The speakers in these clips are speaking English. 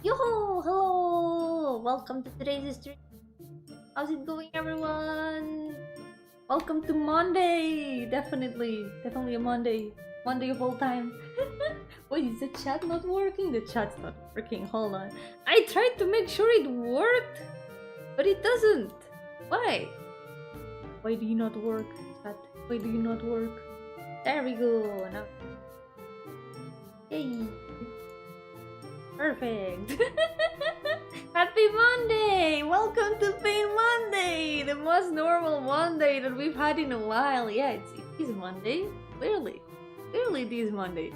Yo-hooo! Hello! Welcome to today's stream. How's it going, everyone? Welcome to Monday! Definitely a Monday. Monday of all time. Wait, is the chat not working? The chat's not working. Hold on. I tried to make sure it worked, but it doesn't. Why? Why do you not work, chat? Why do you not work? There we go. Now. Yay! Perfect! Happy Monday! Welcome to Pain Monday! The most normal Monday that we've had in a while. Yeah, it is Monday. Clearly it is Monday.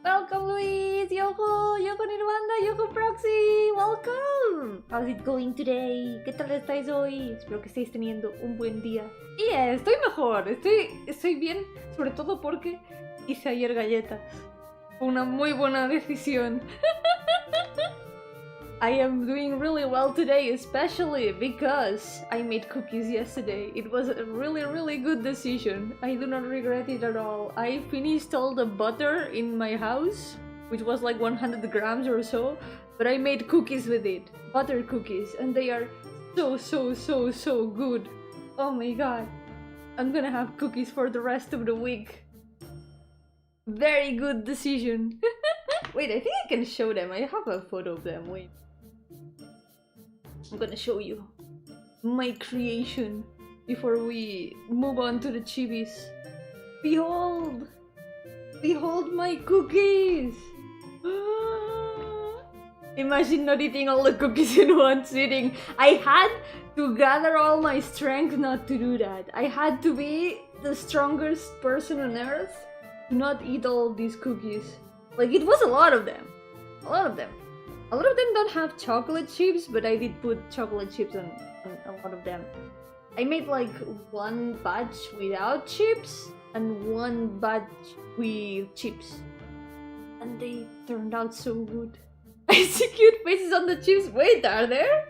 Welcome, Luis! Yo-hooo! Yo-hooo Nirvanda! Yo-hooo Proxy! Welcome! How's it going today? ¿Qué tal estáis hoy? Espero que estéis teniendo un buen día. Yeah, estoy mejor. Estoy bien, sobre todo porque hice ayer galletas. Una muy buena decisión. I am doing really well today, especially because I made cookies yesterday. It was a really good decision. I do not regret it at all. I finished all the butter in my house, which was like 100 grams or so, but I made cookies with it. Butter cookies, and they are so good. Oh my god. I'm gonna have cookies for the rest of the week. Very good decision. Wait, I think I can show them. I have a photo of them. Wait. I'm gonna show you my creation before we move on to the chibis. Behold! Behold my cookies! Imagine not eating all the cookies in one sitting. I had to gather all my strength not to do that. I had to be the strongest person on earth to not eat all these cookies. Like, it was a lot of them. A lot of them don't have chocolate chips, but I did put chocolate chips on a lot of them. I made like one batch without chips and one batch with chips. And they turned out so good. I see cute faces on the chips. Wait, are there?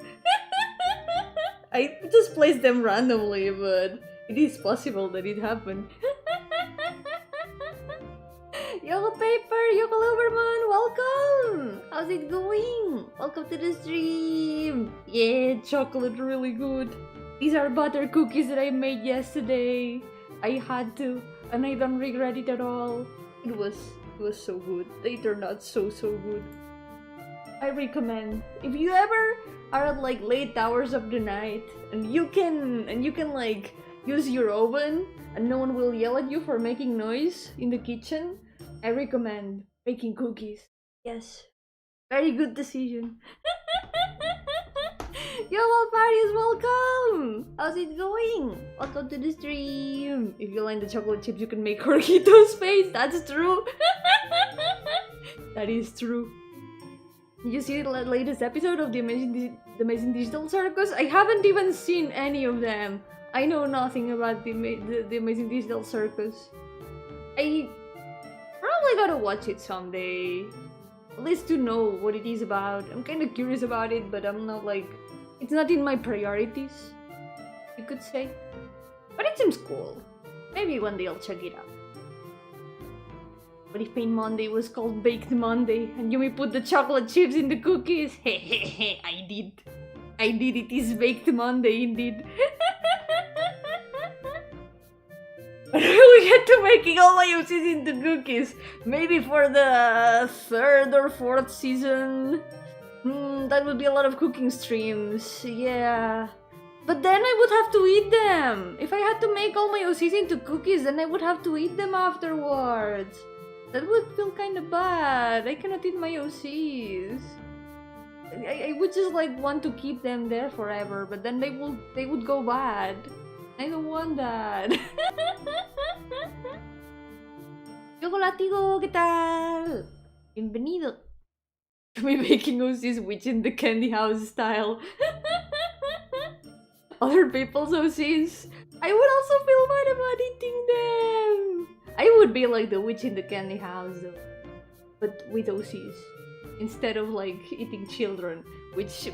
I just placed them randomly, but it is possible that it happened. Yo Paper, Yo Loverman, welcome! How's it going? Welcome to the stream! Yeah, chocolate really good. These are butter cookies that I made yesterday. I had to, and I don't regret it at all. It was so good. They turned out so good. I recommend. If you ever are at like late hours of the night and you can like use your oven and no one will yell at you for making noise in the kitchen, I recommend making cookies. Yes. Very good decision. Yo, Valparius, welcome! How's it going? Welcome to the stream. If you like the chocolate chips, you can make Jorgito's face. That's true. That is true. Did you see the latest episode of the Amazing Digital Circus? I haven't even seen any of them. I know nothing about the Amazing Digital Circus. I probably gotta watch it someday. At least to know what it is about. I'm kinda curious about it, but I'm not like... It's not in my priorities, you could say. But it seems cool. Maybe one day I'll check it out. But if Pain Monday was called Baked Monday, and Yumi put the chocolate chips in the cookies, hehehe, I did. It is Baked Monday indeed. But I will get to making all my uses into cookies. Maybe for the 3rd or 4th season. That would be a lot of cooking streams. Yeah. But then I would have to eat them. If I had to make all my OCs into cookies, then I would have to eat them afterwards. That would feel kind of bad. I cannot eat my OCs. I would just like want to keep them there forever, but then they would go bad. I don't want that. Chocolatigo, ¿qué tal? Bienvenido. Me making OCs which in the candy house style. Other people's OCs. I would also feel bad about eating them. I would be like the witch in the candy house though. But with OCs. Instead of like eating children. Which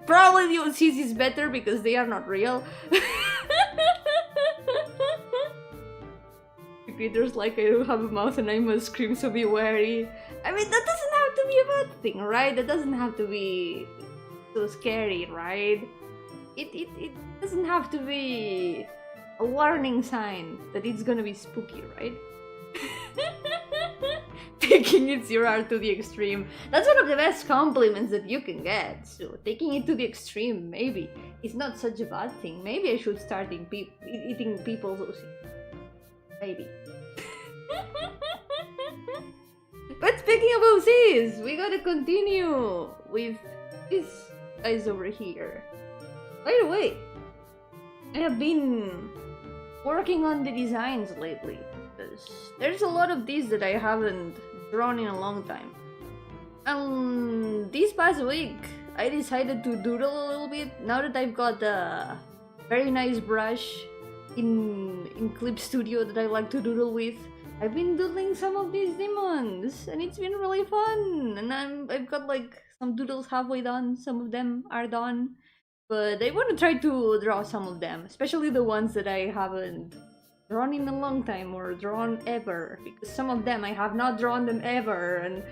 probably the OCs is better because they are not real. Creators like I don't have a mouth and I must scream, so be wary. I mean, that doesn't have to be a bad thing, right? That doesn't have to be so scary, right? It doesn't have to be a warning sign that it's gonna be spooky, right? Taking it zero art to the extreme. That's one of the best compliments that you can get. So taking it to the extreme, maybe it's not such a bad thing. Maybe I should start eating people's OC. Maybe. But speaking of OCs, we gotta continue with this guys over here. By the way, I have been working on the designs lately. There's a lot of these that I haven't drawn in a long time. And this past week, I decided to doodle a little bit. Now that I've got a very nice brush in Clip Studio that I like to doodle with, I've been doodling some of these demons, and it's been really fun. And I've got like some doodles halfway done. Some of them are done, but I want to try to draw some of them, especially the ones that I haven't drawn in a long time or drawn ever, because some of them I have not drawn them ever. And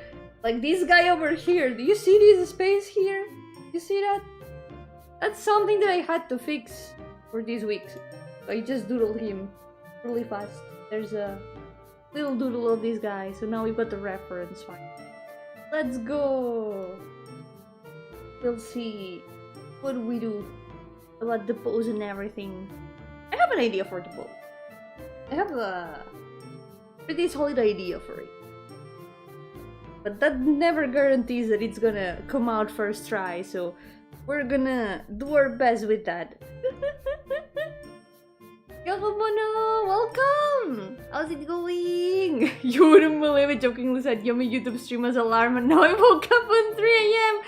like this guy over here, do you see this space here? You see that? That's something that I had to fix for this week. I just doodled him really fast. There's a little doodle of this guy, so now we've got the reference. Fine. Let's go. We'll see what we do about the pose and everything. I have an idea for the pose. I have a pretty solid idea for it, but that never guarantees that it's gonna come out first try, so we're gonna do our best with that. Yokomono, welcome! How's it going? You wouldn't believe it, jokingly said Yomi YouTube stream as alarm, and now I woke up at 3 AM!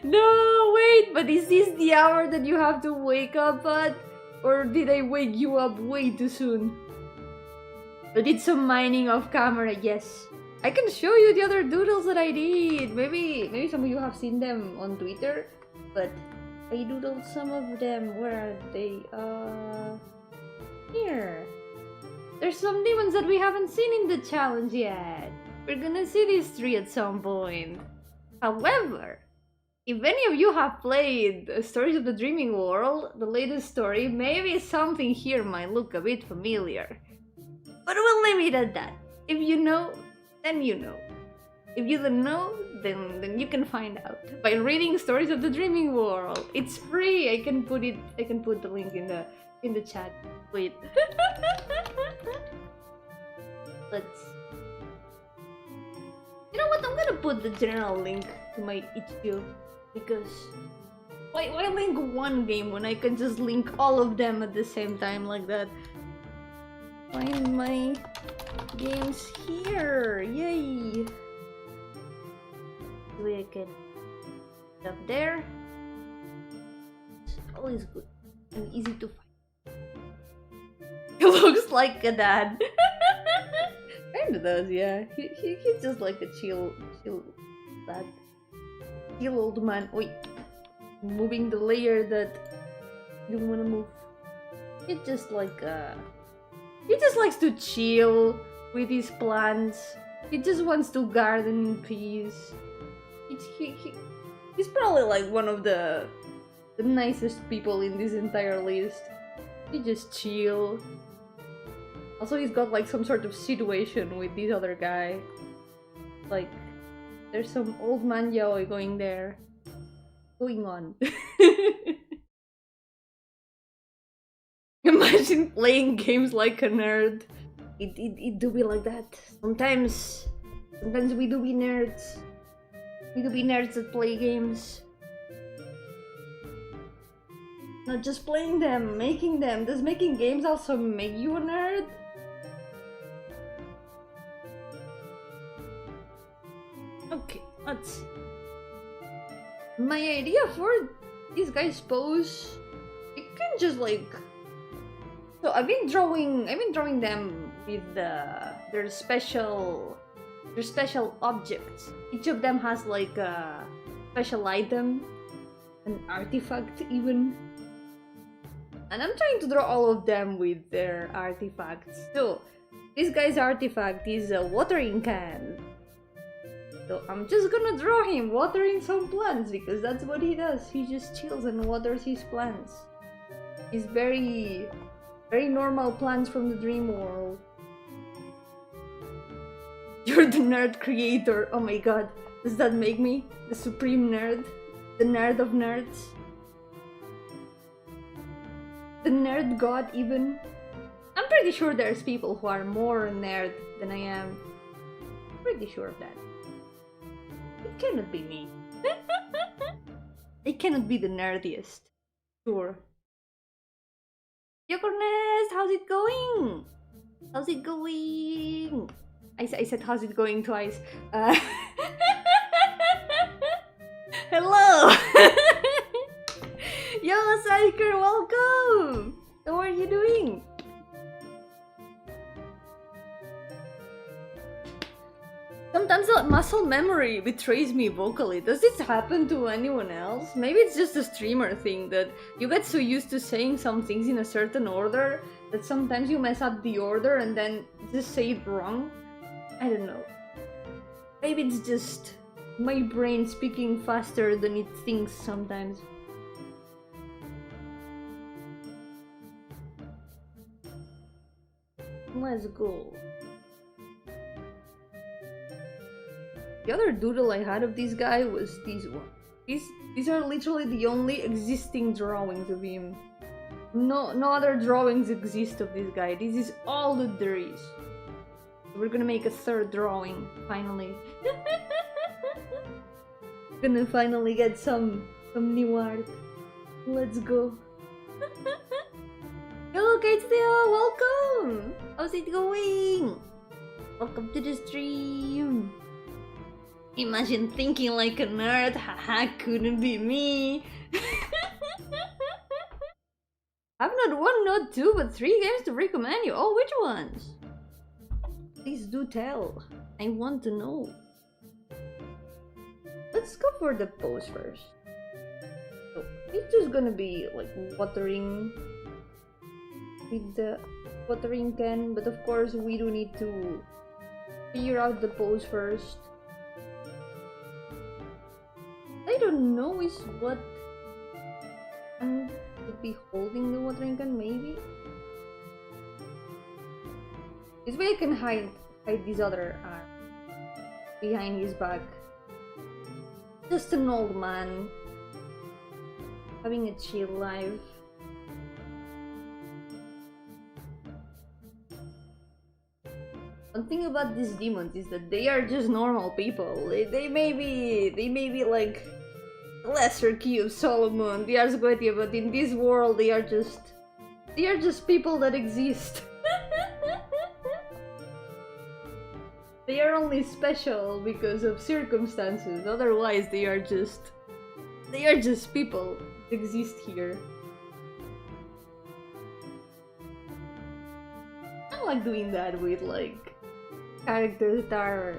No, wait, but is this the hour that you have to wake up at? Or did I wake you up way too soon? I did some mining off camera, yes. I can show you the other doodles that I did. Maybe some of you have seen them on Twitter, but I doodled some of them. Where are they? Here. There's some demons that we haven't seen in the challenge yet. We're gonna see these three at some point. However, if any of you have played Stories of the Dreaming World, the latest story, maybe something here might look a bit familiar. But we'll leave it at that. If you know, then you know. If you don't know, then you can find out by reading Stories of the Dreaming World. It's free. I can put the link in the chat. Wait. Let's. You know what? I'm gonna put the general link to my HQ, because why link one game when I can just link all of them at the same time like that? Find my games here! Yay! Way I can put up there. It's always good and easy to find. He looks like a dad. Kinda does, yeah. He's just like a chill dad. Chill old man. Wait, moving the layer that you don't wanna move. He's just like he just likes to chill with his plants. He just wants to garden in peace. He's probably like one of the nicest people in this entire list. He just chill. Also, he's got like some sort of situation with this other guy. Like, there's some old man yaoi going on. Imagine playing games like a nerd. It do be like that. Sometimes we do be nerds. We do be nerds that play games. Not just playing them, making them. Does making games also make you a nerd? Okay, let's see. My idea for this guy's pose, it can just like. So I've been drawing them with their special objects. Each of them has like a special item, an artifact even. And I'm trying to draw all of them with their artifacts. So this guy's artifact is a watering can. So I'm just gonna draw him watering some plants because that's what he does. He just chills and waters his plants. He's very normal plants from the dream world. You're the nerd creator. Oh my god. Does that make me the supreme nerd? The nerd of nerds? The nerd god even? I'm pretty sure there's people who are more nerd than I am. Pretty sure of that. It cannot be me. I cannot be the nerdiest. Sure. Yokornest, how's it going? How's it going? I said how's it going twice. Hello! Yo, Psyker, welcome! How are you doing? Sometimes muscle memory betrays me vocally. Does this happen to anyone else? Maybe it's just a streamer thing that you get so used to saying some things in a certain order that sometimes you mess up the order and then just say it wrong. I don't know. Maybe it's just my brain speaking faster than it thinks sometimes. Let's go. The other doodle I had of this guy was these ones. These are literally the only existing drawings of him. No other drawings exist of this guy. This is all that there is. We're gonna make a third drawing, finally. Gonna finally get some new art. Let's go. Hello, Kate Steele, welcome! How's it going? Welcome to the stream. Imagine thinking like a nerd, haha, couldn't be me. I've not one, not two, but 3 games to recommend you. Oh, which ones? Please do tell. I want to know. Let's go for the pose first. So, it's just gonna be like watering with the watering can, but of course we do need to figure out the pose first. I don't know is what and would be holding the watering can, maybe? This way I can hide this other arm behind his back. Just an old man having a chill life. One thing about these demons is that they are just normal people. They may be like lesser key of Solomon, they are Squetia, but in this world they are just people that exist. They are only special because of circumstances, otherwise they are just people that exist here. I like doing that with like characters that are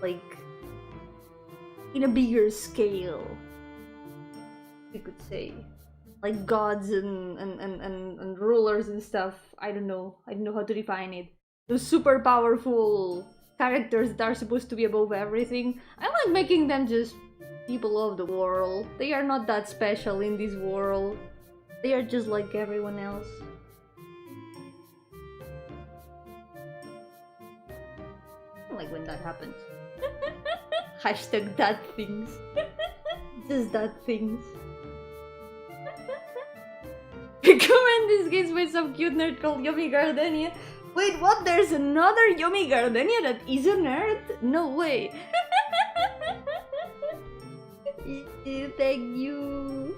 like in a bigger scale, you could say, like gods and rulers and stuff. I don't know how to define it. Those super powerful characters that are supposed to be above everything. I like making them just people of the world. They are not that special in this world. They are just like everyone else. I like when that happens. Hashtag that things. Just that things. Recommend these games by some cute nerd called Yomi Gardenia. Wait, what? There's another Yomi Gardenia that is a nerd? No way. Thank you.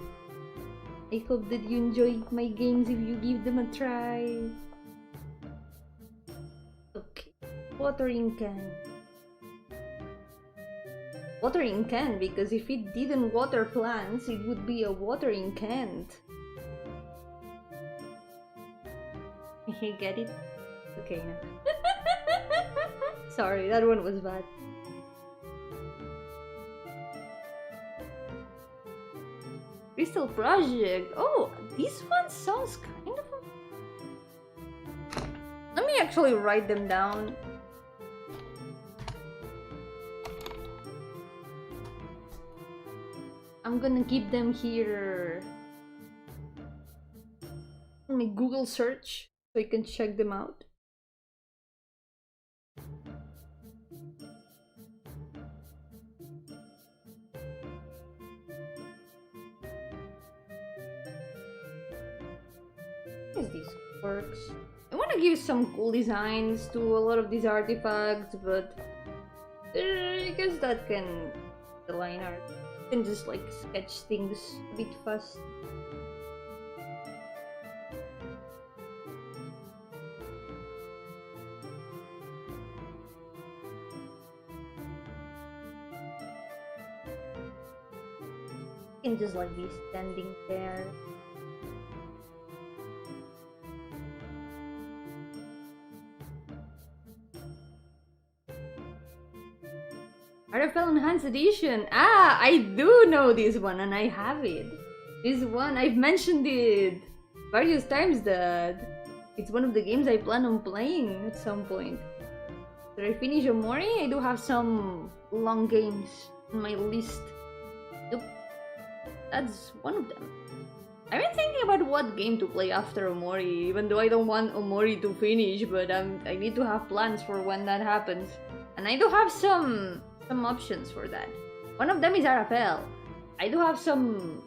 I hope that you enjoy my games if you give them a try. Okay, watering can. Watering can, because if it didn't water plants, it would be a watering can. Get it? Okay, now. Sorry, that one was bad. Crystal Project. Oh, this one sounds kind of... Let me actually write them down. I'm gonna keep them here in my Google search so I can check them out. As this works. I want to give some cool designs to a lot of these artifacts, but I guess that can the line art. You can just like sketch things a bit fast. You can just like be standing there. RFL Enhanced Edition! Ah, I do know this one and I have it. This one, I've mentioned it various times that it's one of the games I plan on playing at some point. Did I finish Omori? I do have some long games on my list. Yep, that's one of them. I've been thinking about what game to play after Omori, even though I don't want Omori to finish, but I need to have plans for when that happens. And I do have some options for that. One of them is RFL. I do have some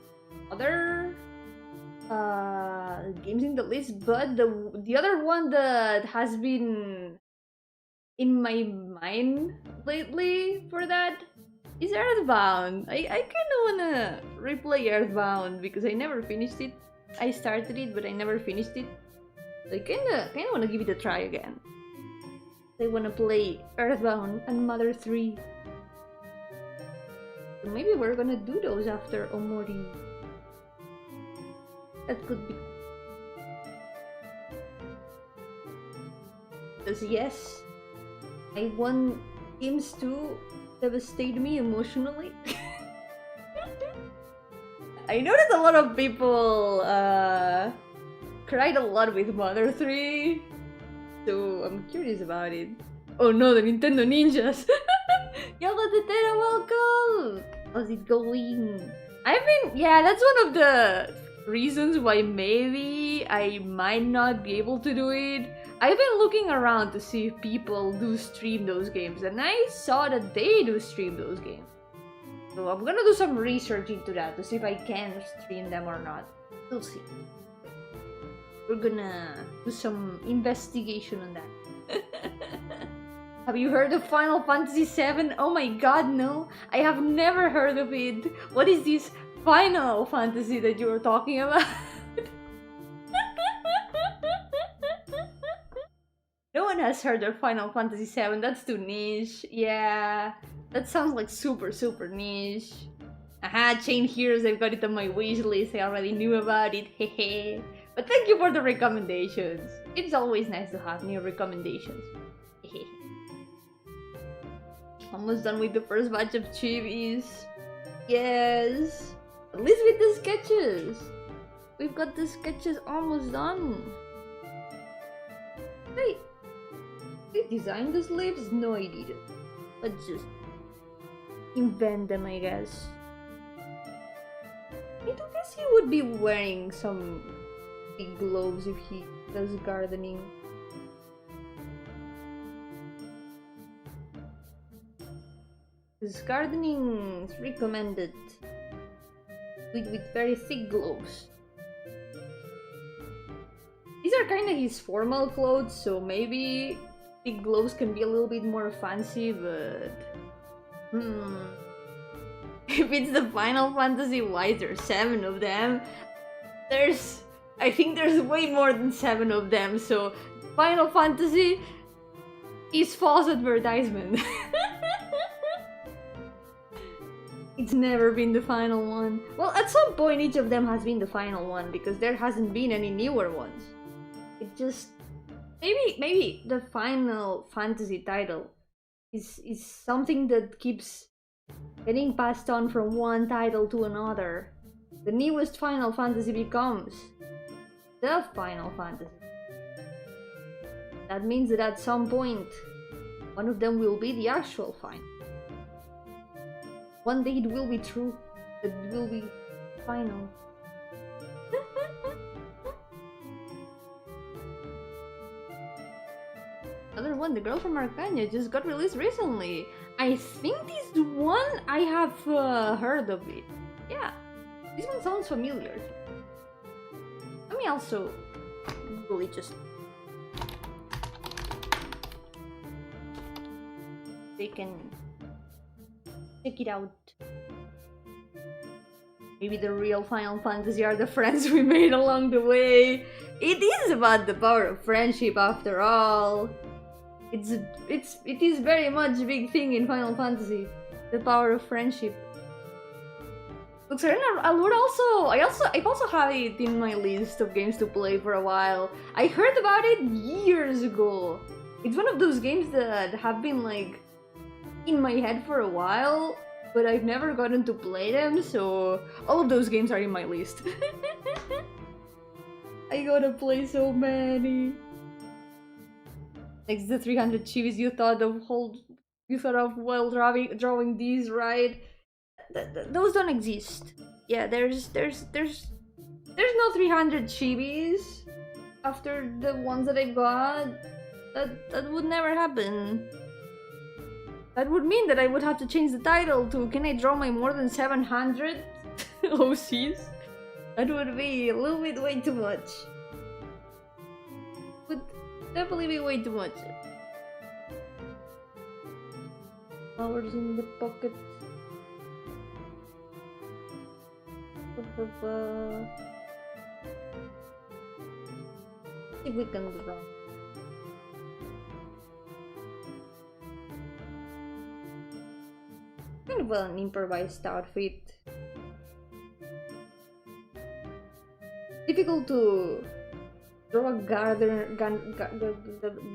other games in the list, but the other one that has been in my mind lately for that is Earthbound. I kind of wanna replay Earthbound because I never finished it. I started it, but I never finished it. So I kinda wanna give it a try again. I wanna play Earthbound and Mother 3. So maybe we're gonna do those after Omori. That could be. Because yes, I want games to devastate me emotionally. I know that a lot of people cried a lot with Mother 3, so I'm curious about it. Oh no, the Nintendo Ninjas! Yalla Tetera, welcome! How's it going? Yeah, that's one of the reasons why maybe I might not be able to do it. I've been looking around to see if people do stream those games, and I saw that they do stream those games. So I'm gonna do some research into that to see if I can stream them or not. We'll see. We're gonna do some investigation on that. Have you heard of Final Fantasy VII? Oh my god, no! I have never heard of it! What is this Final Fantasy that you were talking about? No one has heard of Final Fantasy VII, that's too niche. Yeah, that sounds like super niche. Aha, Chain Heroes, I've got it on my wish list, I already knew about it, hehe. But thank you for the recommendations. It's always nice to have new recommendations. Hehe. Almost done with the first batch of chibis. Yes, at least with the sketches. We've got the sketches almost done. Wait, they designed the sleeves? No, I didn't. Let's just invent them, I guess. I do guess he would be wearing some big gloves if he does gardening. Because gardening is recommended with very thick gloves. These are kind of his formal clothes, so maybe thick gloves can be a little bit more fancy, but... If it's the Final Fantasy, why is there 7 of them? I think there's way more than 7 of them, so Final Fantasy is false advertisement. It's never been the final one. Well, at some point each of them has been the final one, because there hasn't been any newer ones. It just... Maybe the Final Fantasy title is something that keeps getting passed on from one title to another. The newest Final Fantasy becomes the Final Fantasy. That means that at some point, one of them will be the actual final. One day it will be true. That will be final. Another one, The Girl from Arcania, just got released recently. I think this one I have heard of it. Yeah, this one sounds familiar. Let me also Google it just. They can check it out. Maybe the real Final Fantasy are the friends we made along the way. It is about the power of friendship after all. It is very much a big thing in Final Fantasy. The power of friendship. Look, I would I've also had it in my list of games to play for a while. I heard about it years ago. It's one of those games that have been like in my head for a while, but I've never gotten to play them, so all of those games are in my list. I gotta play so many. Like the 300 chibis you thought of while drawing these, right? Those don't exist. Yeah, there's no 300 chibis after the ones that I got. That would never happen. That would mean that I would have to change the title to "Can I draw my more than 700 OCs?" That would be a little bit way too much. Would definitely be way too much. Flowers in the pocket. See if we can draw. Kind of an improvised outfit. Difficult to draw a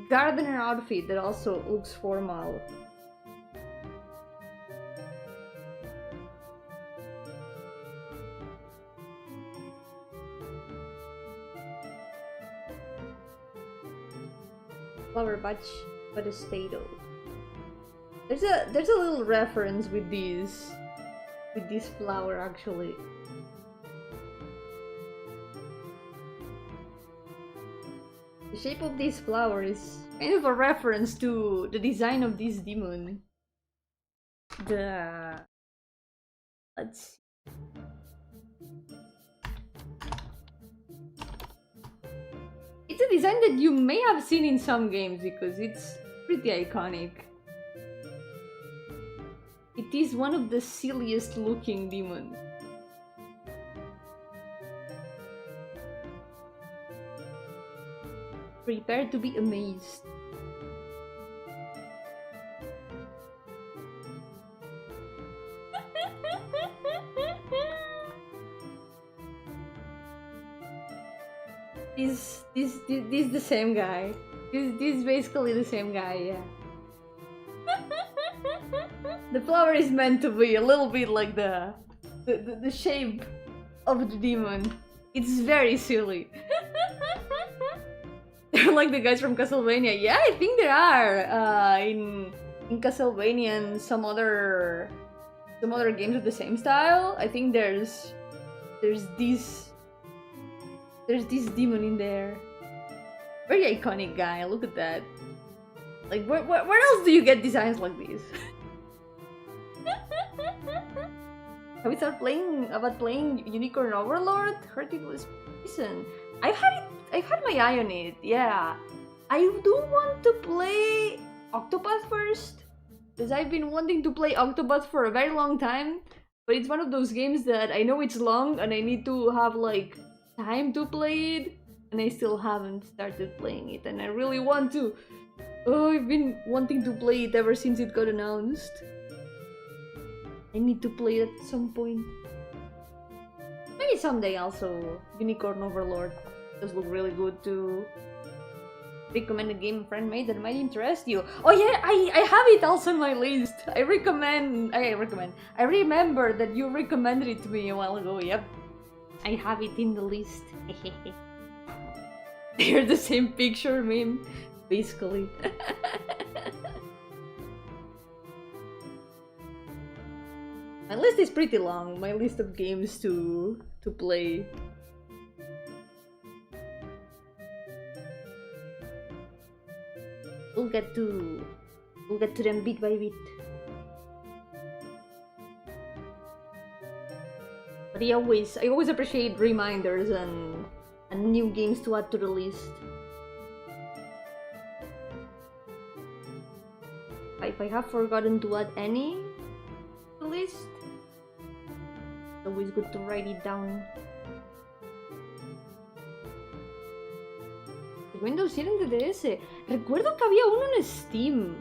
gardener outfit that also looks formal. Flower batch, but a potato. There's a little reference with this flower actually. The shape of this flower is kind of a reference to the design of this demon. Let's see. It's a design that you may have seen in some games because it's pretty iconic. It is one of the silliest looking demons. Prepare to be amazed. This is the same guy. This is basically the same guy, yeah. The flower is meant to be a little bit like the shape of the demon. It's very silly. They're like the guys from Castlevania. Yeah, I think there are in Castlevania and some other games of the same style. I think there's this demon in there. Very iconic guy. Look at that. Like where else do you get designs like this? Have we started playing Unicorn Overlord? Heard it was decent. I've had my eye on it, yeah. I do want to play Octopath first, because I've been wanting to play Octopath for a very long time, but it's one of those games that I know it's long and I need to have like time to play it, and I still haven't started playing it, and I really want to. Oh, I've been wanting to play it ever since it got announced. I need to play it at some point. Maybe someday also. Unicorn Overlord does look really good too. Recommend a game a friend made that might interest you. Oh yeah, I have it also on my list. I remember that you recommended it to me a while ago. Yep, I have it in the list. They're the same picture meme, basically. My list is pretty long, my list of games to play. We'll get to them bit by bit. But I always appreciate reminders and new games to add to the list. If I have forgotten to add any to the list, it's always good to write it down. Windows 7 de DS. Recuerdo que había uno en Steam,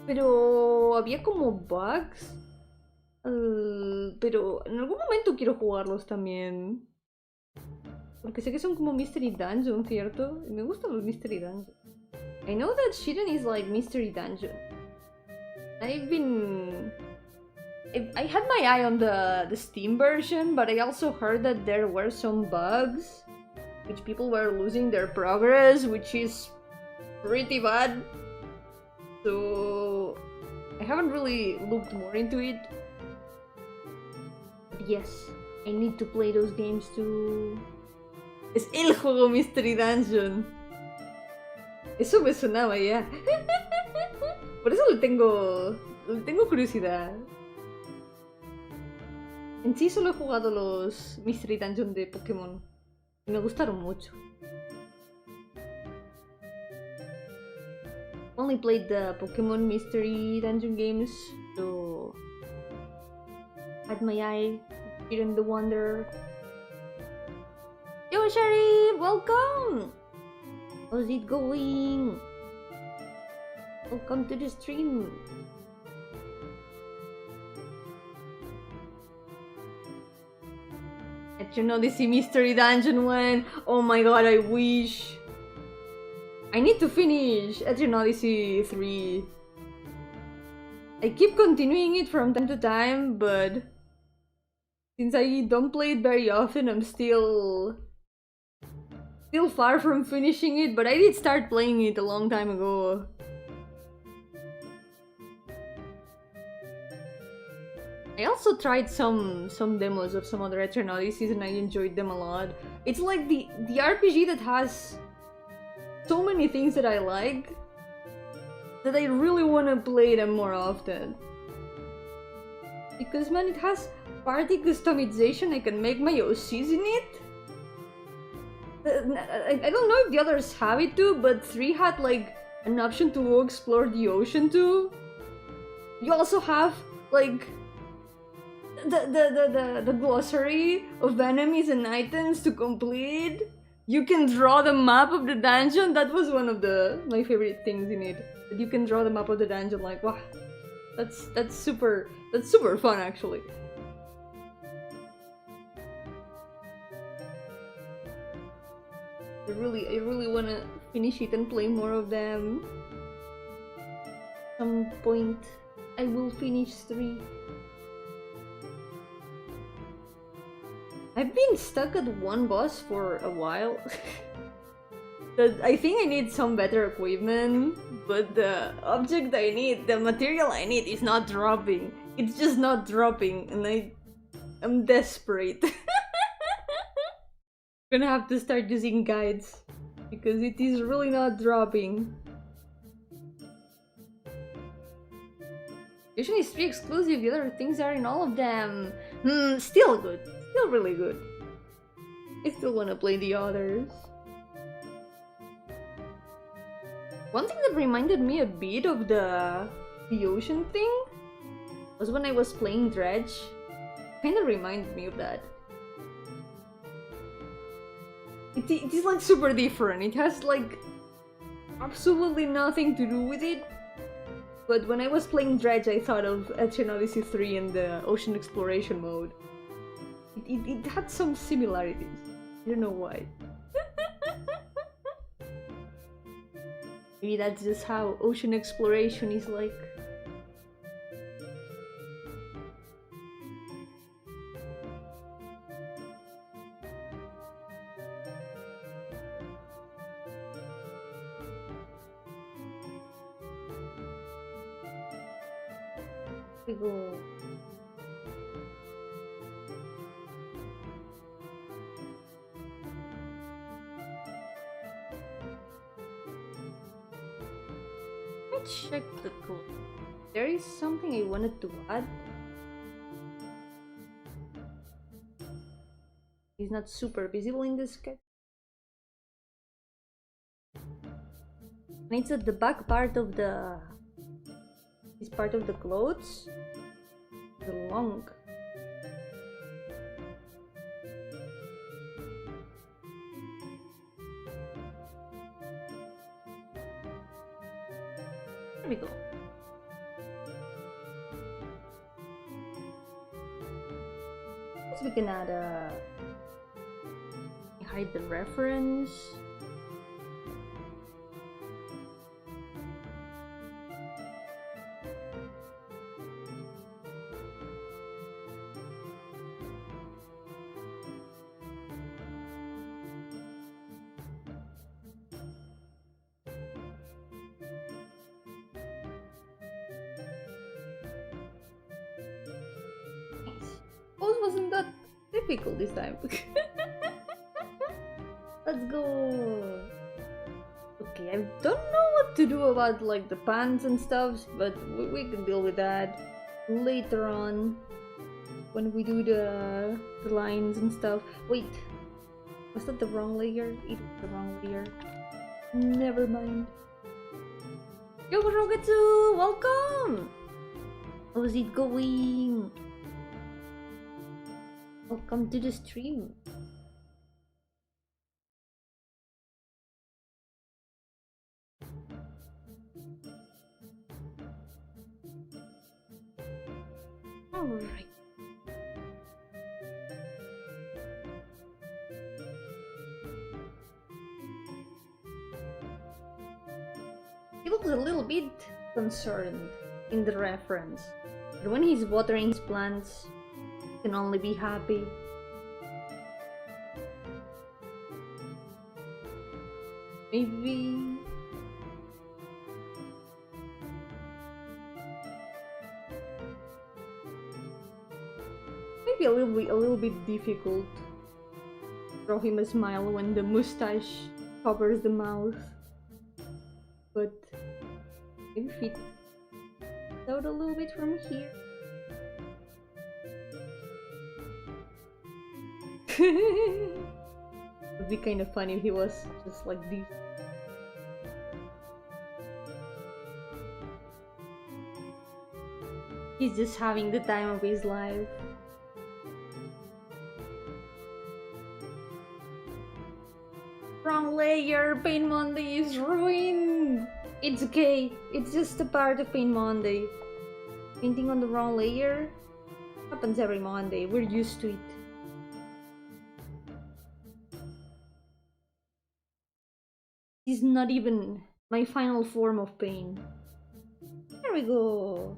pero había como bugs. Pero en algún momento quiero jugarlos también. Porque sé que son como Mystery Dungeon, ¿cierto? Y me gustan los Mystery Dungeon. I know that Shiren is like Mystery Dungeon. I had my eye on the Steam version, but I also heard that there were some bugs, which people were losing their progress, which is pretty bad. So I haven't really looked more into it. But yes, I need to play those games too. Es el juego Mystery Dungeon. Eso me sonaba ya. Por eso le tengo curiosidad. En sí solo he jugado los Mystery Dungeon de Pokémon. Y me gustaron mucho. Only played the Pokémon Mystery Dungeon games, so had my eye in the wonder. Yo, Sherry, welcome! How's it going? Welcome to the stream. You know this Mystery Dungeon one? Oh my god, I wish. I need to finish Etrian Odyssey 3. I keep continuing it from time to time, but since I don't play it very often, I'm still far from finishing it, but I did start playing it a long time ago. I also tried some demos of some other Etrian Odysseys and I enjoyed them a lot. It's like the RPG that has so many things that I like that I really want to play them more often. Because man, it has party customization, I can make my OCs in it. I don't know if the others have it too, but 3 had like an option to go explore the ocean too. You also have like the glossary of enemies and items to complete. You can draw the map of the dungeon. That was one of my favorite things in it. That you can draw the map of the dungeon. Like, wow, that's super fun actually. I really wanna finish it and play more of them. At some point, I will finish 3. I've been stuck at one boss for a while. I think I need some better equipment, but the object I need, the material I need is not dropping. It's just not dropping, and I'm desperate. Gonna have to start using guides, because it is really not dropping. Fusion is 3 exclusive, the other things are in all of them. Still good. Still really good. I still wanna play the others. One thing that reminded me a bit of the ocean thing was when I was playing Dredge. Kinda reminded me of that. It is like super different. It has like absolutely nothing to do with it. But when I was playing Dredge, I thought of Etrian Odyssey 3 and the ocean exploration mode. It had some similarities. I don't know why. Maybe that's just how ocean exploration is like. We go. Let me check the code. There is something I wanted to add. It's not super visible in this sketch. And it's at the back part of the... This part of the clothes. The long. There we go. We can add a... hide the reference. Wasn't that difficult this time. Let's go. Okay, I don't know what to do about like the pants and stuff, but we can deal with that later on when we do the lines and stuff. Wait, was that the wrong layer? It was the wrong layer. Never mind. Yo, Rogetsu, welcome. How's it going? Welcome to the stream. Alright. He looks a little bit concerned in the reference, but when he's watering his plants, can only be happy. Maybe a little bit difficult. Draw him a smile when the mustache covers the mouth, but maybe fit out a little bit from here. It would be kind of funny if he was just like this. He's just having the time of his life. Wrong layer! Paint Monday is ruined! It's okay, it's just a part of Paint Monday. Painting on the wrong layer happens every Monday, we're used to it. Is not even my final form of pain. There we go.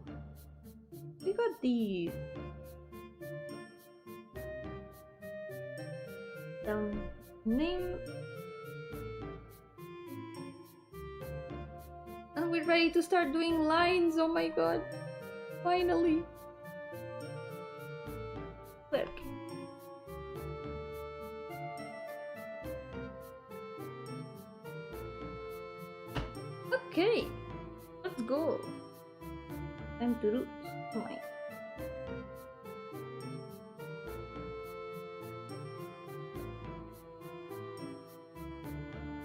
We got the name, and we're ready to start doing lines. Oh my god! Finally. There. Okay, let's go. Time to do mine.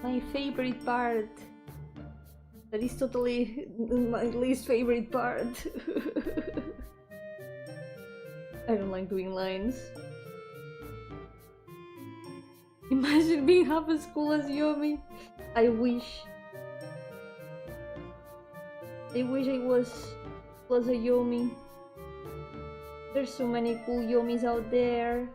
My favorite part. That is totally my least favorite part. I don't like doing lines. Imagine being half as cool as Yomi. I wish I was a Yomi. There's so many cool Yomis out there.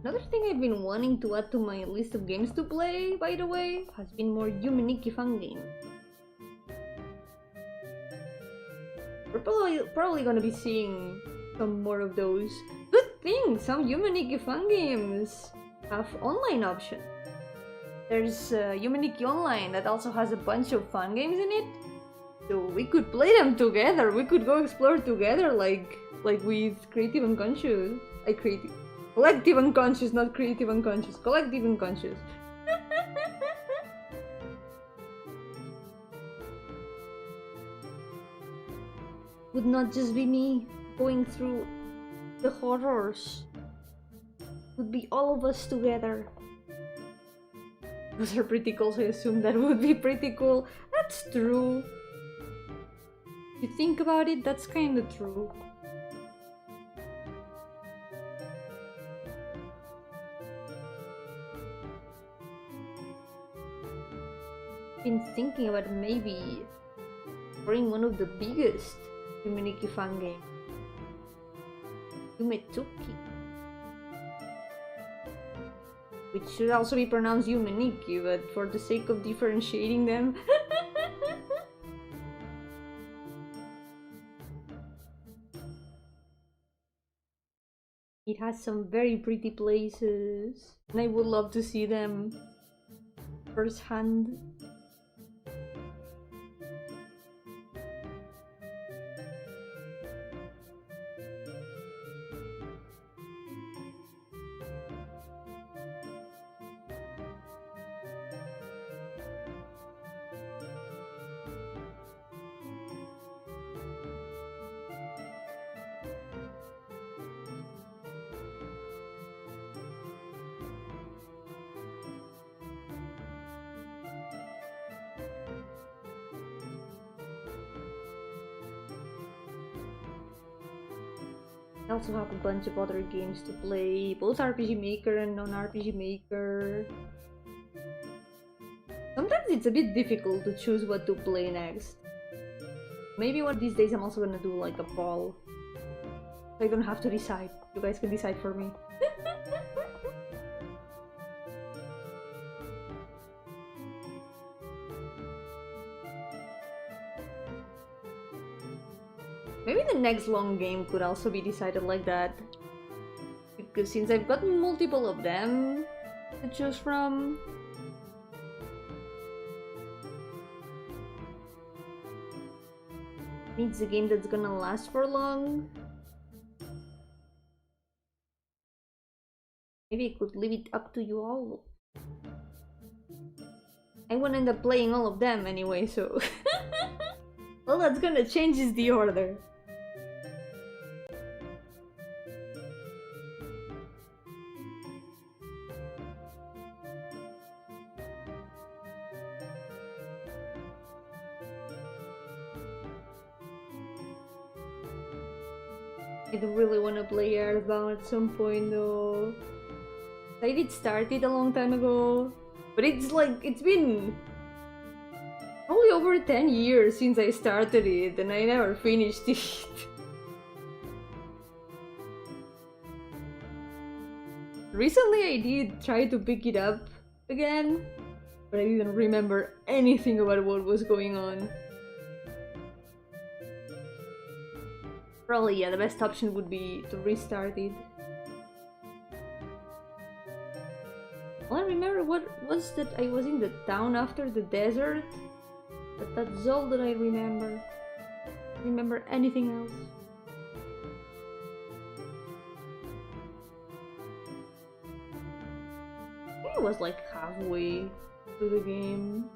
Another thing I've been wanting to add to my list of games to play, by the way, has been more Yuminiki fan game. We're probably gonna be seeing some more of those. But thing. Some Yumeniki fun games have online option. There's Yumeniki Online that also has a bunch of fun games in it. So we could play them together. We could go explore together, like with creative unconscious. Collective unconscious, not creative unconscious. Collective unconscious. Would not just be me going through the horrors. Would be all of us together. Those are pretty cool, so I assume that would be pretty cool. That's true. If you think about it, that's kinda true. Been thinking about maybe bring one of the biggest Yumeniki fan game. Yumetuki. Which should also be pronounced Yumeniki, but for the sake of differentiating them. It has some very pretty places, and I would love to see them firsthand. I also have a bunch of other games to play, both RPG Maker and non-RPG Maker. Sometimes it's a bit difficult to choose what to play next. Maybe one of these days I'm also gonna do like a poll. So I don't have to decide. You guys can decide for me. Maybe the next long game could also be decided like that. Because since I've gotten multiple of them to choose from, it's a game that's gonna last for long. Maybe I could leave it up to you all. I won't end up playing all of them anyway, so all that's gonna change is the order. I do really want to play Earthbound at some point though. I did start it a long time ago, but it's like, it's been probably over 10 years since I started it and I never finished it. Recently I did try to pick it up again, but I didn't remember anything about what was going on. Probably, yeah, the best option would be to restart it. All I remember what was that I was in the town after the desert, but that's all that I remember. I don't remember anything else. I think it was like halfway through the game.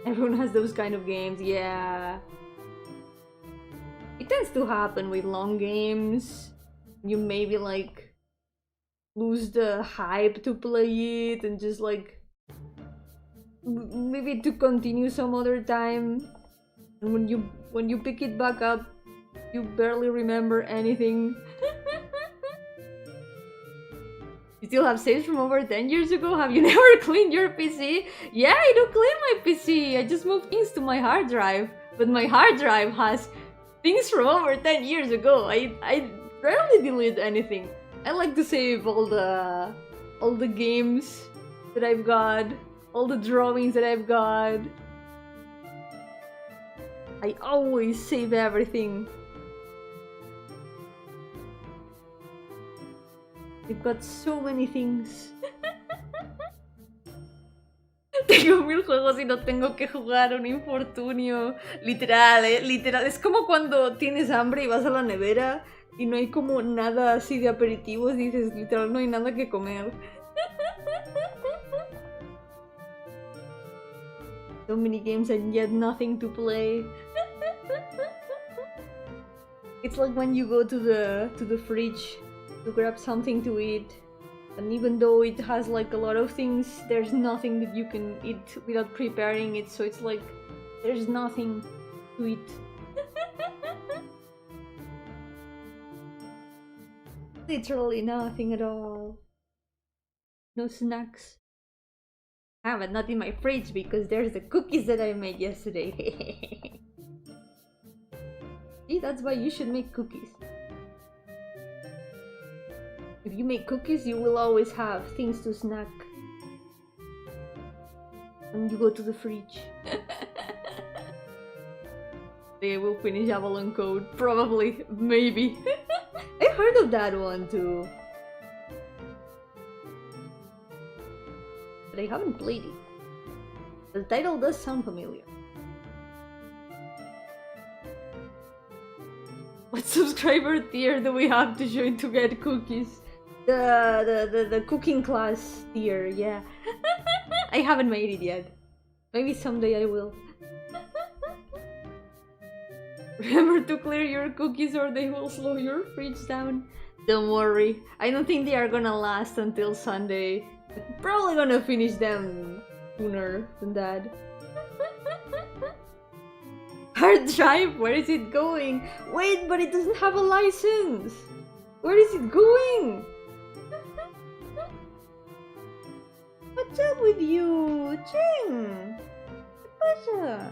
Everyone has those kind of games, yeah. It tends to happen with long games. You maybe like lose the hype to play it and just like maybe to continue some other time. And when you pick it back up, you barely remember anything. You still have saves from over 10 years ago? Have you never cleaned your PC? Yeah, I do clean my PC. I just moved things to my hard drive, but my hard drive has things from over 10 years ago. I rarely delete anything. I like to save all the games that I've got, all the drawings that I've got. I always save everything. They've got so many things. Tengo 1000 juegos y no tengo que jugar, un infortunio. Literal, literal. Es como cuando tienes hambre y vas a la nevera y no hay como nada así de aperitivos y dices, literal, no hay nada que comer. So many games and yet nothing to play. It's like when you go to the fridge to grab something to eat, and even though it has like a lot of things, there's nothing that you can eat without preparing it, so it's like there's nothing to eat. Literally nothing at all. No snacks. Ah, but not in my fridge because there's the cookies that I made yesterday. See, that's why you should make cookies. If you make cookies, you will always have things to snack when you go to the fridge. They will finish Avalon Code. Probably. Maybe. I heard of that one too. But I haven't played it. The title does sound familiar. What subscriber tier do we have to join to get cookies? The cooking class tier, yeah. I haven't made it yet. Maybe someday I will. Remember to clear your cookies or they will slow your fridge down. Don't worry, I don't think they are gonna last until Sunday. Probably gonna finish them sooner than that. Hard drive, where is it going? Wait, but it doesn't have a license! Where is it going? What's up with you, Ching? ¿Qué pasa?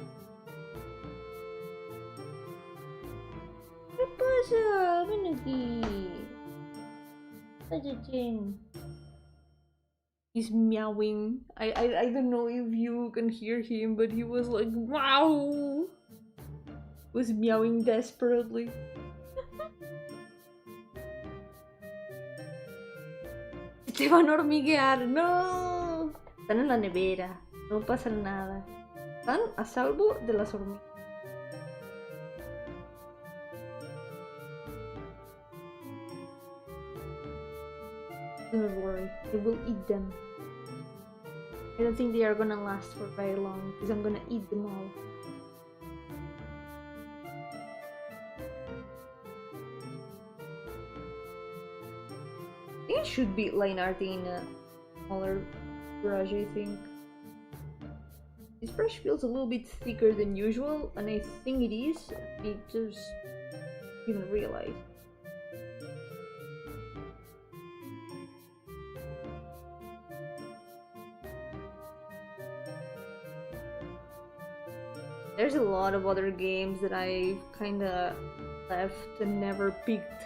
¿Qué pasa? Ven aquí. ¿Qué pasa, Ching? He's meowing. I don't know if you can hear him, but he was like, wow! Was meowing desperately. Te van a hormiguear, no. Están en la nevera, no pasa nada. Están a salvo de las hormigas. Don't worry, I will eat them. I don't think they are gonna last for very long, because I'm gonna eat them all. I should be line arting in a smaller brush, I think. This brush feels a little bit thicker than usual, and I think it is. I just didn't realize. There's a lot of other games that I kinda left and never picked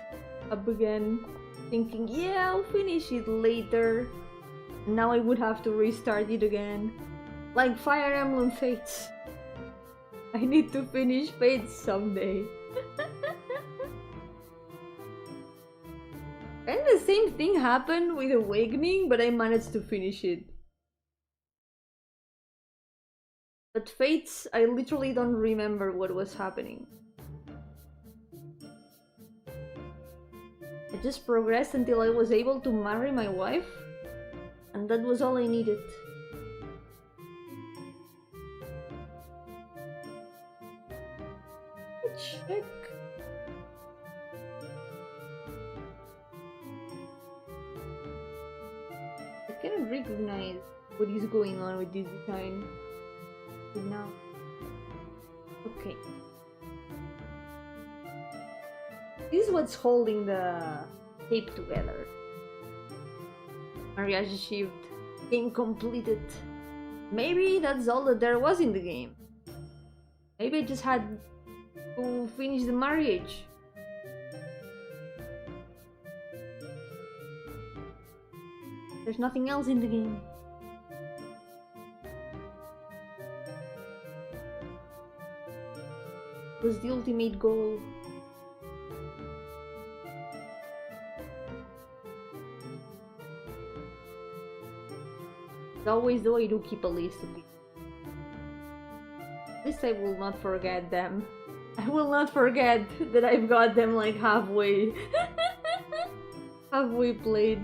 up again, thinking, yeah, I'll finish it later. Now I would have to restart it again. Like Fire Emblem Fates. I need to finish Fates someday. And the same thing happened with Awakening, but I managed to finish it. But Fates, I literally don't remember what was happening. I just progressed until I was able to marry my wife, and that was all I needed. Check. I cannot recognize what is going on with this design now. Okay. This is what's holding the tape together. Mariage achieved. Game completed. Maybe that's all that there was in the game. Maybe I just had to finish the marriage. There's nothing else in the game. It was the ultimate goal. Always though, I do keep a list of these. At least I will not forget them. I will not forget that I've got them like halfway. Halfway played.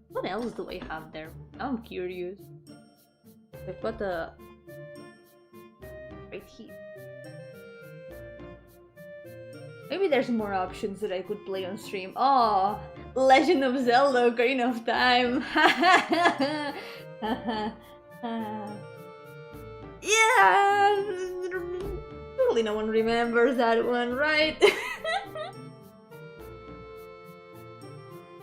What else do I have there? I'm curious. I've got a... right here. Maybe there's more options that I could play on stream. Oh, Legend of Zelda, Ocarina of Time. Yeah, surely no one remembers that one, right?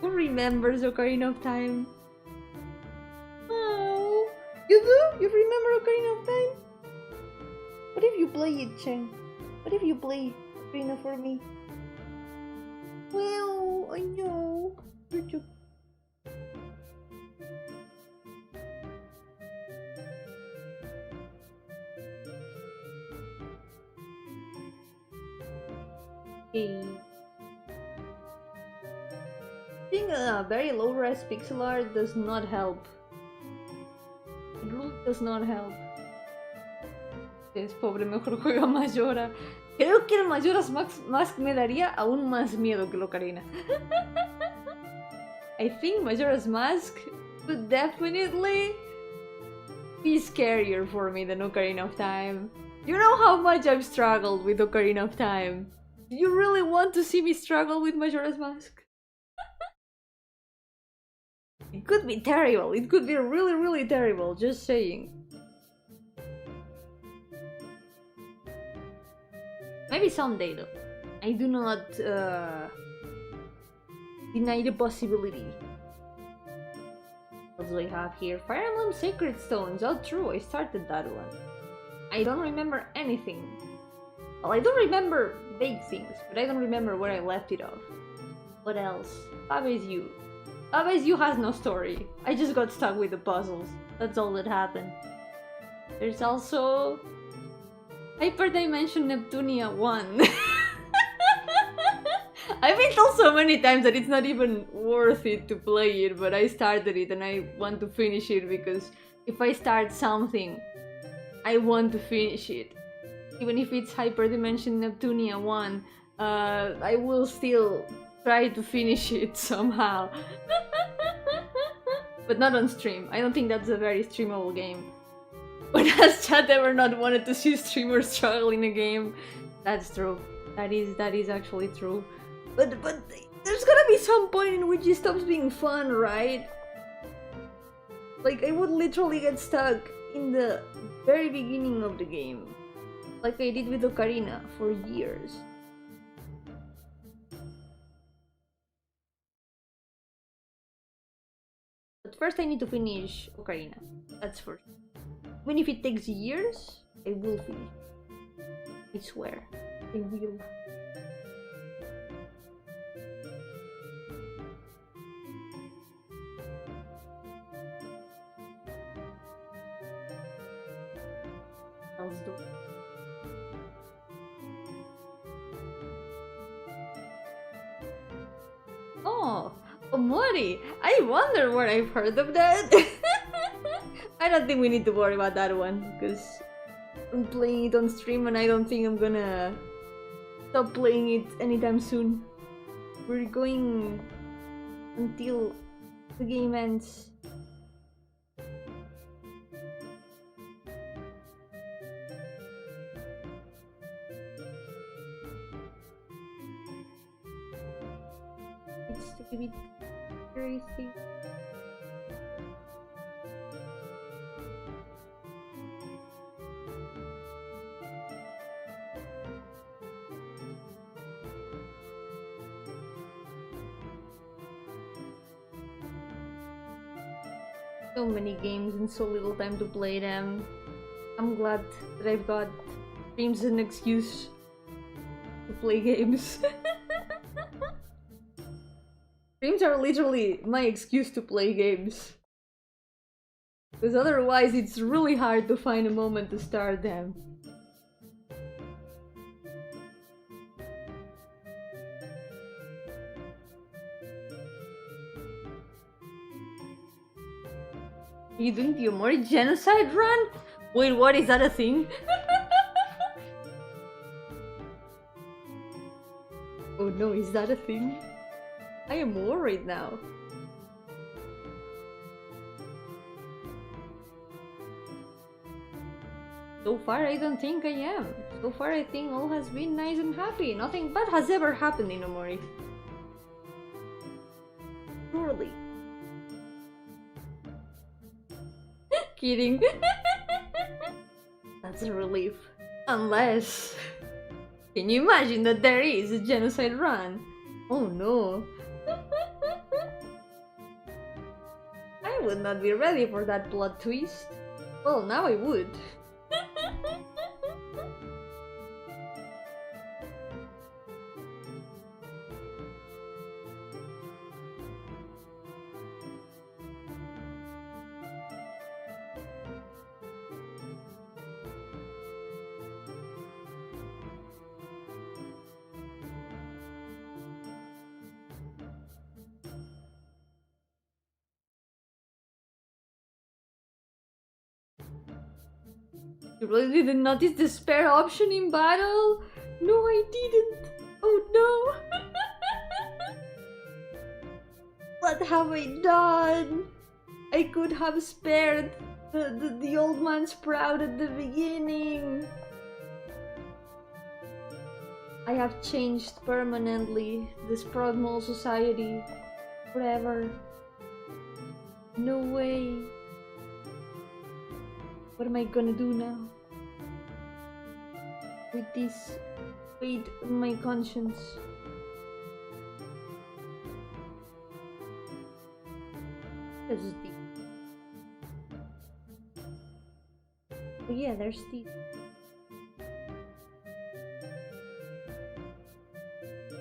Who remembers Ocarina of Time? Oh, you do? You remember Ocarina of Time? What if you play it, Cheng? What if you play Ocarina for me? Well, I know. You're too... Okay. Seeing a very low-res pixel art does not help. It really does not help. Es pobre, mejor juega Majora. Creo que el Majora's Mask me daría aún más miedo que el Ocarina. I think Majora's Mask would definitely be scarier for me than Ocarina of Time. You know how much I've struggled with Ocarina of Time. Do you really want to see me struggle with Majora's Mask? It could be terrible. It could be really, really terrible. Just saying. Maybe someday though. I do not deny the possibility. What do I have here? Fire Emblem Sacred Stones. Oh true, I started that one. I don't remember anything. Well, I don't remember vague things, but I don't remember where I left it off. What else? Abe's You. Abe's You has no story. I just got stuck with the puzzles. That's all that happened. There's also... Hyperdimension Neptunia 1. I've been told so many times that it's not even worth it to play it, but I started it and I want to finish it because if I start something, I want to finish it. Even if it's Hyperdimension Neptunia 1, I will still try to finish it somehow. But not on stream. I don't think that's a very streamable game. But has chat ever not wanted to see streamers struggle in a game? That's true. That is actually true. But there's gotta be some point in which it stops being fun, right? Like, I would literally get stuck in the very beginning of the game. Like I did with Ocarina for years. But first I need to finish Ocarina. That's first. Even if it takes years, I will finish. I swear. I will. Let's do it. Oh, Omori! I wonder where I've heard of that. I don't think we need to worry about that one, because I'm playing it on stream and I don't think I'm gonna stop playing it anytime soon. We're going until the game ends. It's a bit crazy. So many games and so little time to play them. I'm glad that I've got streams as an excuse to play games. Streams are literally my excuse to play games. Because otherwise it's really hard to find a moment to start them. Are you doing the Omori genocide run? Wait, what? Is that a thing? Oh no, is that a thing? I am worried now. So far, I don't think I am. So far, I think all has been nice and happy. Nothing bad has ever happened in Omori. Surely. Kidding. That's a relief. Unless... Can you imagine that there is a genocide run? Oh no. I would not be ready for that plot twist. Well, now I would. You really didn't notice the spare option in battle? No, I didn't. Oh no. What have I done? I could have spared the old man sprout at the beginning. I have changed permanently the Sprout Mall society. Forever. No way. What am I gonna do now? With this weight on my conscience. This is deep. Oh yeah, there's Steve.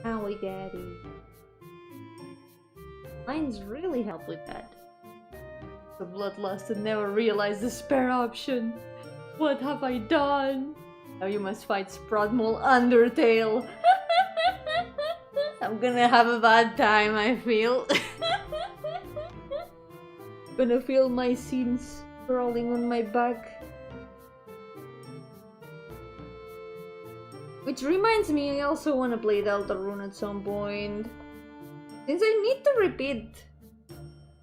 Now we get it. Lines really help with that. The bloodlust and never realized the spare option. What have I done? Now you must fight Sproutmole Undertale. I'm gonna have a bad time, I feel. Gonna feel my sins crawling on my back. Which reminds me, I also wanna play Deltarune at some point. Since I need to repeat,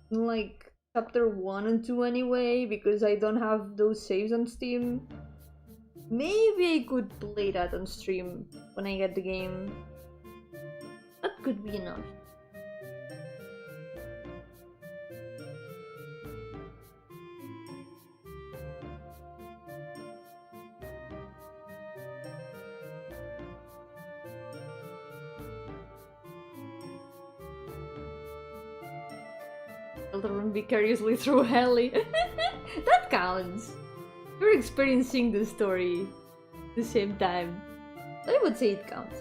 like, Chapter 1 and 2 anyway, because I don't have those saves on Steam. Maybe I could play that on stream when I get the game. That could be enough. Run vicariously through Helly. That counts. You're experiencing the story at the same time. I would say it counts.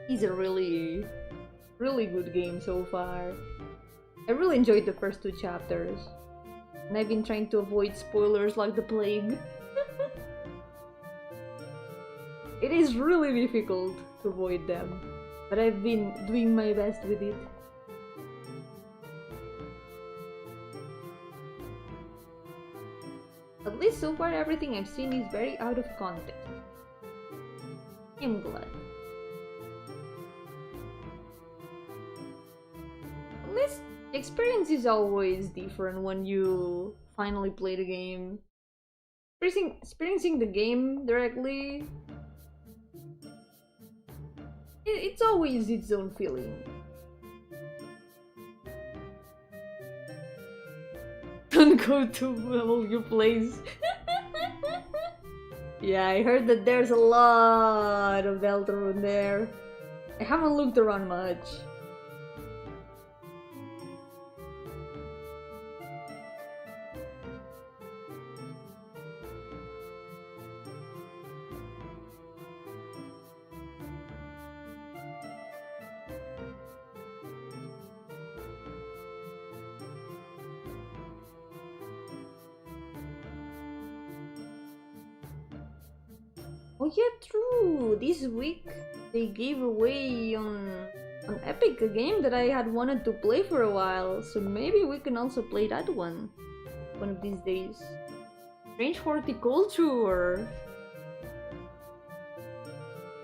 It's a really good game so far. I really enjoyed the first 2 chapters, and I've been trying to avoid spoilers like the plague. It is really difficult to avoid them, but I've been doing my best with it. At least so far everything I've seen is very out of context. I'm glad. At least the experience is always different when you finally play the game. Experiencing the game directly, it's always its own feeling. Don't go to all your place. Yeah, I heard that there's a lot of Deltarune there. I haven't looked around much. Oh yeah, true. This week they gave away on Epic a game that I had wanted to play for a while, so maybe we can also play that one of these days. Strange horticulture.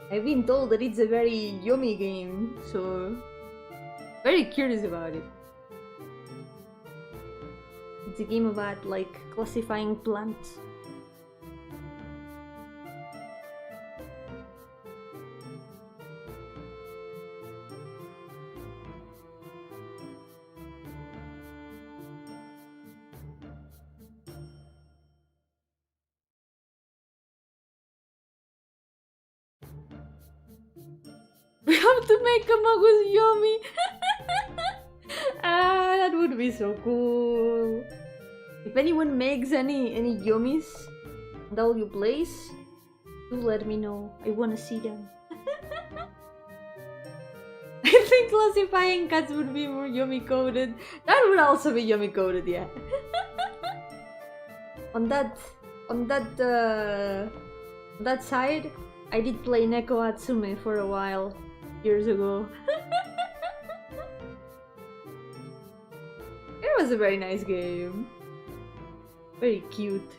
I've been told that it's a very yummy game, so very curious about it. It's a game about like classifying plants. We have to make a mug with Yomi! Ah, that would be so cool! If anyone makes any Yomis that you place, do let me know. I wanna see them. I think classifying cats would be more Yomi coded. That would also be Yomi coded, yeah. on that side, I did play Neko Atsume for a while, years ago. It was a very nice game. Very cute.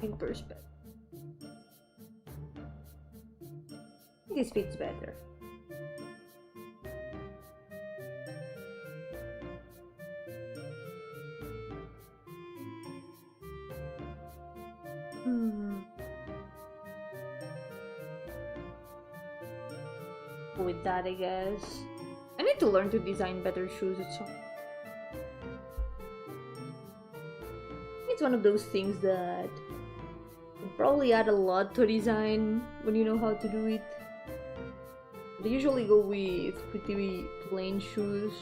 In perspective. This fits better. With that, I guess. I need to learn to design better shoes at some point. It's one of those things that you probably add a lot to a design when you know how to do it. But I usually go with pretty plain shoes.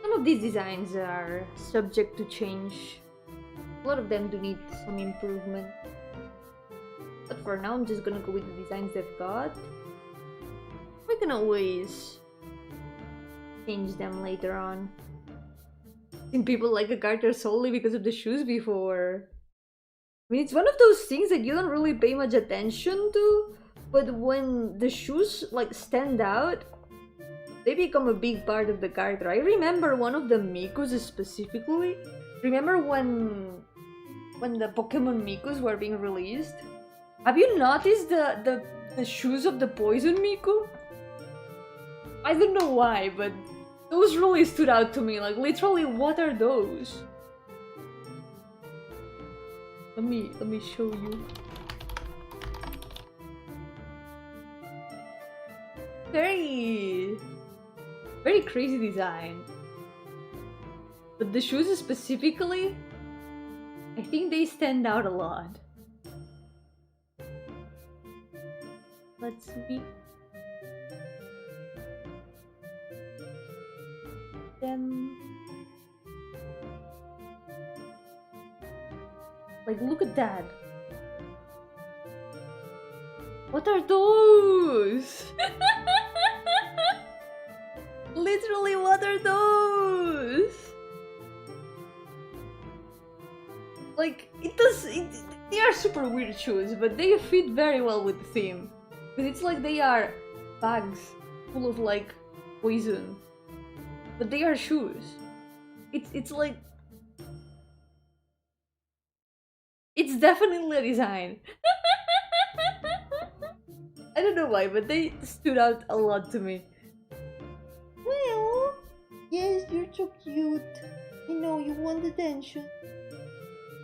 Some of these designs are subject to change. A lot of them do need some improvement. But for now, I'm just gonna go with the designs they've got. We can always change them later on. Seen people like a character solely because of the shoes before. I mean, it's one of those things that you don't really pay much attention to, but when the shoes like stand out, they become a big part of the character. I remember one of the Mikus specifically. Remember when the Pokemon Mikus were being released? Have you noticed the shoes of the Poison Miku? I don't know why, but those really stood out to me. Like, literally, what are those? Let me show you. Very crazy design. But the shoes specifically, I think they stand out a lot. Let's see. Them. Like, look at that. What are those? Literally, what are those? They are super weird shoes, but they fit very well with the theme. Because it's like they are bags full of like poison, but they are shoes. It's like it's definitely a design. I don't know why, but they stood out a lot to me. Well, yes, you're so cute. I know you want attention.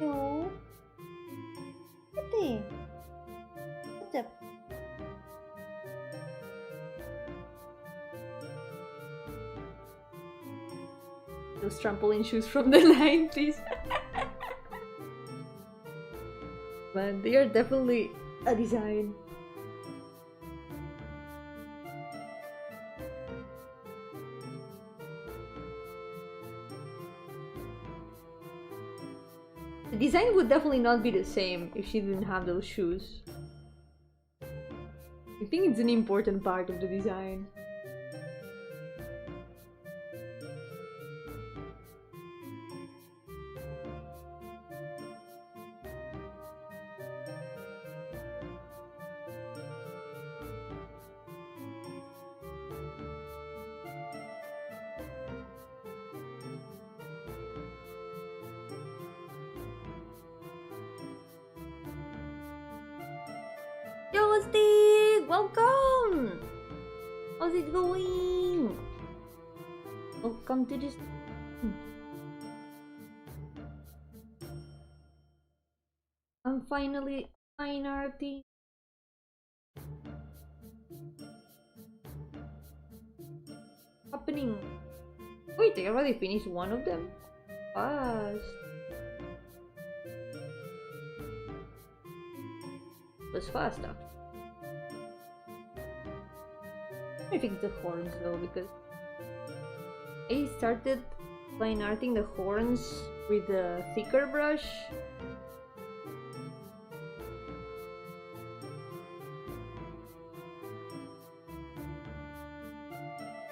No. What? What's up? Those trampoline shoes from the 90s. Man, they are definitely a design. The design would definitely not be the same if she didn't have those shoes. I think it's an important part of the design. Yo, Steve! Welcome! How's it going? Welcome to this. I'm finally fine arty. Happening. Wait, I already finished one of them? Fast. Was fast after. I think the horns though, because I started fine arting the horns with a thicker brush.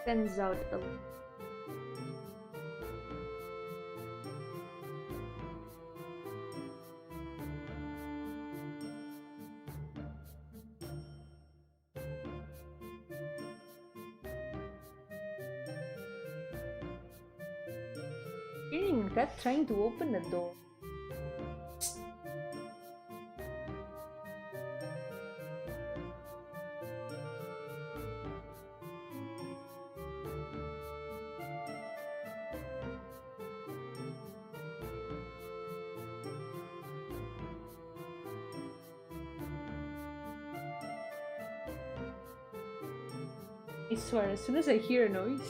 Stands out a lot. Hearing that trying to open the door. I swear, as soon as I hear a noise,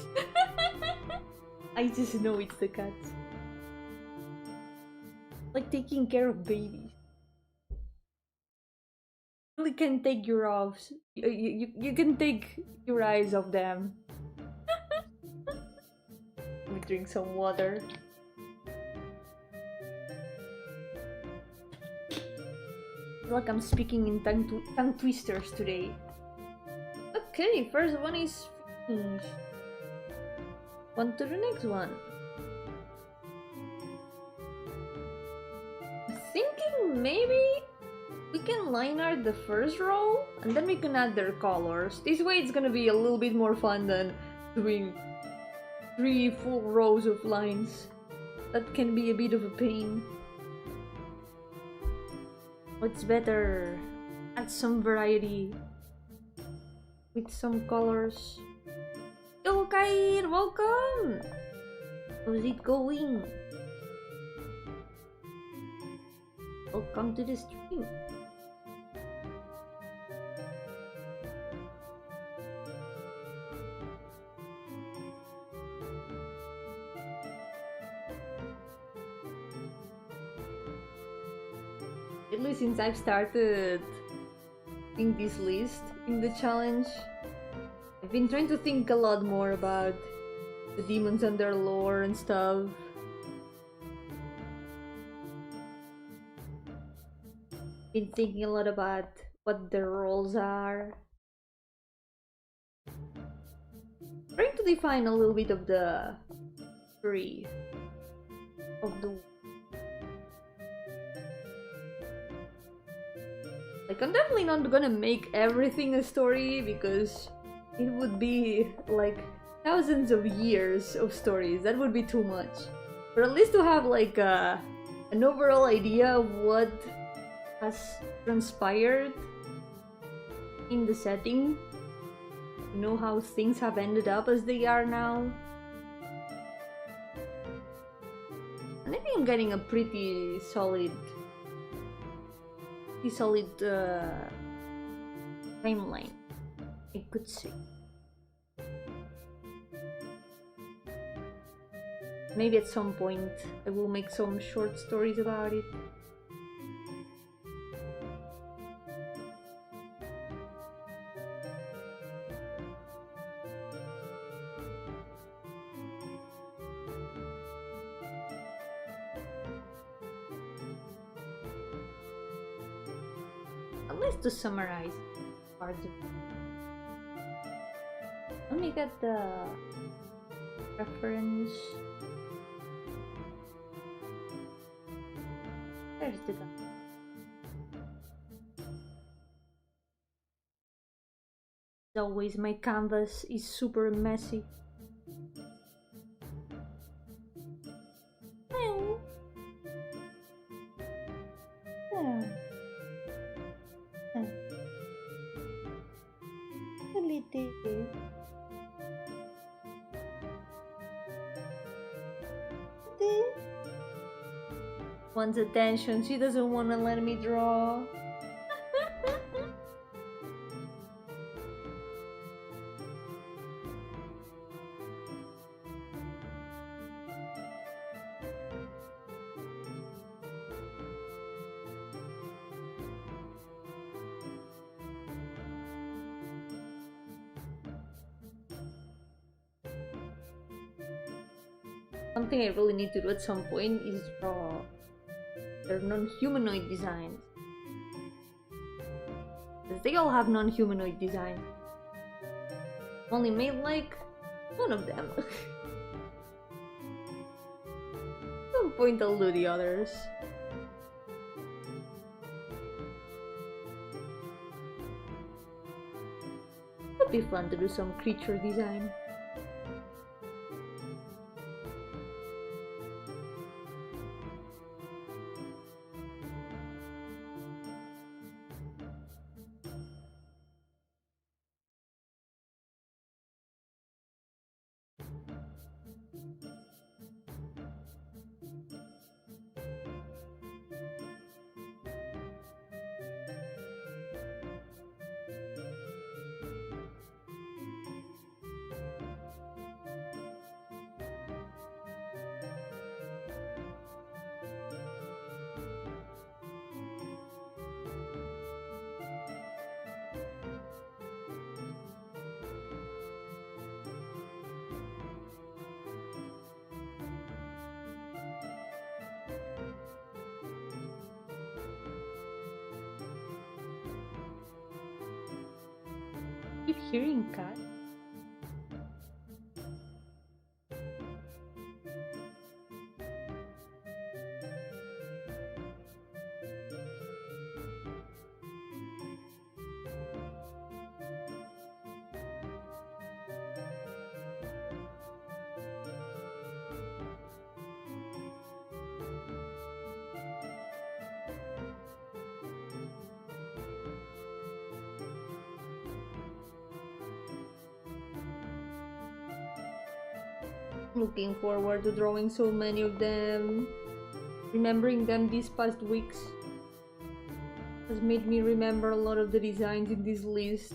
I just know it's the cats. Like taking care of babies. You really can take your eyes. You can take your eyes off them. Let me drink some water. I feel like I'm speaking in tongue twisters today. Okay, first one is finished. On to the next one. I'm thinking maybe we can line art the first row and then we can add their colors. This way it's gonna be a little bit more fun than doing 3 full rows of lines. That can be a bit of a pain. What's better? Add some variety with some colors. Yo, Kair, welcome! How's it going? Welcome to the stream. At least since I've started in this list, in the challenge, I've been trying to think a lot more about the demons and their lore and stuff. Been thinking a lot about what their roles are. Trying to define a little bit of the tree of the Like, I'm definitely not gonna make everything a story because it would be like thousands of years of stories. That would be too much. But at least to have like an overall idea of what has transpired in the setting. You know how things have ended up as they are now. And I think I'm getting a pretty solid timeline, I could say. Maybe at some point I will make some short stories about it. At least to summarize parts of it. Let me get the reference. There's the gun. As always, my canvas is super messy. Oh. Yeah. Wants attention, she doesn't want to let me draw. Something I really need to do at some point is draw their non-humanoid designs. Because they all have non-humanoid designs. Only made like one of them. At some point I'll do the others. Would be fun to do some creature design. Keep hearing cat. Looking forward to drawing so many of them. Remembering them these past weeks has made me remember a lot of the designs in this list.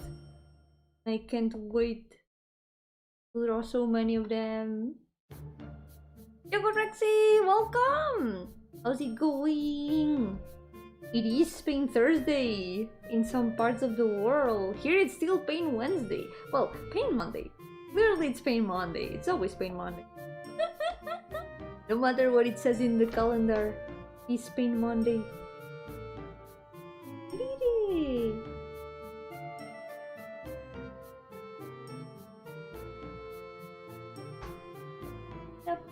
I can't wait to draw so many of them. Yoko Rexy, welcome! How's it going? It is Pain Thursday in some parts of the world. Here it's still Pain Wednesday. Well, Pain Monday. Clearly it's Pain Monday. It's always Pain Monday. No matter what it says in the calendar, it's Pain Monday. Really? Yep.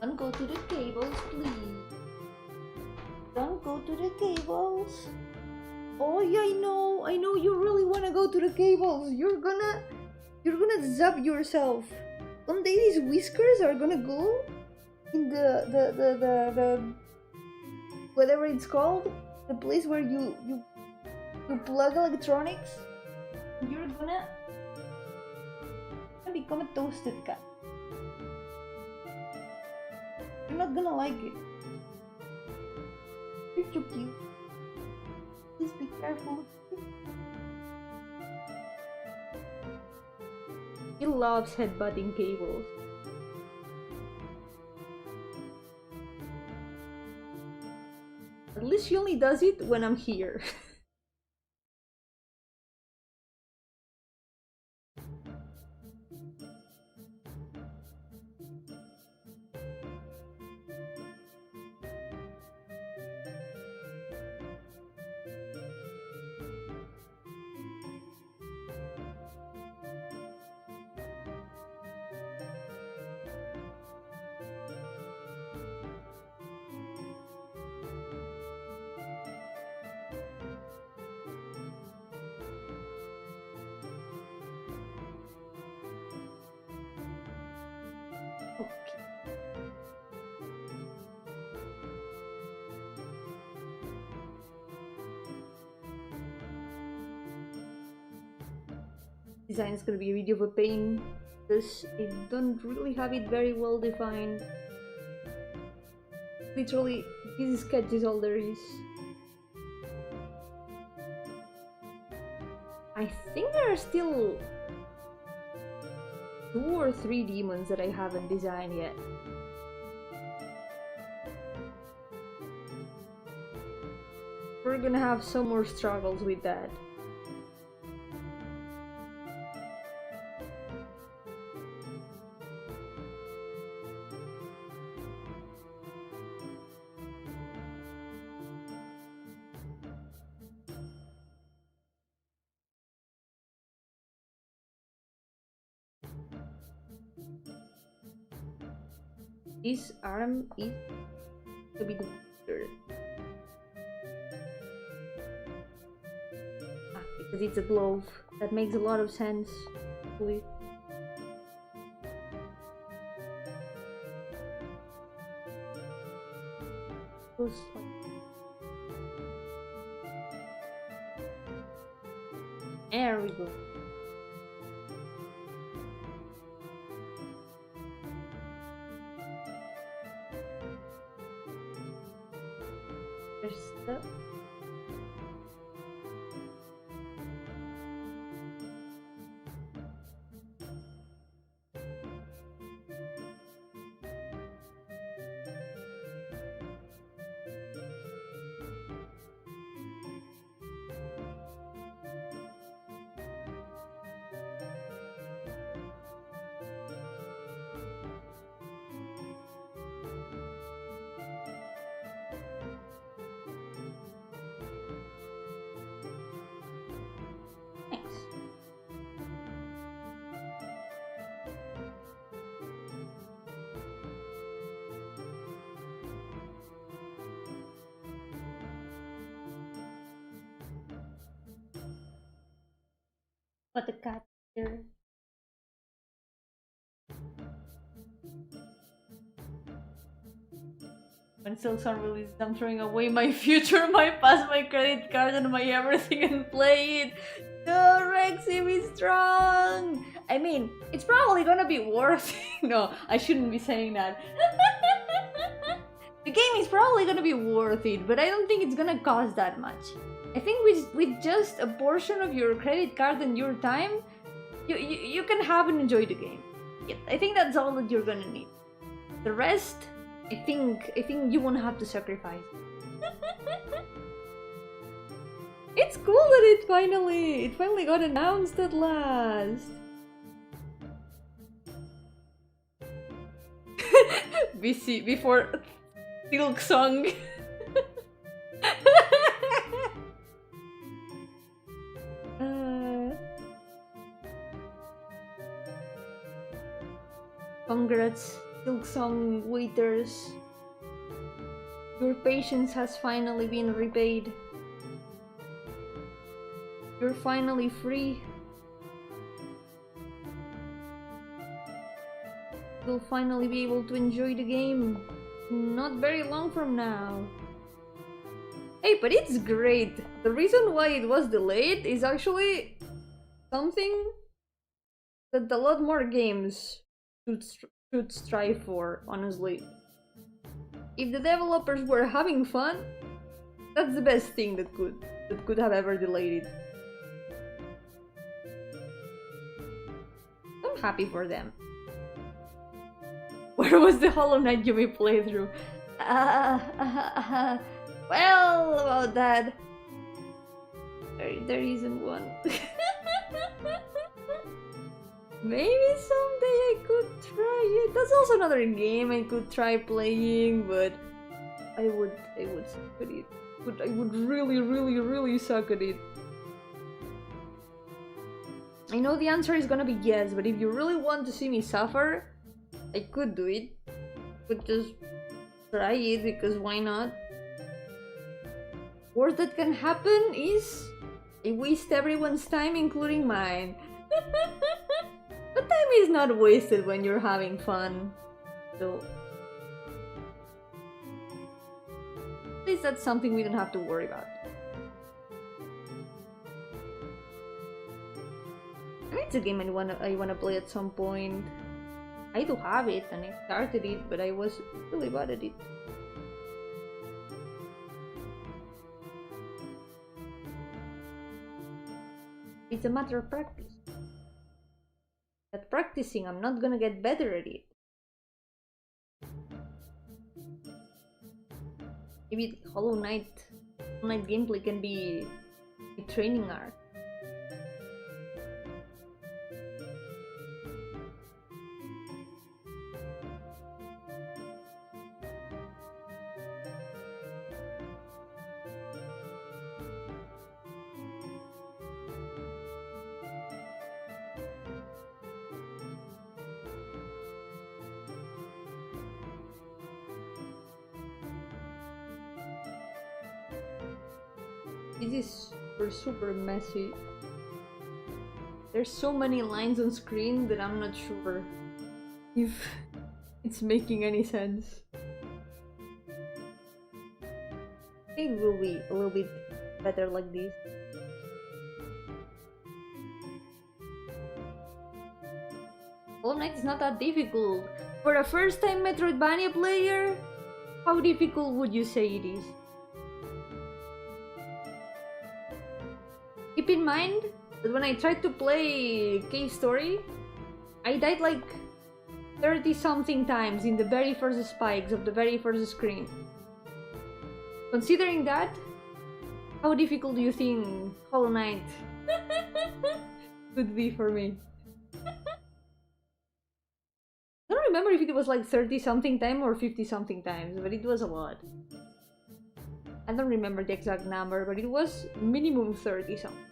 Don't go to the cables, please. Don't go to the cables. Oh yeah, I know you really wanna go to the cables. You're gonna zap yourself. Someday these whiskers are gonna go in the whatever it's called, the place where you plug electronics. You're gonna become a toasted cat. You're not gonna like it. You're too cute. Please be careful. He loves headbutting cables. At least she only does it when I'm here. Design is gonna be a video of a pain because I don't really have it very well defined. Literally, this sketch is all there is. I think there are still 2 or 3 demons that I haven't designed yet. We're gonna have some more struggles with that. This arm is to be the third. Because it's a glove. That makes a lot of sense. Actually. There we go. There's the But the cat here. When sales are released, I'm throwing away my future, my past, my credit card, and my everything and play it. No, Rexy, be strong! I mean, it's probably gonna be worth it. No, I shouldn't be saying that. The game is probably gonna be worth it, but I don't think it's gonna cost that much. I think with just a portion of your credit card and your time, you can have and enjoy the game. Yeah, I think that's all that you're gonna need. The rest, I think you won't have to sacrifice. It's cool that it finally got announced at last. Before Silk Song. Congrats Silksong waiters. Your patience has finally been repaid. You're finally free. You'll finally be able to enjoy the game. Not very long from now. Hey, but it's great. The reason why it was delayed is actually something that a lot more games should strive for, honestly. If the developers were having fun, that's the best thing that could have ever delayed it. I'm happy for them. Where was the Hollow Knight Yomi playthrough? Well, about that, there isn't one. Maybe someday I could try it. That's also another game I could try playing, but I would suck at it. But I would really suck at it. I know the answer is gonna be yes, but if you really want to see me suffer, I could do it. Could just try it, because why not? Worst that can happen is I waste everyone's time, including mine. But time is not wasted when you're having fun. So at least that's something we don't have to worry about. It's a game I wanna play at some point. I do have it and I started it, but I was really bad at it. It's a matter of practice. At practicing, I'm not gonna get better at it. Maybe Hollow Knight gameplay can be a training arc. It is super messy. There's so many lines on screen that I'm not sure if it's making any sense. I think it will be a little bit better like this. Hollow Knight is not that difficult. For a first-time Metroidvania player, how difficult would you say it is? Keep in mind that when I tried to play Cave Story, I died like 30-something times in the very first spikes of the very first screen. Considering that, how difficult do you think Hollow Knight could be for me? I don't remember if it was like 30-something times or 50-something times, but it was a lot. I don't remember the exact number, but it was minimum 30-something.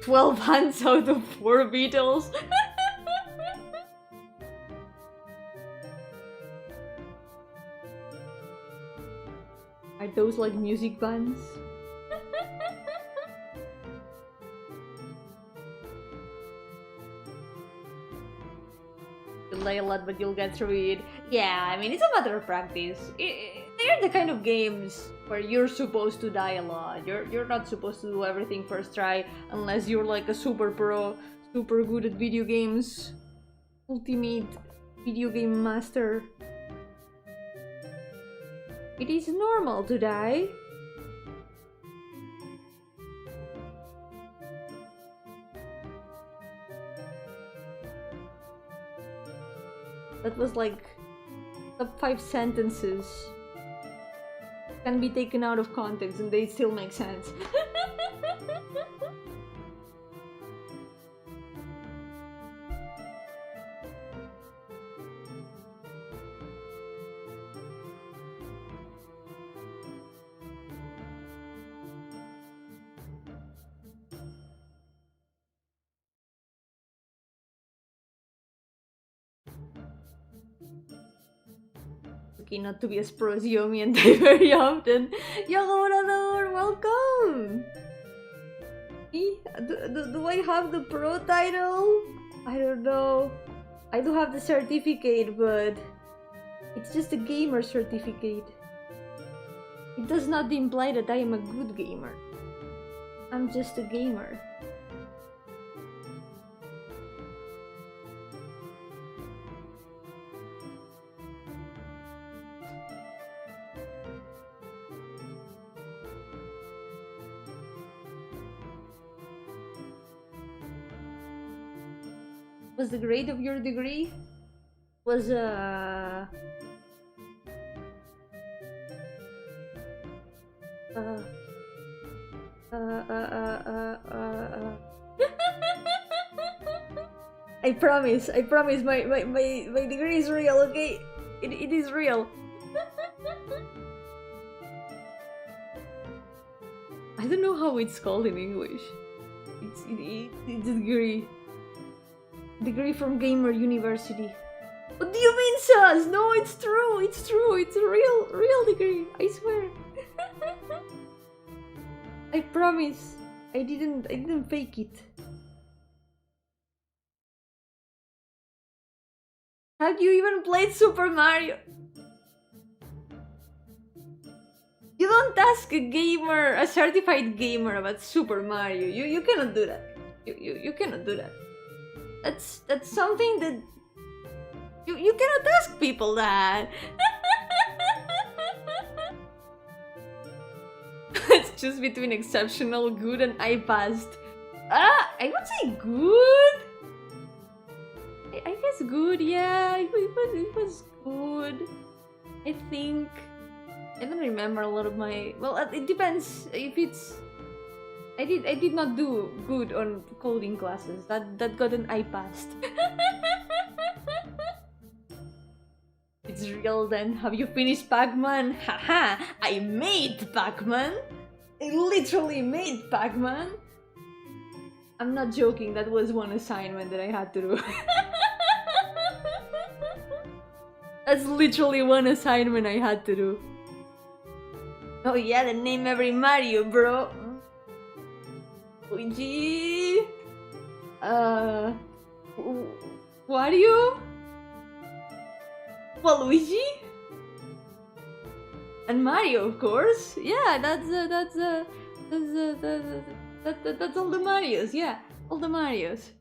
12 hands out of 4 beetles. Are those like music bands? You'll lay a lot, but you'll get through it. Yeah, I mean, it's a matter of practice. They're the kind of games where you're supposed to die a lot. You're not supposed to do everything first try unless you're like a super pro, super good at video games, ultimate video game master. It is normal to die. That was like top 5 sentences can be taken out of context and they still make sense. Okay, not to be as pro as Yomi and die very often. Yo-hooo, welcome! Do I have the pro title? I don't know. I do have the certificate, but it's just a gamer certificate. It does not imply that I am a good gamer. I'm just a gamer. Was the grade of your degree? Was I promise, my degree is real, okay? It is real. I don't know how it's called in English. It's a degree. Degree from Gamer University. What do you mean, sus? No, it's true. It's true. It's a real degree. I swear. I promise. I didn't fake it. Have you even played Super Mario? You don't ask a gamer, a certified gamer, about Super Mario. You cannot do that. You cannot do that. That's something that you cannot ask people that. It's just between exceptional, good, and I passed. I would say good. I guess good. Yeah, it was good. I think. I don't remember a lot of my. Well, it depends if it's. I did not do good on coding classes. That got an I passed. It's real then. Have you finished Pac-Man? Haha! I made Pac-Man! I literally made Pac-Man! I'm not joking, that was one assignment that I had to do. That's literally one assignment I had to do. Oh yeah, then name every Mario, bro! Luigi... Wario? Waluigi? And Mario, of course. Yeah, that's all the Marios. Yeah, all the Marios.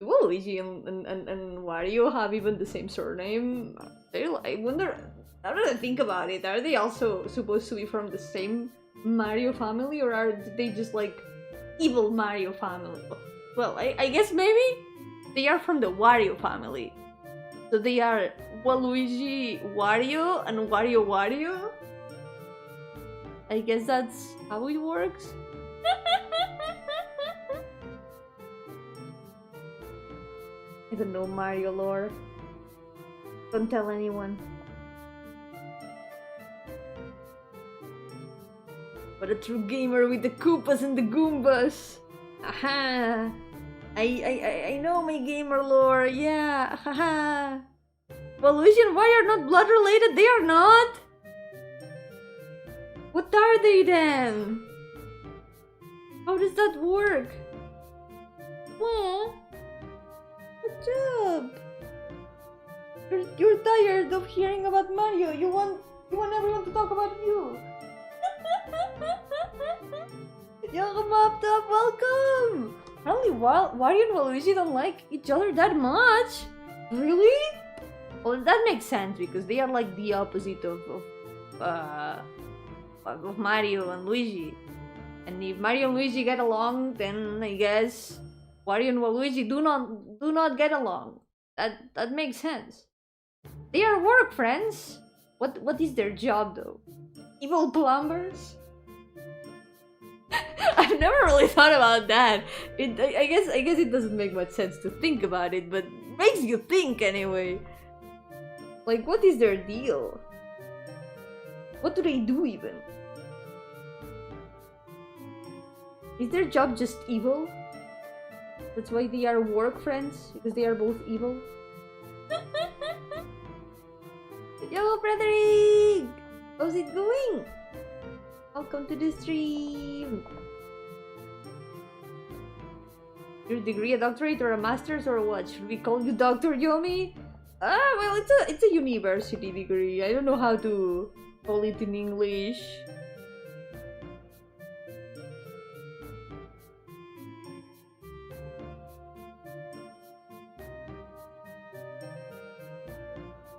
Waluigi and Wario have even the same surname. I wonder. Now that I think about it, are they also supposed to be from the same Mario family, or are they just like evil Mario family? Well, I guess maybe they are from the Wario family. So they are Waluigi Wario and Wario Wario. I guess that's how it works. I don't know Mario lore. Don't tell anyone. But a true gamer with the Koopas and the Goombas. Aha! I know my gamer lore, yeah, haha. Well, Luigi and Wario are not blood related, they are not? What are they then? How does that work? Well, good job. You're tired of hearing about Mario. You want everyone to talk about you. Welcome up, top, welcome! Apparently, Wario and Waluigi don't like each other that much? Really? Well, that makes sense, because they are like the opposite of Mario and Luigi. And if Mario and Luigi get along, then I guess Wario and Waluigi do not get along. That makes sense. They are work friends. What is their job though? Evil plumbers? I've never really thought about that. I guess it doesn't make much sense to think about it, but makes you think anyway. Like, what is their deal? What do they do even? Is their job just evil? That's why they are work friends? Because they are both evil? How's it going? Welcome to the stream. Your degree, a doctorate or a master's or what? Should we call you Dr. Yomi? Well, it's a university degree. I don't know how to call it in English.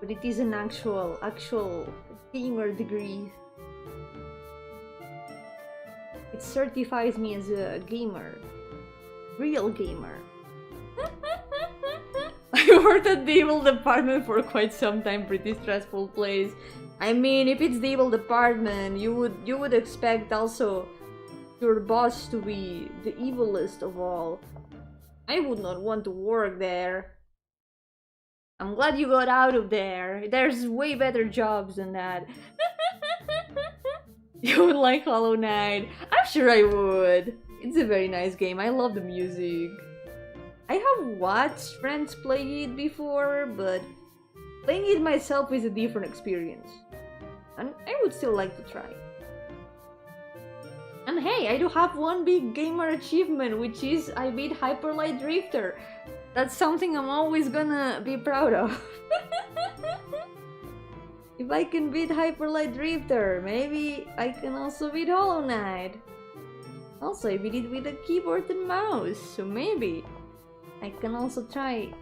But it is an actual gamer degree. It certifies me as a gamer. Real gamer. I worked at the evil department for quite some time, pretty stressful place. I mean, if it's the evil department, you would expect also your boss to be the evilest of all. I would not want to work there. I'm glad you got out of there. There's way better jobs than that. You would like Hollow Knight? I'm sure I would. It's a very nice game. I love the music. I have watched friends play it before, but playing it myself is a different experience. And I would still like to try. And hey, I do have one big gamer achievement, which is I beat Hyper Light Drifter. That's something I'm always gonna be proud of. If I can beat Hyper Light Drifter, maybe I can also beat Hollow Knight. Also, I beat it with a keyboard and mouse, so maybe I can also try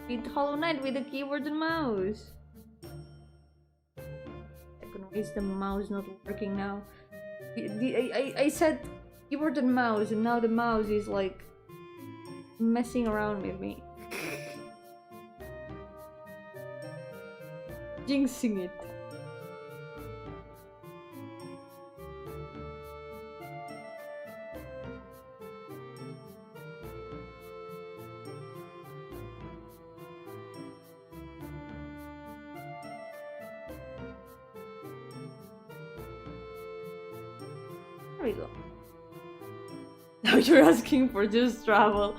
beat Hollow Knight with a keyboard and mouse. Why is the mouse not working now? I said keyboard and mouse, and now the mouse is like messing around with me. Jinxing it. There we go. Now you're asking for just travel.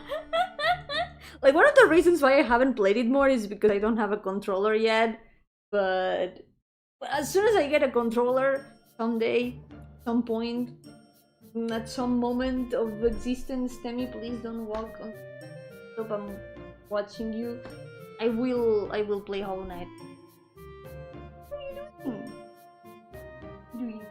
Like, one of the reasons why I haven't played it more is because I don't have a controller yet. But as soon as I get a controller, someday, some point, at some moment of existence, Temi, please don't walk on top. I'm watching you. I will play Hollow Knight. What are you doing?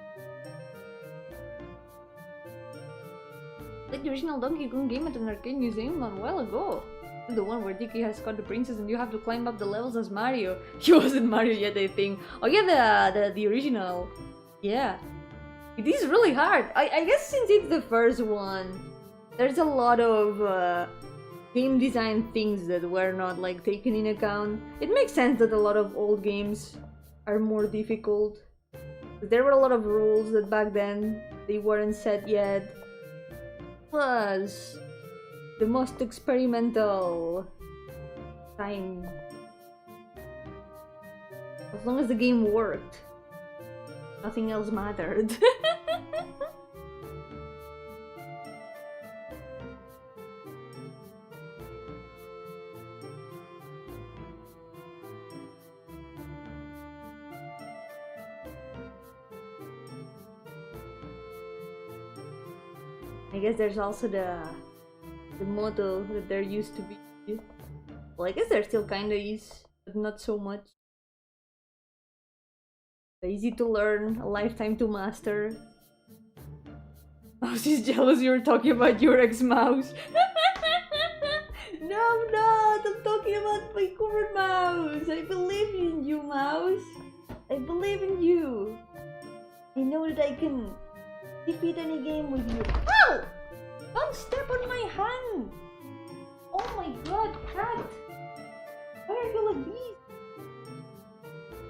Like the original Donkey Kong game at an arcade museum not a while ago. The one where Dickie has caught the princess and you have to climb up the levels as Mario. He wasn't Mario yet, I think. Oh yeah, the original. Yeah. It is really hard. I guess since it's the first one, there's a lot of game design things that were not like taken in account. It makes sense that a lot of old games are more difficult. There were a lot of rules that back then they weren't set yet. Plus, the most experimental time. As long as the game worked, nothing else mattered. I guess there's also the motto that there used to be. Well, I guess there still kinda is, but not so much. Easy to learn, a lifetime to master. Mouse is jealous you're talking about your ex-mouse. No, I'm not! I'm talking about my current mouse! I believe in you, mouse! I believe in you! I know that I can defeat any game with you. Ow! Don't step on my hand! Oh my god, cat! Why are you like this?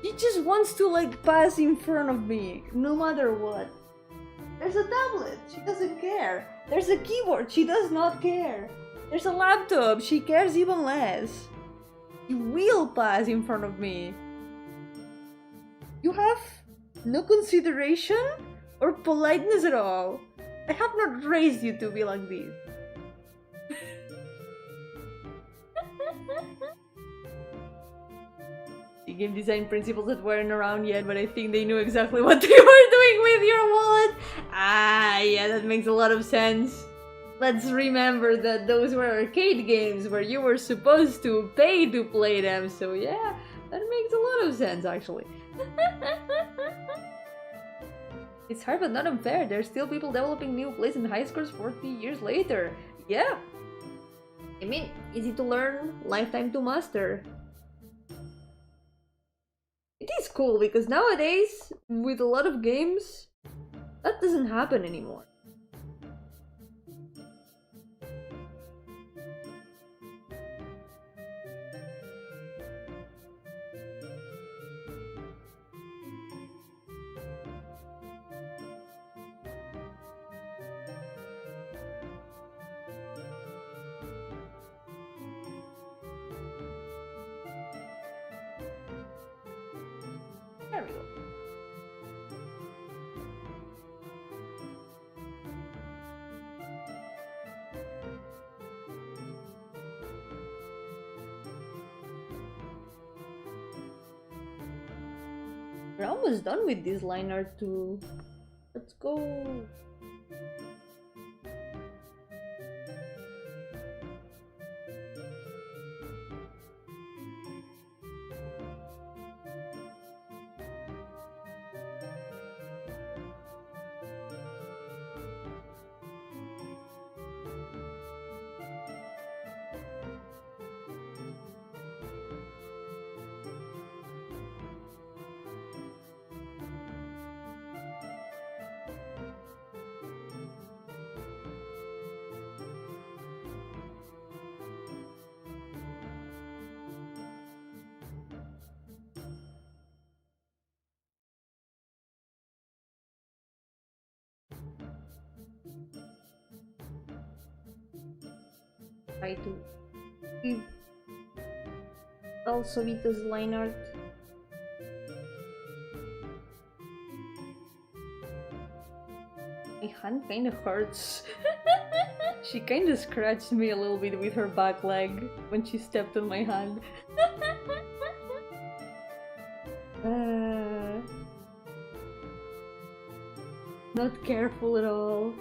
She just wants to like pass in front of me, no matter what. There's a tablet, she doesn't care. There's a keyboard, she does not care. There's a laptop, she cares even less. You will pass in front of me. You have no consideration or politeness at all. I have not raised you to be like this. game design principles that weren't around yet, but I think they knew exactly what they were doing with your wallet. Ah, yeah, that makes a lot of sense. Let's remember that those were arcade games where you were supposed to pay to play them, so yeah, that makes a lot of sense actually. It's hard but not unfair. There's still people developing new plays and high scores 40 years later. Yeah. I mean, easy to learn, lifetime to master. It is cool because nowadays, with a lot of games, that doesn't happen anymore. There we go. We're almost done with this line art too. Let's go. Try to give also Vita's line art. My hand kinda hurts. She kinda scratched me a little bit with her back leg when she stepped on my hand. Not careful at all.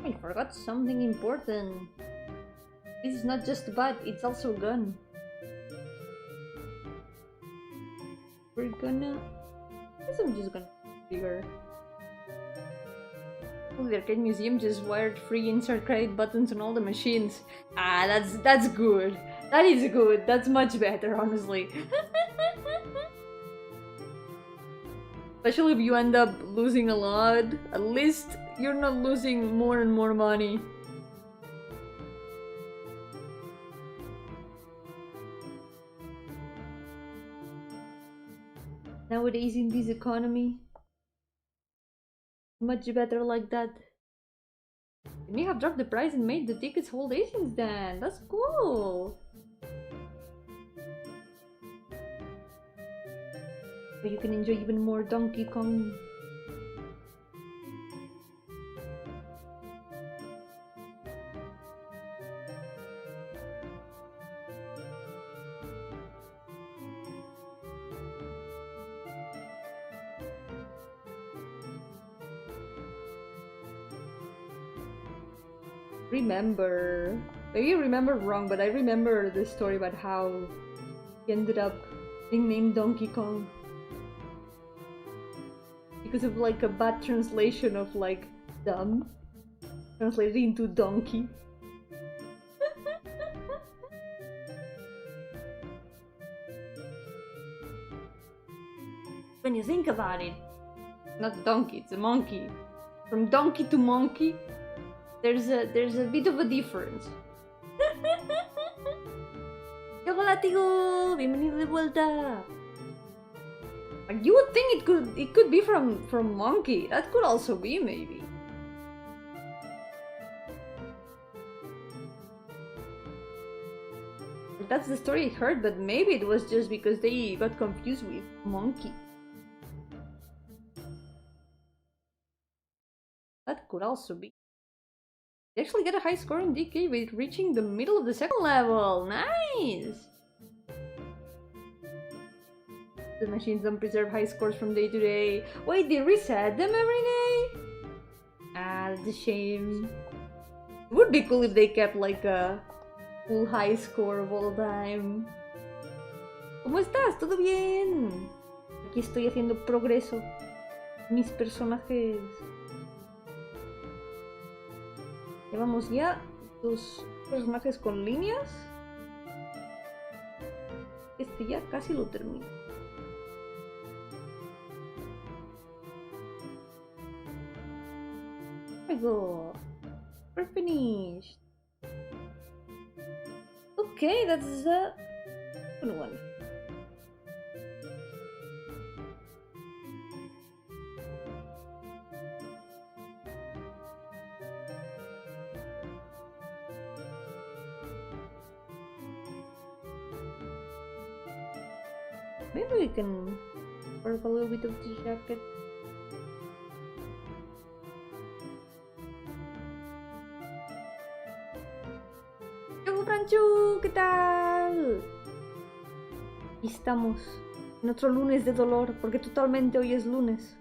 I forgot something important. This is not just a bat, it's also a gun. We're gonna... I guess I'm just gonna trigger. Oh, the arcade museum just wired free insert credit buttons on all the machines. Ah, that's good. That is good. That's much better, honestly. Especially if you end up losing a lot, at least you're not losing more and more money. Nowadays in this economy, much better like that. They may have dropped the price and made the tickets whole day since then. That's cool. But you can enjoy even more Donkey Kong. Remember, maybe I remember wrong, but I remember the story about how he ended up being named Donkey Kong because of like a bad translation of like dumb translated into donkey. When you think about it, not donkey, it's a monkey. From donkey to monkey, there's a bit of a difference. Chocolatigo, bienvenido de vuelta. Like, you would think it could be from monkey. That could also be maybe. That's the story I heard, but maybe it was just because they got confused with monkey. That could also be. They actually get a high score in DK with reaching the middle of the second level. Nice! The machines don't preserve high scores from day to day. Wait, they reset them every day? Ah, that's a shame. It would be cool if they kept like a full high score of all time. ¿Cómo estás? ¿Todo bien? Aquí estoy haciendo progreso. Mis personajes. Llevamos ya 2 personajes con líneas. Este ya casi lo termino. There we go. We're finished. Okay, that's the good one. Maybe we can work a little bit of the jacket. ¡Yo, Franchu! ¿Qué tal? Aquí estamos, en otro lunes de dolor, porque totalmente hoy es lunes.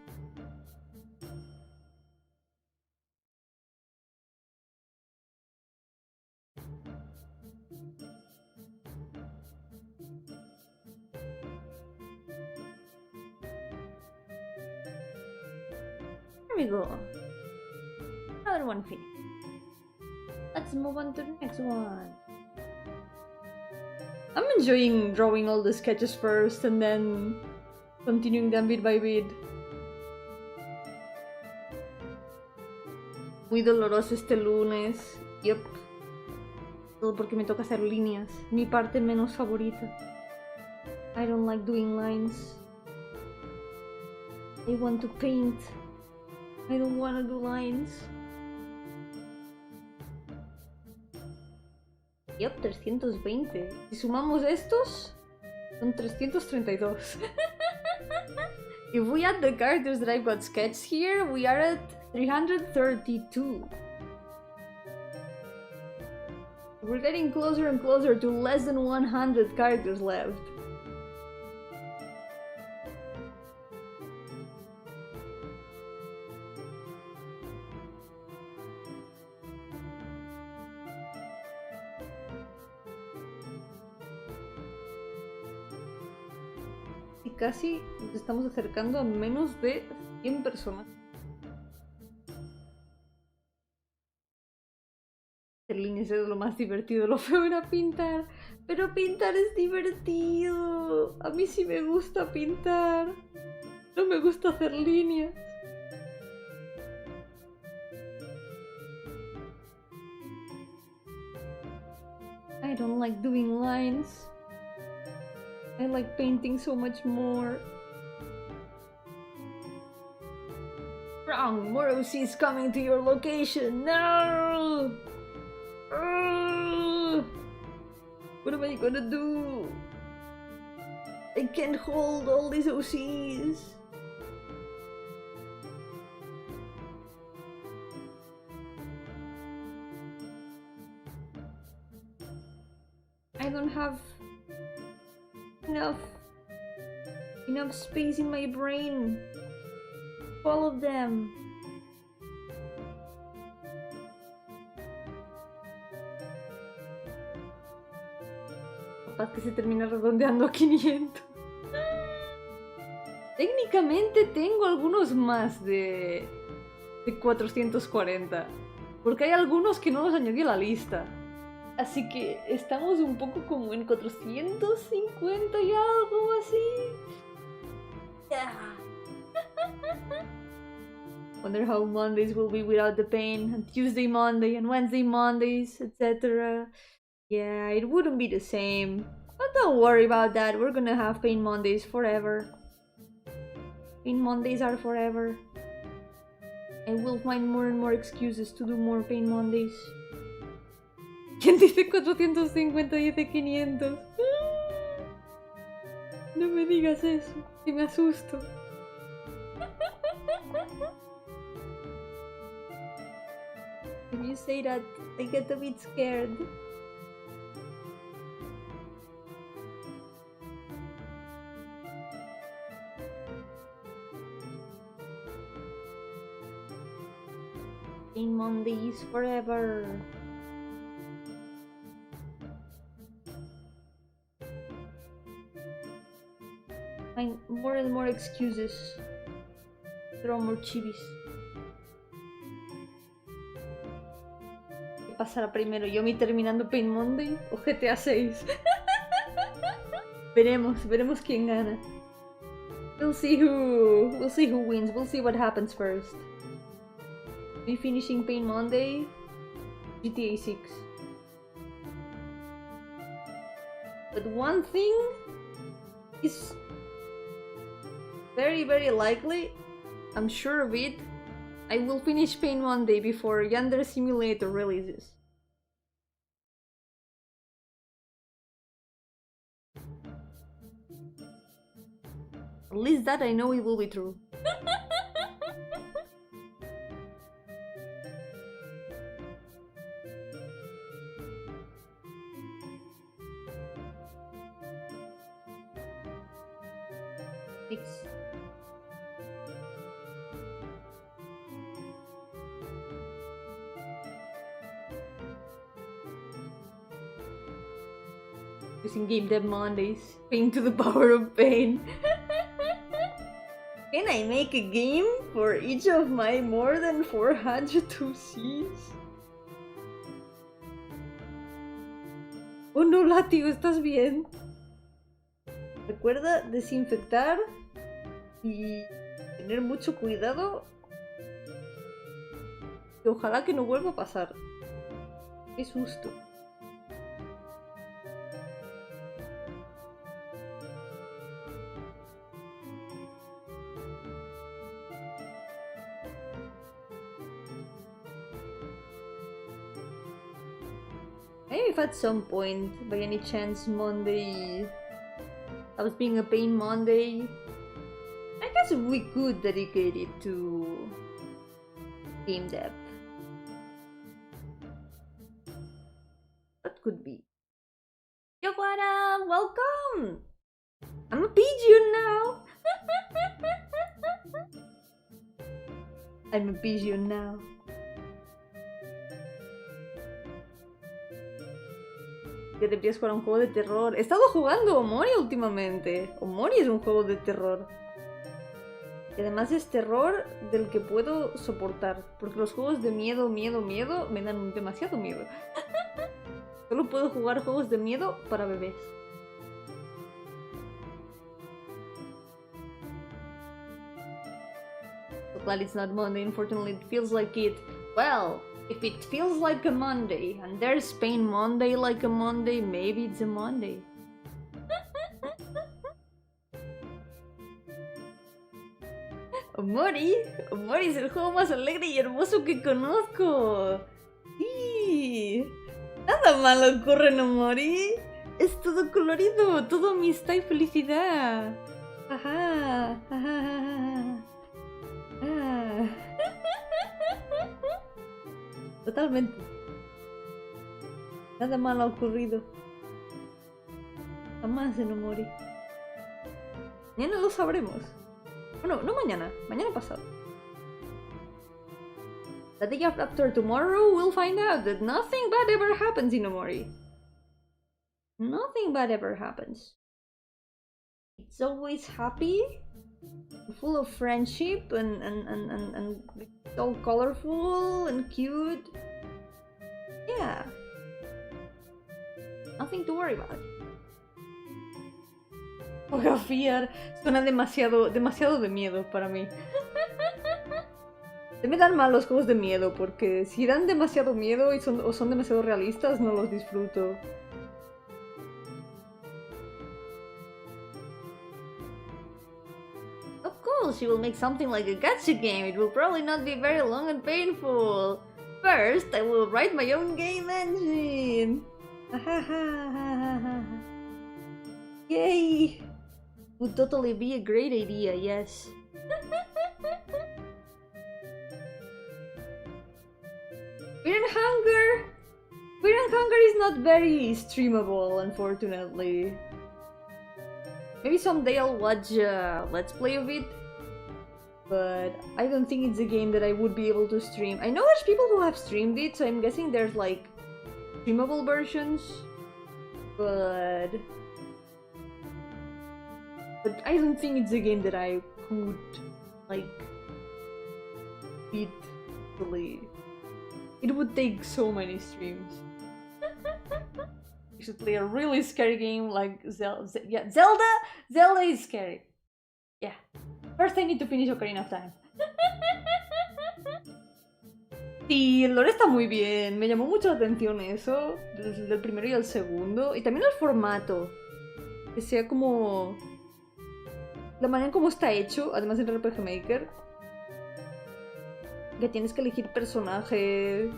There we go. Another one finished. Let's move on to the next one. I'm enjoying drawing all the sketches first and then continuing them bit by bit. Muy doloroso este lunes. Yep. Todo porque me toca hacer líneas. Mi parte menos favorita. I don't like doing lines. I want to paint. I don't want to do lines. Yep, 320. Si sumamos estos, son 332. If we add the characters that I've got sketched here, we are at 332. We're getting closer and closer to less than 100 characters left. Casi nos estamos acercando a menos de 100 personas. Hacer líneas es lo más divertido, lo feo era pintar, pero pintar es divertido. A mí sí me gusta pintar, no me gusta hacer líneas. I don't like doing lines. I like painting so much more. Wrong! More OCs coming to your location! No! What am I gonna do? I can't hold all these OCs. I don't have enough space in my brain. All of them. Capaz que se termina redondeando a 500. Técnicamente tengo algunos más de 440. Porque hay algunos que no los añadí a la lista. Así que estamos un poco como en 450 y algo así. Yeah. Wonder how Mondays will be without the pain, and Tuesday Monday, and Wednesday Mondays, etc. Yeah, it wouldn't be the same. But don't worry about that, we're gonna have pain Mondays forever. Pain Mondays are forever. I will find more and more excuses to do more pain Mondays. ¿Quién dice 450 y dice 500? No me digas eso, que me asusto. If you say that, I get a bit scared. In Mondays forever. Find more and more excuses. Throw more chibis. ¿Qué pasará primero? ¿Yomi terminando Pain Monday o GTA 6? Veremos quién gana. We'll see who wins. We'll see what happens first. Me finishing Pain Monday, GTA 6. But one thing is very, very likely, I'm sure of it, I will finish Pain Monday before Yandere Simulator releases. At least that I know it will be true. Using game dev Mondays. Pain to the power of pain. Can I make a game for each of my more than 400 2Cs? Oh no, látigo, ¿estás bien? Recuerda desinfectar y tener mucho cuidado. Y ojalá que no vuelva a pasar. Qué susto. Maybe if at some point, by any chance, Monday I was being a pain Monday, I guess we could dedicate it to game dev. That could be. Yoguara, welcome! I'm a pigeon now! I'm a pigeon now. Que te empiezas a jugar un juego de terror. He estado jugando Omori últimamente. Omori es un juego de terror. Y además es terror del que puedo soportar. Porque los juegos de miedo me dan demasiado miedo. Solo puedo jugar juegos de miedo para bebés. So glad it's not Monday. Unfortunately, it feels like it. Well, if it feels like a Monday, and there's Pain Monday like a Monday, maybe it's a Monday. Omori es el juego más alegre y hermoso que conozco. Sí. Nada malo ocurre en Omori. Es todo colorido, todo amistad y felicidad. Ajá. Totalmente. Nada malo ha ocurrido. Jamás en Omori. Mañana lo sabremos. Bueno, no mañana. Mañana pasado. The day after tomorrow we'll find out that nothing bad ever happens in Omori. Nothing bad ever happens. It's always happy, full of friendship, and it's all colorful and cute. Yeah. Nothing to worry about. Fotografiar suena demasiado de miedo para mí. Se me dan mal los juegos de miedo porque si dan demasiado miedo y son demasiado realistas, no los disfruto. Of course, she will make something like a gacha game. It will probably not be very long and painful. First, I will write my own game engine! Yay! Would totally be a great idea, yes. Fear and Hunger! Fear and Hunger is not very streamable, unfortunately. Maybe someday I'll watch a Let's Play of it, but I don't think it's a game that I would be able to stream. I know there's people who have streamed it, so I'm guessing there's like streamable versions, but I don't think it's a game that I could like beat fully. It would take so many streams. You should play a really scary game like Zelda. Yeah, Zelda is scary. Yeah. First I need to finish Ocarina of Time. Sí, el lore está muy bien. Me llamó mucho la atención eso. Desde el primero y el segundo. Y también el formato. Que sea como... la manera en cómo está hecho, además en RPG Maker. Que tienes que elegir personaje.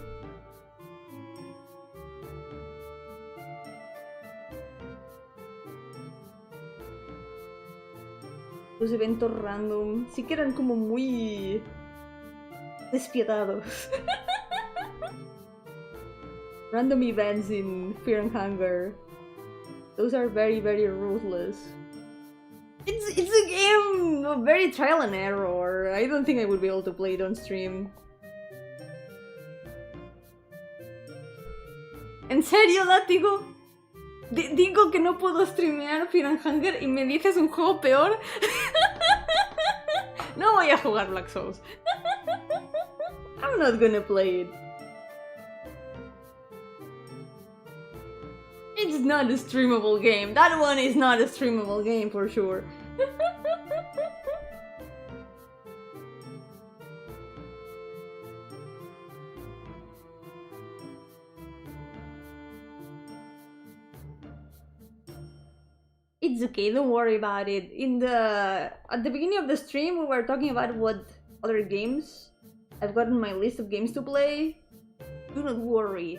Los eventos random sí que eran como muy despiadados. Random events in Fear and Hunger. Those are very, very ruthless. It's a game of very trial and error. I don't think I would be able to play it on stream. ¿En serio, Látigo? Digo que no puedo streamear Fear and Hunger y me dices un juego peor. No voy a jugar Black Souls. I'm not gonna play it. It's not a streamable game. That one is not a streamable game for sure. It's okay, don't worry about it. At the beginning of the stream, we were talking about what other games I've got on my list of games to play. Do not worry.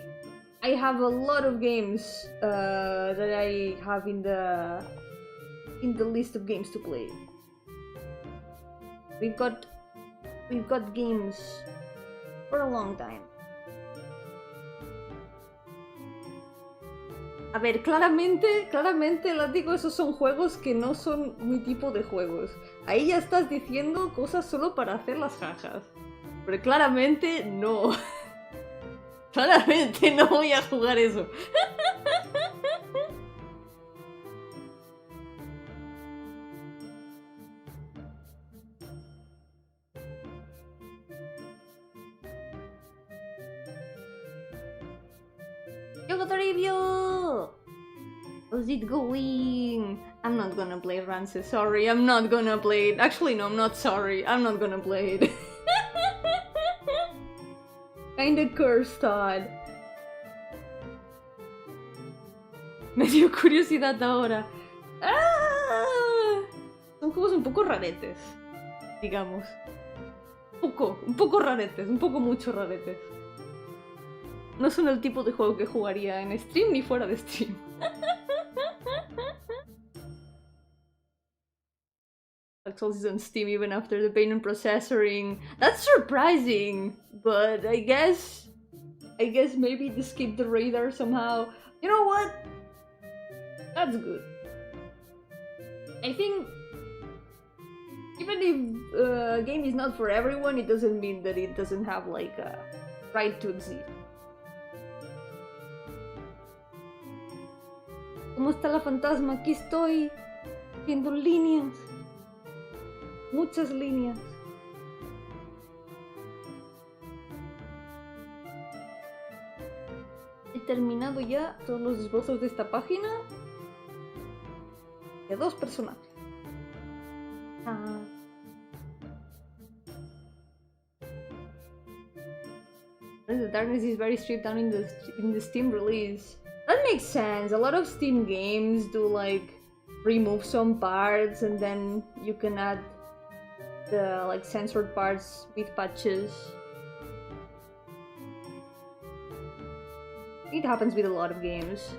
I have a lot of games that I have in the list of games to play. We've got games for a long time. A ver, claramente, Látigo, esos son juegos que no son mi tipo de juegos. Ahí ya estás diciendo cosas solo para hacer las jajas. Pero claramente no. Claramente no voy a jugar eso. Yo got a review! How's it going? I'm not gonna play Rance, sorry, I'm not gonna play it. Actually, no, I'm not sorry, I'm not gonna play it. Kinda cursed, Todd. Me dio curiosidad ahora. ¡Ah! Son juegos un poco raretes, digamos. Un poco raretes, un poco mucho raretes. No son el tipo de juego que jugaría en stream ni fuera de stream. Dark Souls is on Steam even after the pain and processoring. That's surprising, but I guess maybe it escaped the radar somehow. You know what? That's good. I think even if a game is not for everyone, it doesn't mean that it doesn't have like a right to exist. ¿Cómo está la fantasma? Aquí estoy viendo líneas. Muchas líneas. He terminado ya todos los esbozos de esta página. De dos personajes. The darkness is very stripped down in the Steam release. That makes sense. A lot of Steam games do like remove some parts and then you can add the like censored parts with patches. It happens with a lot of games.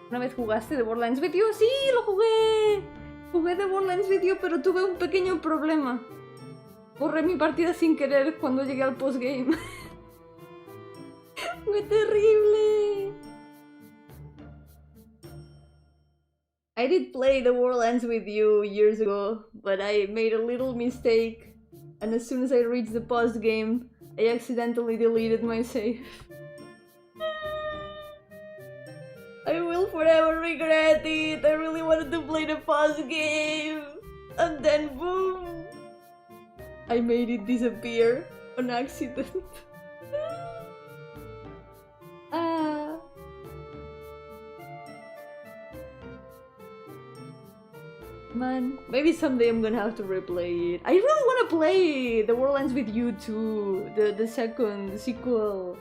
¿Una vez jugaste The Borderlands with You? ¡Sí, lo jugué! Jugué The Borderlands with You, pero tuve un pequeño problema. Borré mi partida sin querer cuando llegué al postgame. ¡Fue terrible! I did play The Borderlands with You years ago, but I made a little mistake. And as soon as I reached the postgame, I accidentally deleted my save. I will forever regret it. I really wanted to play the postgame. And then boom! I made it disappear on accident. Man, maybe someday I'm gonna have to replay it. I really wanna play The Borderlands with You too, the second sequel.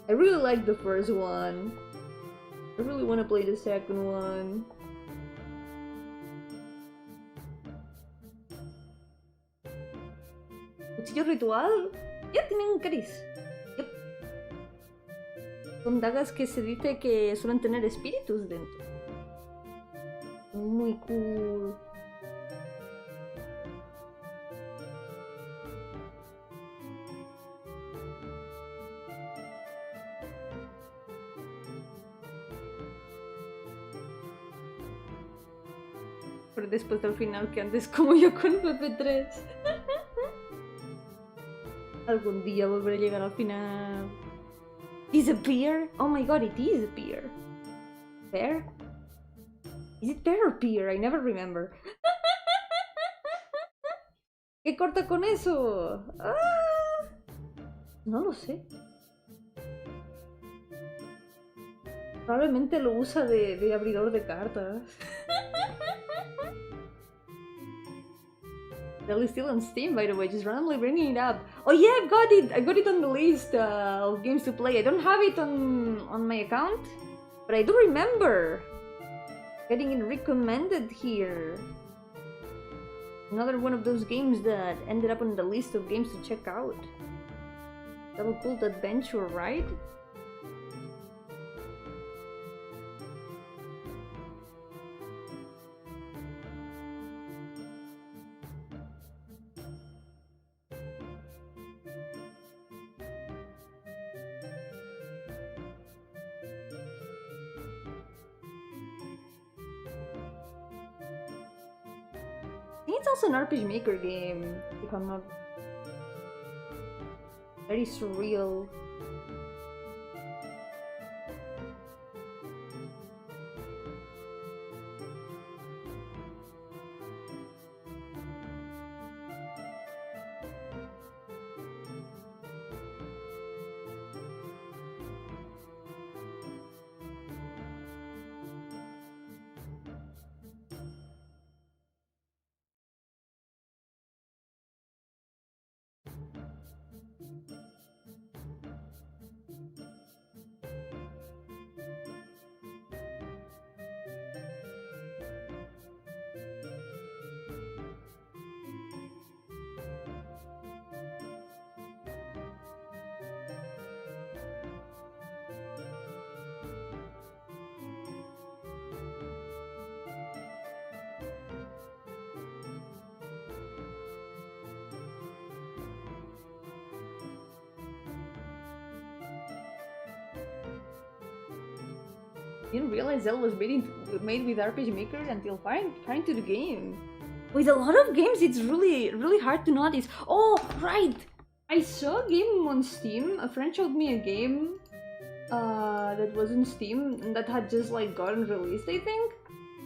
I really like the first one. I really wanna play the second one. Cuchillo ritual. Ya tienen cariz. Yep. Son dagas que se dice que suelen tener espíritus dentro. Muy cool. Pero después del final que antes como yo con PP3. Algún día volveré a llegar al final. Disappear? Oh my god, it is a pear. Pear? Is it pear or pear? I never remember. ¿Qué corta con eso? Ah, no lo sé. Probablemente lo usa de abridor de cartas. That is still on Steam, by the way, just randomly bringing it up. Oh yeah, I've got it! I got it on the list of games to play. I don't have it on my account, but I do remember getting it recommended here. Another one of those games that ended up on the list of games to check out. Double Cult Adventure, right? I think it's also an RPG Maker game, if I'm not... Very surreal. Didn't realize Zelda was made with RPG Maker until far into the game. With a lot of games, it's really hard to notice. Oh, right! I saw a game on Steam. A friend showed me a game that was on Steam and that had just like gotten released, I think.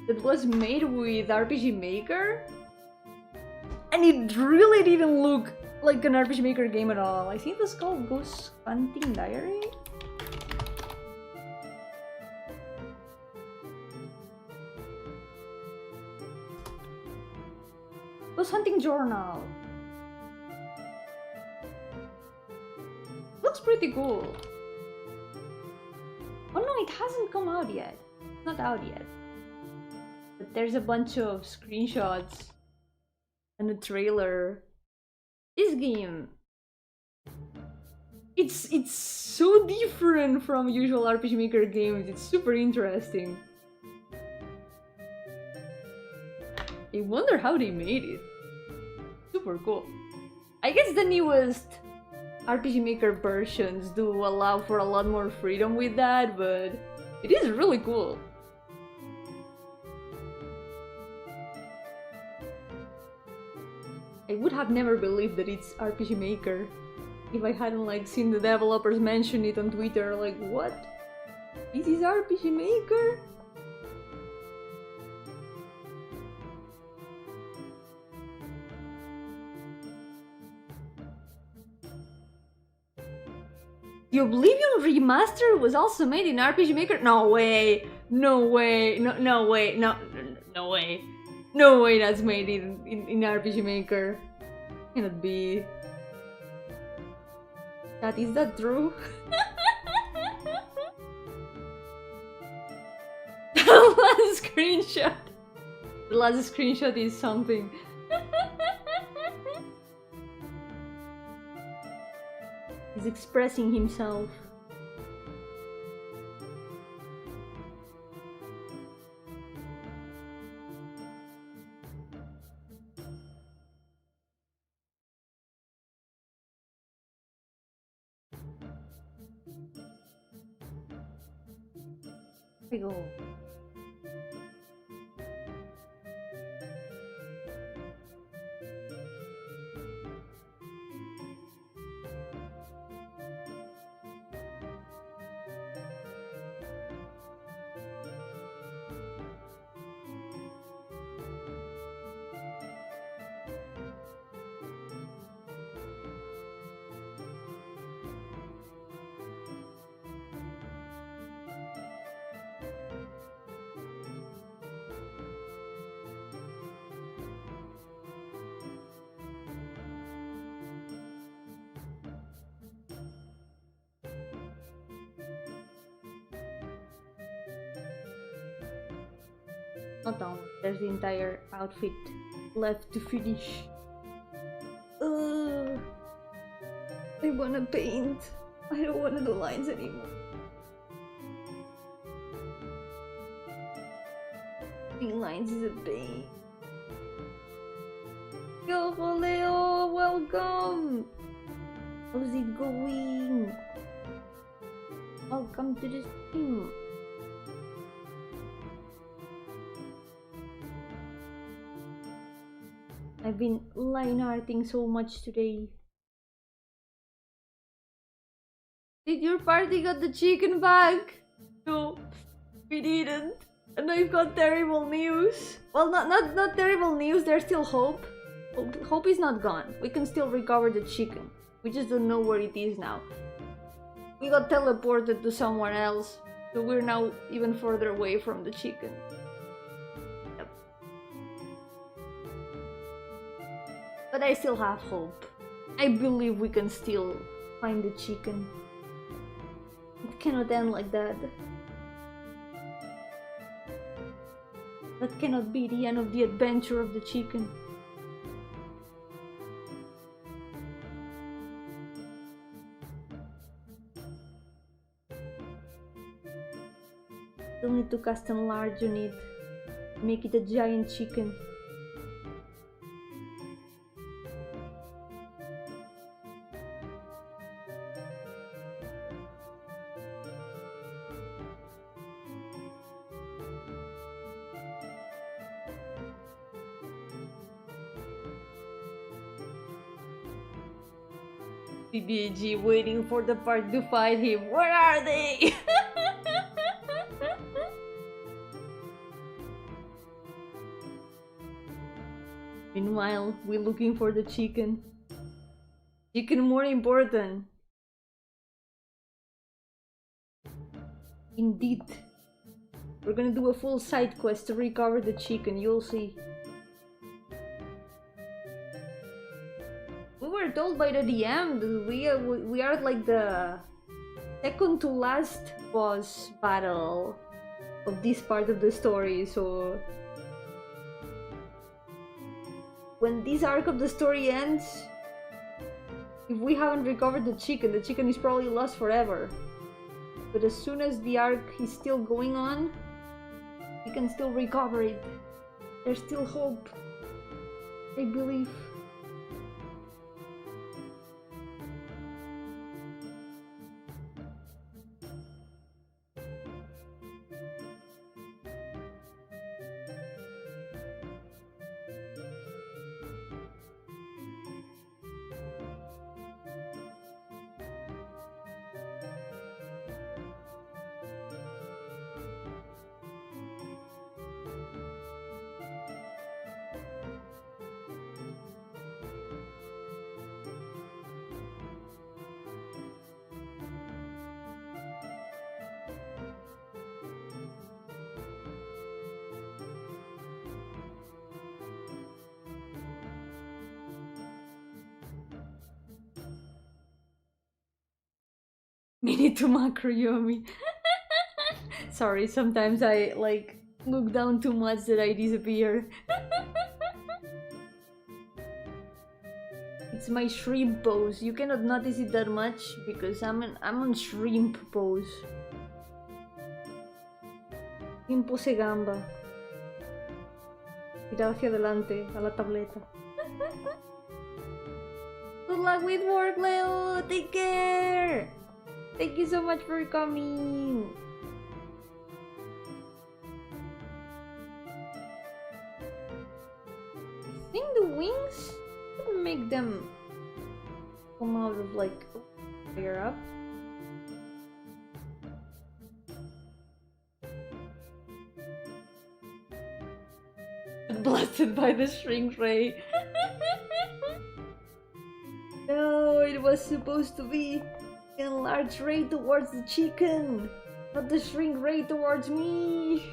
That was made with RPG Maker. And it really didn't look like an RPG Maker game at all. I think it was called Ghost Hunting Diary. Ghost Hunting Journal. Looks pretty cool. Oh no, it hasn't come out yet. It's not out yet. But there's a bunch of screenshots and a trailer. This game It's so different from usual RPG Maker games. It's super interesting. I wonder how they made it. Super cool. I guess the newest RPG Maker versions do allow for a lot more freedom with that, but it is really cool. I would have never believed that it's RPG Maker if I hadn't like seen the developers mention it on Twitter. Like, what? This is RPG Maker? The Oblivion remaster was also made in RPG Maker? No way! No way! No way! No way! No way that's made in RPG Maker. Cannot be. Is that true? The last screenshot! The last screenshot is something. He's expressing himself. Here we go. Not down. There's the entire outfit left to finish. I wanna paint. I don't wanna do lines anymore. Doing lines is a pain. Yo, Leo, welcome! How's it going? Welcome to the stream. I've been line arting so much today. Did your party got the chicken back? No, we didn't. And I've got terrible news. Well, not terrible news. There's still hope. Hope is not gone. We can still recover the chicken. We just don't know where it is now. We got teleported to somewhere else, so we're now even further away from the chicken. But I still have hope. I believe we can still find the chicken. It cannot end like that. That cannot be the end of the adventure of the chicken. Still need to custom large on it. Make it a giant chicken. BBG waiting for the park to fight him. Where are they? Meanwhile, we're looking for the chicken. Chicken more important. Indeed. We're gonna do a full side quest to recover the chicken, you'll see. We were told by the DM that we are like the second to last boss battle of this part of the story, so when this arc of the story ends, If we haven't recovered the chicken is probably lost forever. But as soon as the arc is still going on, we can still recover it. There's still hope. I believe. Mini to macro Yomi. Sorry, sometimes I like look down too much that I disappear. It's my shrimp pose. You cannot notice it that much because I'm on shrimp pose. En pose gamba. Tirado hacia adelante a la tableta. Good luck with work, Leo. Take care. Thank you so much for coming! I think the wings would make them come out of like higher up. Blasted by the shrink ray. No, it was supposed to be enlarge ray towards the chicken, not the shrink ray towards me.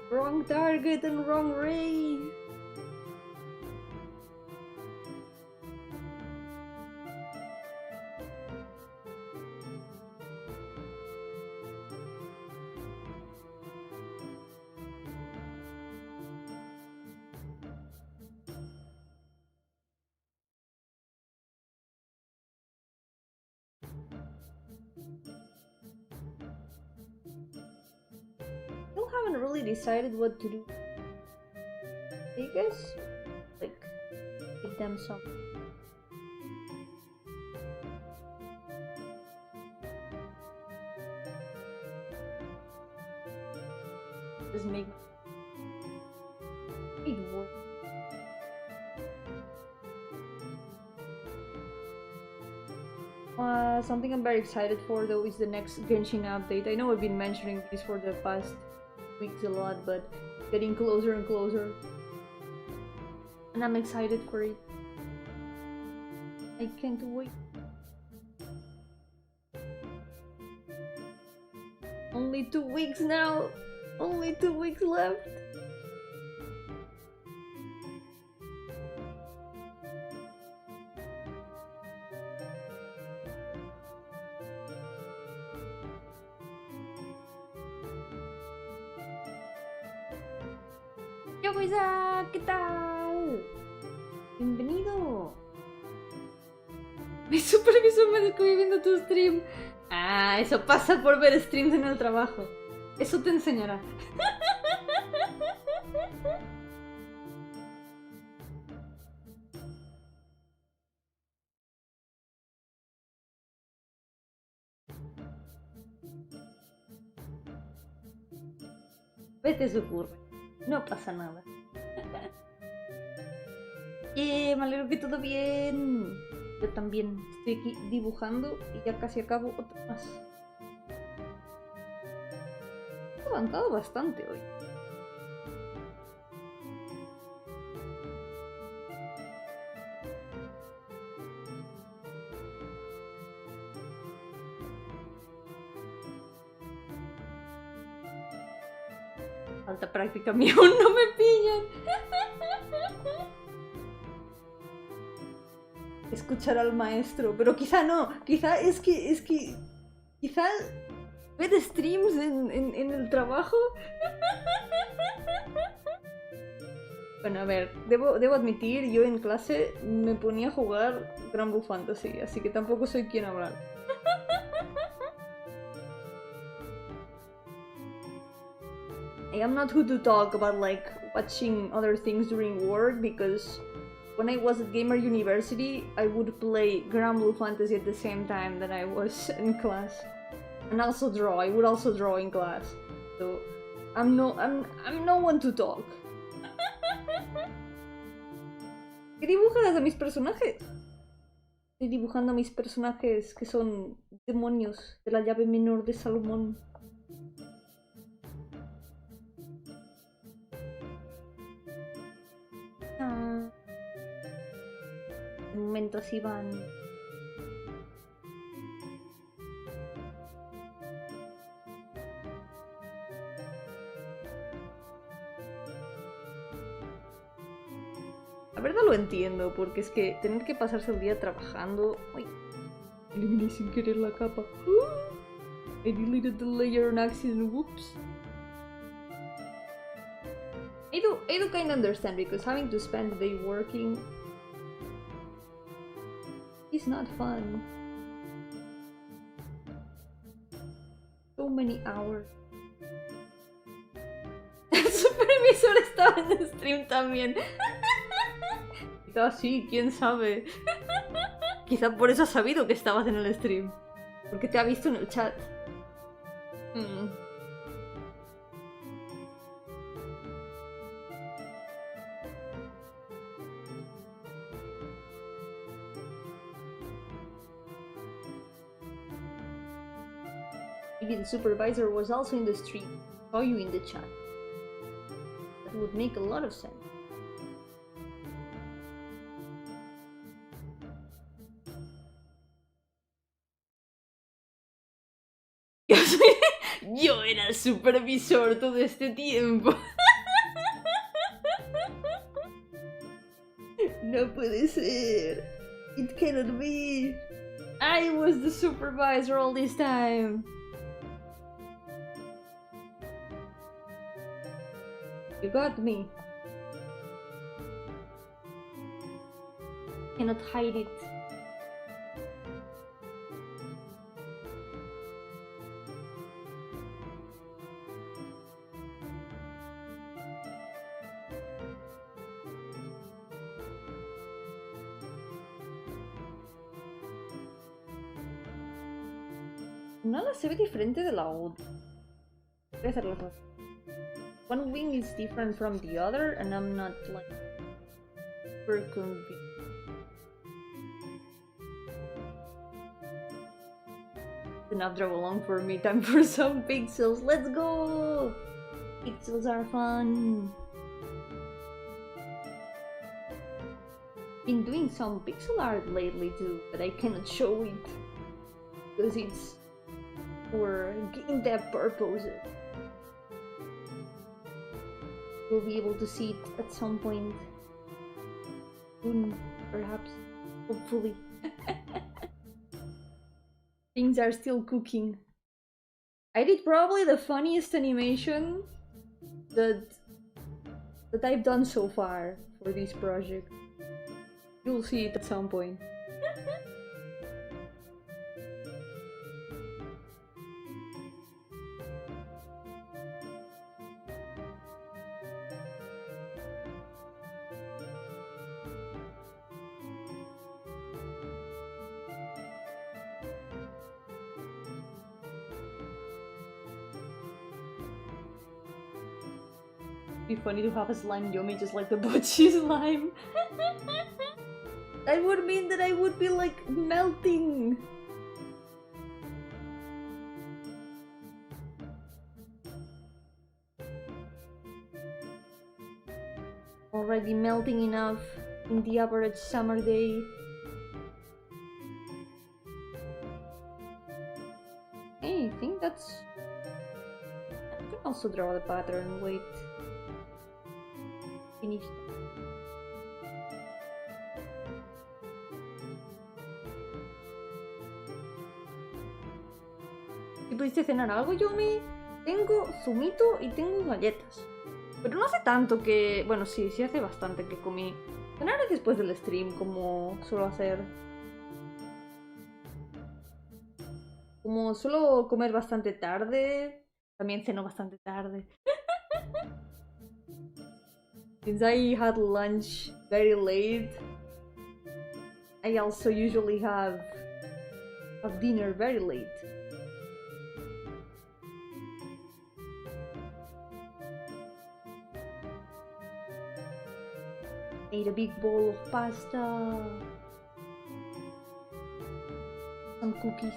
Wrong target and wrong ray. Haven't really decided what to do. I guess like give them some just make it work. Something I'm very excited for though is the next Genshin update. I know I've been mentioning this for the past weeks a lot, but getting closer and closer, and I'm excited for it. I can't wait. Only 2 weeks now. Only 2 weeks left. ¿Qué tal? Bienvenido. Mi supervisor me descubrió viendo tu stream. Ah, eso pasa por ver streams en el trabajo. Eso te enseñará. Veces ocurre. No pasa nada. Me alegro que todo bien. Yo también estoy aquí dibujando y ya casi acabo otro más. He avanzado bastante hoy. Falta práctica, a mí aún no me pillan. Escuchar al maestro, pero quizá no, quizá es que quizá ver streams en el trabajo. Bueno, a ver, debo admitir, yo en clase me ponía a jugar Gran Blue Fantasy, así que tampoco soy quien hablar. I am not who to talk about like watching other things during work, because when I was at Gamer University, I would play Grand Blue Fantasy at the same time that I was in class. And also draw, I would also draw in class. So I'm no one to talk. ¿Qué dibujas a mis personajes? Estoy dibujando a mis personajes que son demonios de la llave menor de Salomón. De momento así van. La verdad lo entiendo, porque es que tener que pasarse el día trabajando... Ay, eliminé sin querer la capa. I deleted the layer on accident, whoops. I do kind of understand, because having to spend the day working is not fun. So many hours. El supervisor estaba en el stream también. Quizá sí, quién sabe. Quizá por eso ha sabido que estabas en el stream. Porque te ha visto en el chat. Maybe the supervisor was also in the stream. Saw you in the chat. That would make a lot of sense. Yo era el supervisor todo este tiempo. No puede ser. It cannot be. I was the supervisor all this time. You got me. Cannot hide it. Nada se ve diferente de la otra. Voy a hacer las dos. One wing is different from the other, and I'm not like super convinced. Enough draw along for me. Time for some pixels. Let's go! Pixels are fun. Been doing some pixel art lately too, but I cannot show it because it's for in-depth purposes. We'll be able to see it at some point soon, perhaps, hopefully. Things are still cooking. I did probably the funniest animation that I've done so far for this project. You'll see it at some point. Be funny to have a slime Yomi just like the butchy slime. That would mean that I would be like melting. Already melting enough in the average summer day. Hey, I think that's... I can also draw the pattern, wait. Finished. ¿Y pudiste cenar algo, Yomi? Tengo zumito y tengo galletas. Pero no hace tanto que... Bueno, sí hace bastante que comí. Cenaré después del stream, como suelo hacer. Como suelo comer bastante tarde, también ceno bastante tarde. Since I had lunch very late, I also usually have dinner very late. Ate a big bowl of pasta, some cookies.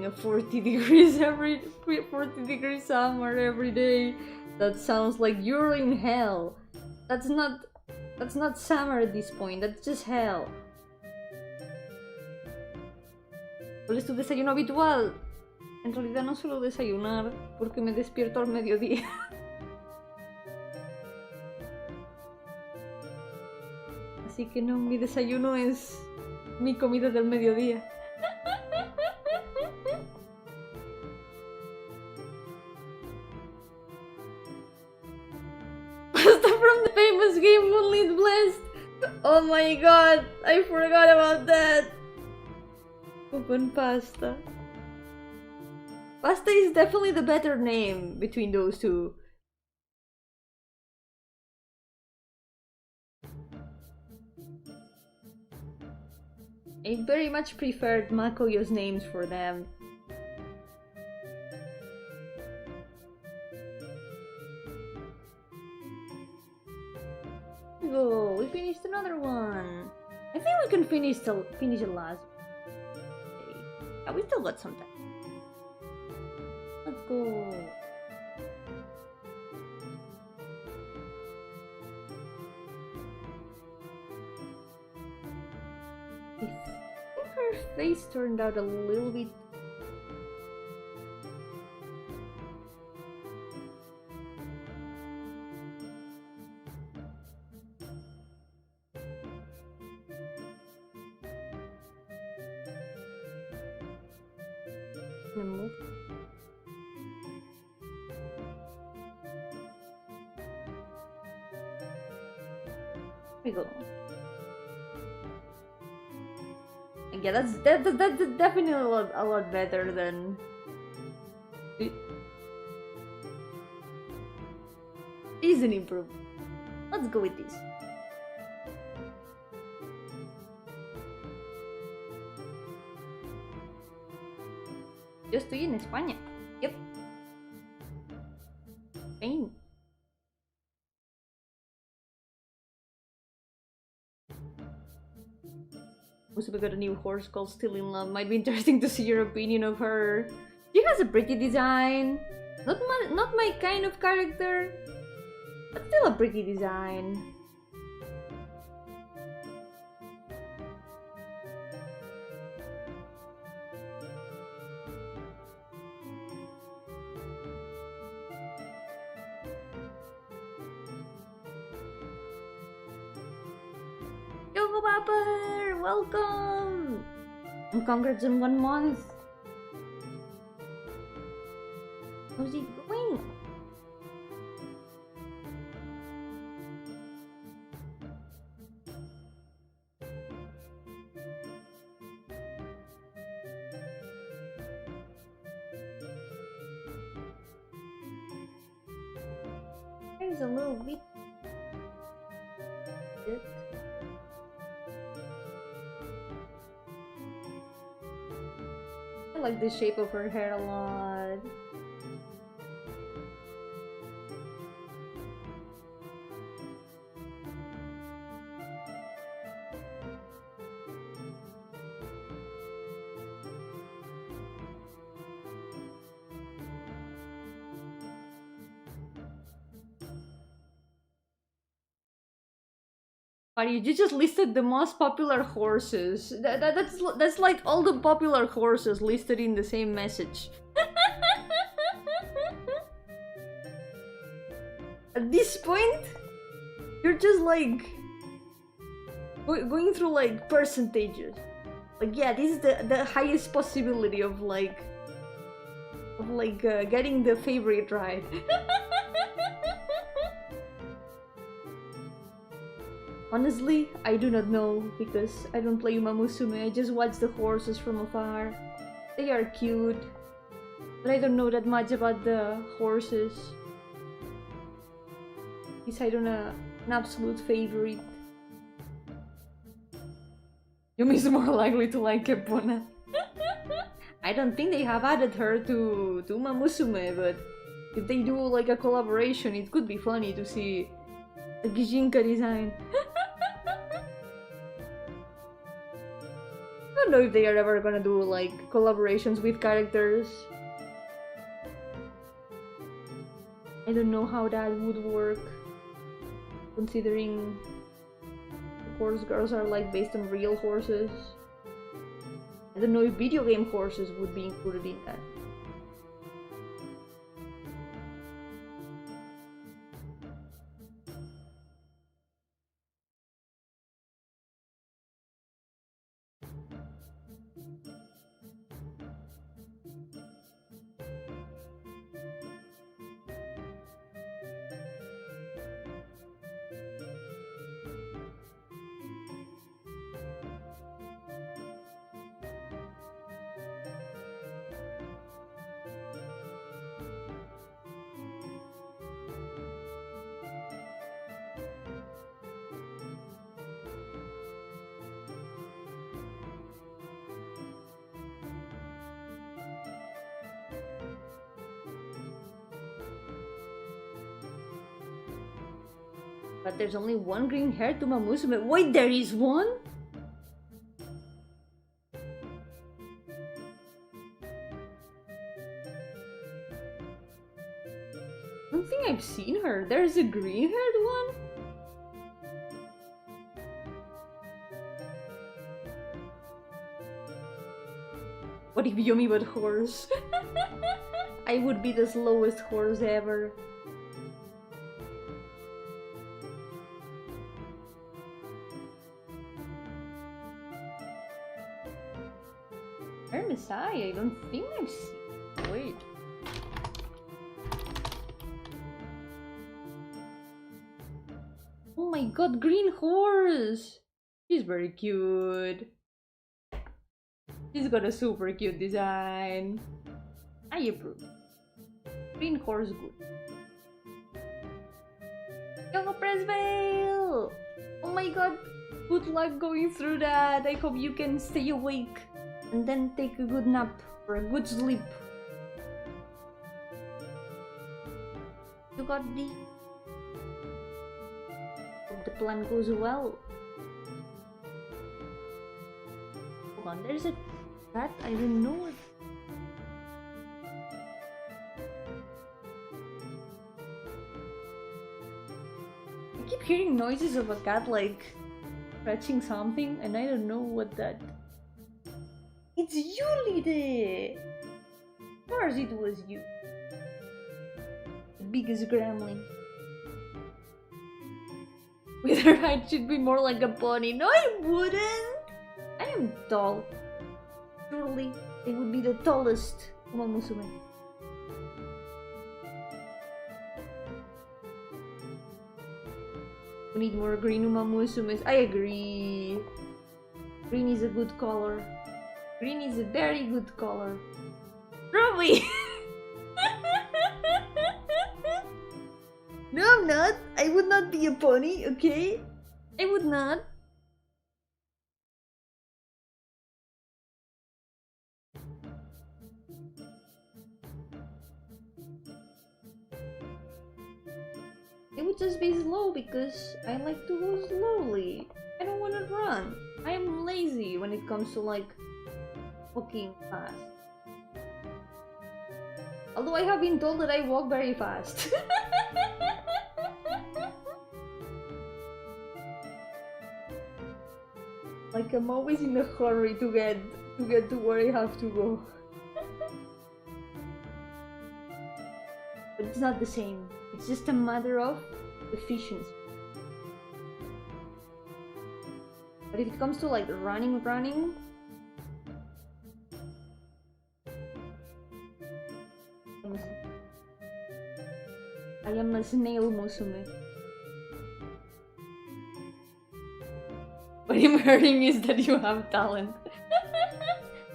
A 40 degrees 40 degrees summer every day. That sounds like you're in hell. That's not summer at this point, that's just hell. ¿Cuál es tu desayuno habitual? En realidad no suelo desayunar porque me despierto al mediodía. Así que no, mi desayuno es mi comida del mediodía. Pasta from the famous game Only Blessed. Oh my god, I forgot about that. Open pasta. Pasta is definitely the better name between those two. I very much preferred Makoyo's names for them. Go, we finished another one. I think we can finish it last. Okay. Yeah, we still got some time. Let's go. I think her face turned out a little bit. Move. Here we go. Yeah, that's definitely a lot better than. Is an improvement. Let's go with this. Yo estoy en España. Yep. Spain. Also, we got a new horse called Still in Love. Might be interesting to see your opinion of her. She has a pretty design. Not my kind of character, but still a pretty design. Yo-hooo Bapper! Welcome! And congrats on 1 month! How's it going? There's a little bit. I like the shape of her hair a lot. Buddy, you just listed the most popular horses. That's like all the popular horses listed in the same message. At this point, you're just like going through like percentages. Like, yeah, this is the highest possibility of getting the favorite right. Honestly, I do not know because I don't play Uma Musume. I just watch the horses from afar. They are cute, but I don't know that much about the horses. Decide on an absolute favorite. Yumi is more likely to like Epona. I don't think they have added her to Uma Musume, but if they do like a collaboration, it could be funny to see a Gijinka design. I don't know if they are ever gonna do like collaborations with characters. I don't know how that would work, considering horse girls are like based on real horses. I don't know if video game horses would be included in that. But there's only one green hair to Uma Musume. Wait, there is one? I don't think I've seen her. There's a green haired one? What if Yomi but horse? I would be the slowest horse ever. I don't think I've seen. Wait. Oh my god, green horse! She's very cute. She's got a super cute design. I approve. Green horse good. Young Press Veil! Oh my god, good luck going through that. I hope you can stay awake and then take a good nap or a good sleep. You got the... Hope the plan goes well. Hold on, there's a cat? I don't know it. I keep hearing noises of a cat like scratching something and I don't know what that... It's you, Lide! Of course it was you. The biggest gremlin. With her height should be more like a pony. No, I wouldn't! I am tall. Surely, I would be the tallest Uma Musume. We need more green Uma Musumes. I agree. Green is a good color. Green is a very good color. Probably! No, I'm not. I would not be a pony, okay? I would not. It would just be slow because I like to go slowly. I don't want to run. I am lazy when it comes to like walking fast. Although I have been told that I walk very fast. Like I'm always in a hurry to get to where I have to go. But it's not the same. It's just a matter of efficiency. But if it comes to like running, I am a snail musume. What I'm hearing is that you have talent.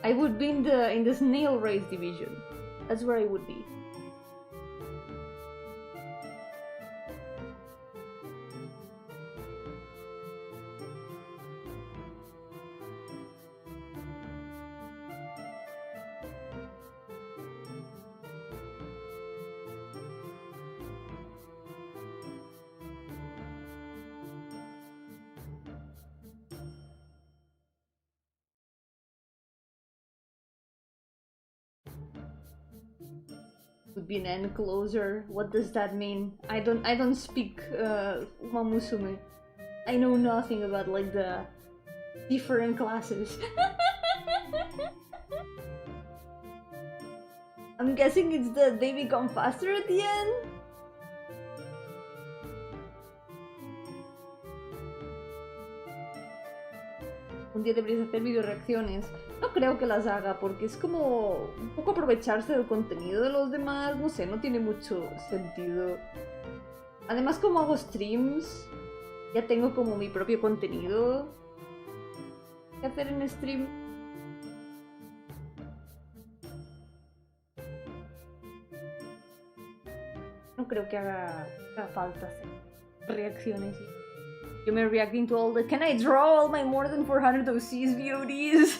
I would be in the snail race division. That's where I would be. Would be an end closer. What does that mean? I don't speak Umamusume. I know nothing about like the different classes. I'm guessing it's that they become faster at the end. Un día deberías hacer video reacciones. No creo que las haga porque es como un poco aprovecharse del contenido de los demás. No sé, no tiene mucho sentido. Además, como hago streams, ya tengo como mi propio contenido que hacer en stream. No creo que haga falta hacer reacciones. Yo me reacting to all the can I draw all my more than 400 OCs VODs?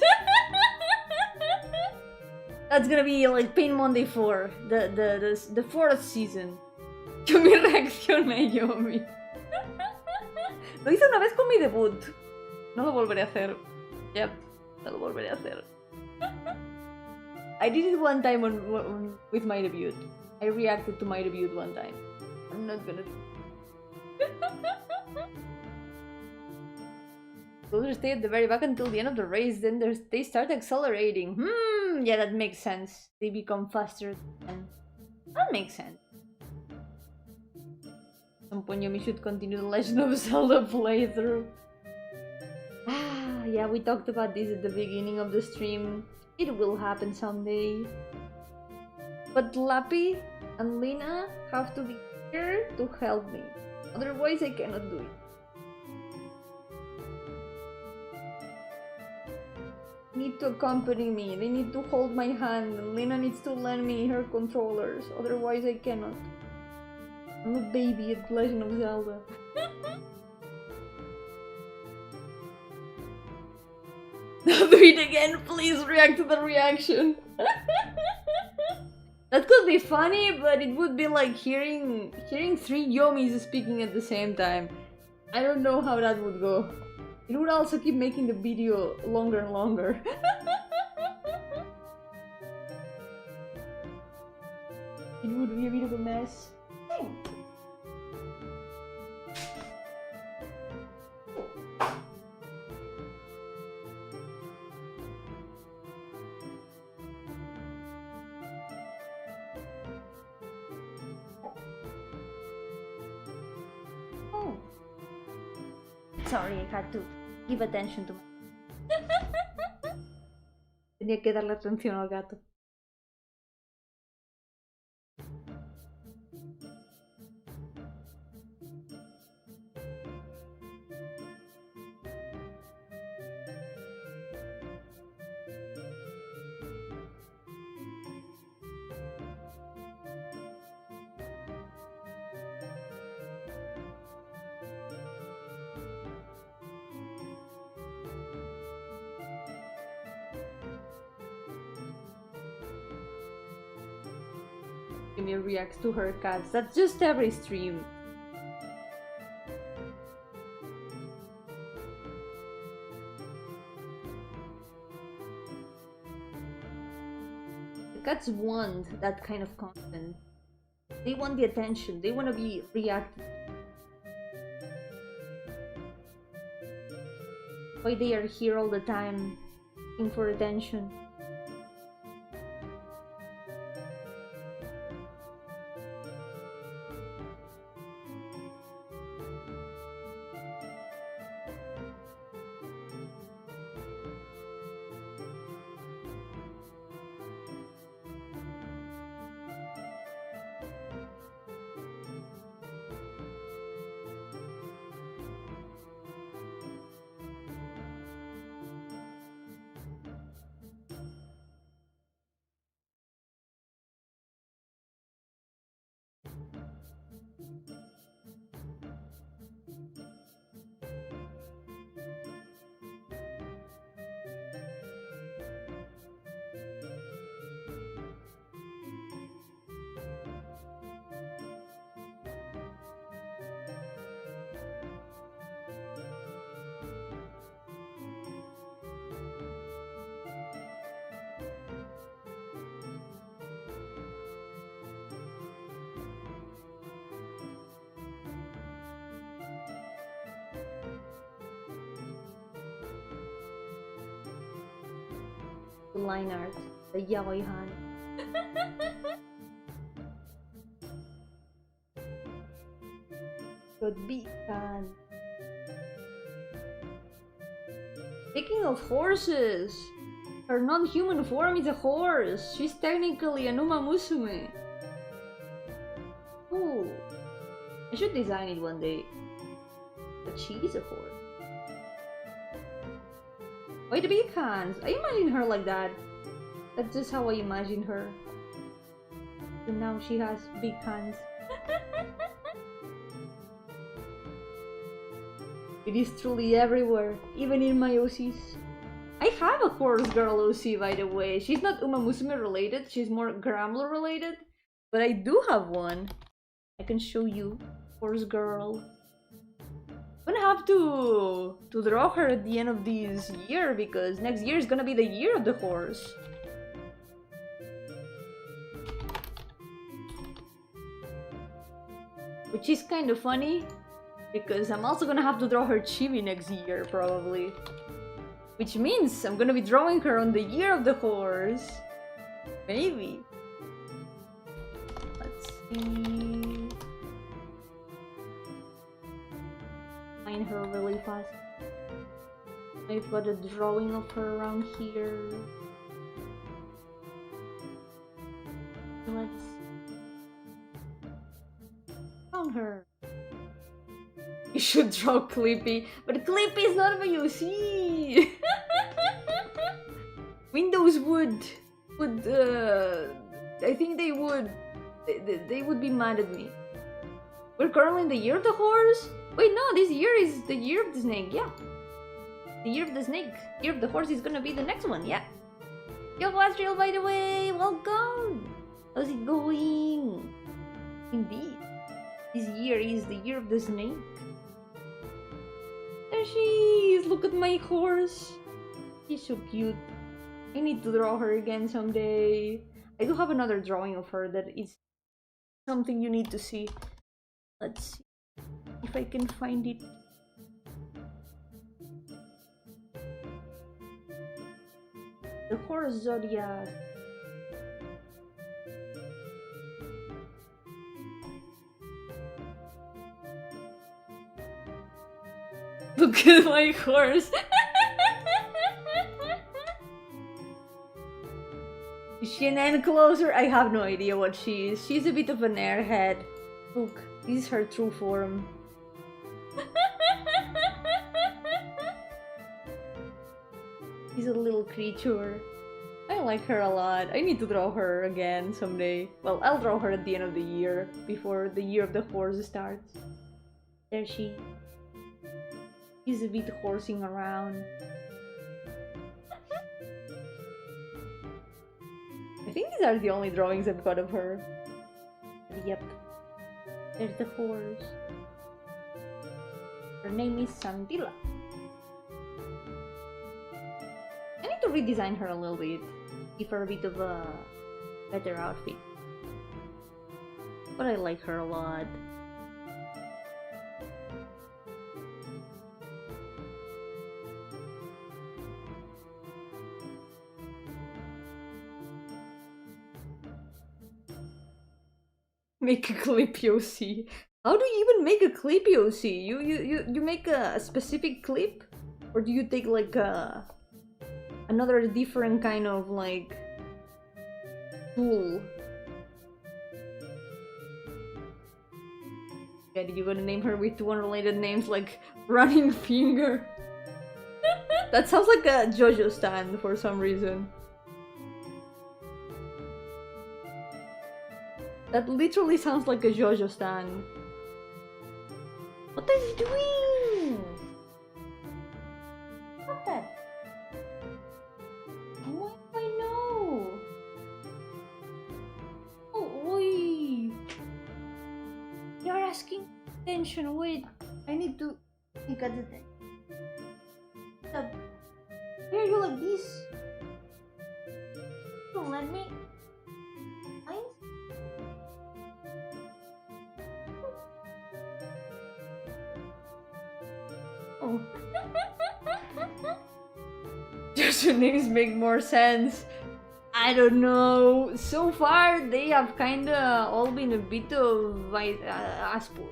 That's gonna be like Pain Monday 4, the fourth season. Yo me reaccioné, Yomi. Lo hice una vez con mi debut. No lo volveré a hacer. Yep, no lo volveré a hacer. I did it one time with my debut. I reacted to my debut one time. I'm not gonna do it. Those stay at the very back until the end of the race, then they start accelerating. Yeah, that makes sense. They become faster. That makes sense. At some point, Yomi should continue the Legend of Zelda playthrough. Yeah, we talked about this at the beginning of the stream. It will happen someday. But Lappy and Lina have to be here to help me. Otherwise, I cannot do it. Need to accompany me, they need to hold my hand, and Lena needs to lend me her controllers, otherwise I cannot. I'm a baby at Legend of Zelda. Do it again, please react to the reaction. That could be funny, but it would be like hearing 3 Yomis speaking at the same time. I don't know how that would go. It would also keep making the video longer and longer. It would be a bit of a mess. Oh. Sorry, I had to give attention to Tenía que darle atención al gato. Jimmy reacts to her cats. That's just every stream. The cats want that kind of content. They want the attention. They want to be reacted. Why they are here all the time, looking for attention. Line art. The yaoi han. Could be can. Speaking of horses, her non-human form is a horse. She's technically an uma musume. Ooh. I should design it one day. But she is a horse. Why the big hands? I imagine her like that. That's just how I imagine her. And now she has big hands. It is truly everywhere, even in my OCs. I have a horse girl OC, by the way. She's not Uma Musume related, she's more Grambler related. But I do have one. I can show you. Horse girl. I'm gonna have to draw her at the end of this year, because next year is gonna be the year of the horse. Which is kind of funny, because I'm also gonna have to draw her chibi next year, probably. Which means I'm gonna be drawing her on the year of the horse. Maybe. Let's see. Find her really fast. I've got a drawing of her around here. Let's found her. You should draw Clippy, but Clippy is not my UC. Windows would I think they would be mad at me. We're currently in the year of the horse. Wait, no, this year is the year of the snake. Yeah, the year of the snake. Year of the horse is gonna be the next one. Yeah. Yo, Astral, by the way, welcome. How's it going? Indeed, this year is the year of the snake. There she is! Look at my horse! She's so cute. I need to draw her again someday. I do have another drawing of her that is something you need to see. Let's see if I can find it. The horse zodiac. Look at my horse. Is she an encloser? I have no idea what she is. She's a bit of an airhead. Look, this is her true form. She's a little creature. I like her a lot. I need to draw her again someday. Well, I'll draw her at the end of the year, before the year of the horse starts. There she. She's a bit horsing around. I think these are the only drawings I've got of her. But yep. There's the horse. Her name is Sandila. I need to redesign her a little bit. Give her a bit of a better outfit. But I like her a lot. Make a clip OC. How do you even make a clip OC? You make a specific clip? Or do you take like another different kind of like tool? Yeah, you're gonna name her with two unrelated names like Running Finger. That sounds like a JoJo stand for some reason. That literally sounds like a JoJo stan. What are you doing? Stop that. Why do I know? Oh, oi. You're asking attention. Wait, I need to think at the thing. Stop. Why are you like this? Don't let me. Oh. Just your names make more sense. I don't know. So far, they have kinda all been a bit of asshole.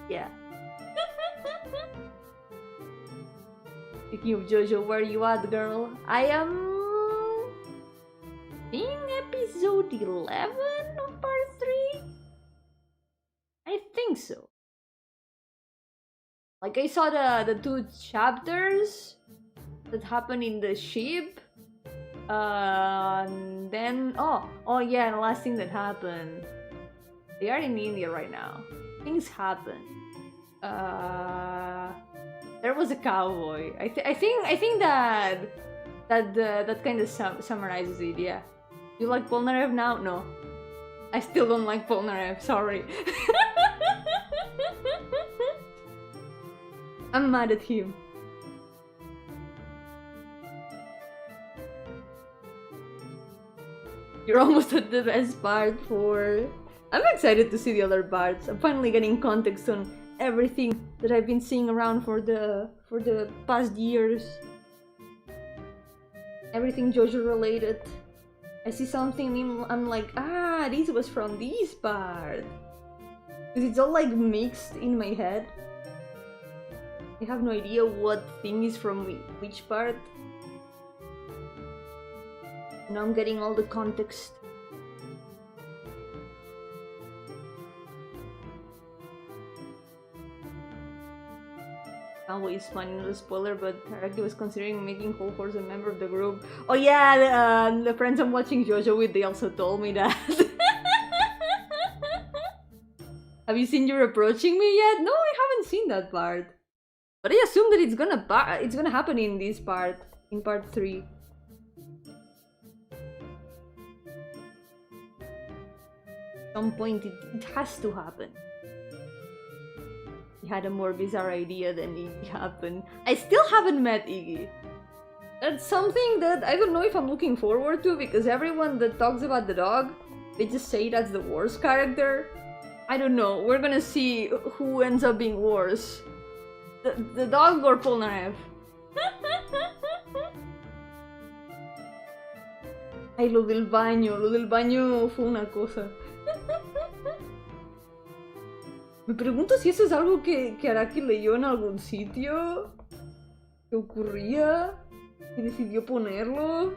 Yeah. Speaking of JoJo, where you at, girl? I am in episode 11 of part 3? I think so. Like, I saw the 2 chapters that happen in the ship. And then... Oh yeah, the last thing that happened. They are in India right now. Things happen. There was a cowboy. I think that kind of summarizes it. Yeah. You like Polnareff now? No. I still don't like Polnareff. Sorry. I'm mad at him. You're almost at the best part 4. I'm excited to see the other parts. I'm finally getting context on everything that I've been seeing around for the past years. Everything JoJo related. I see something and I'm like, ah, this was from this part. Because it's all like mixed in my head. I have no idea what thing is from which part. Now I'm getting all the context. Cowboy is funny, not a spoiler, but Araki was considering making Whole Horse a member of the group. Oh yeah, the friends I'm watching JoJo with, they also told me that. Have you seen You're Approaching Me yet? No, I haven't seen that part. But I assume that it's gonna happen in this part, in part 3. At some point it has to happen. He had a more bizarre idea than it happened. I still haven't met Iggy. That's something that I don't know if I'm looking forward to, because everyone that talks about the dog, they just say that's the worst character. I don't know, we're gonna see who ends up being worse. The dog or Polnareff? Ay, lo del baño fue una cosa. Me pregunto si eso es algo que Araki leyó en algún sitio, que ocurría, que decidió ponerlo,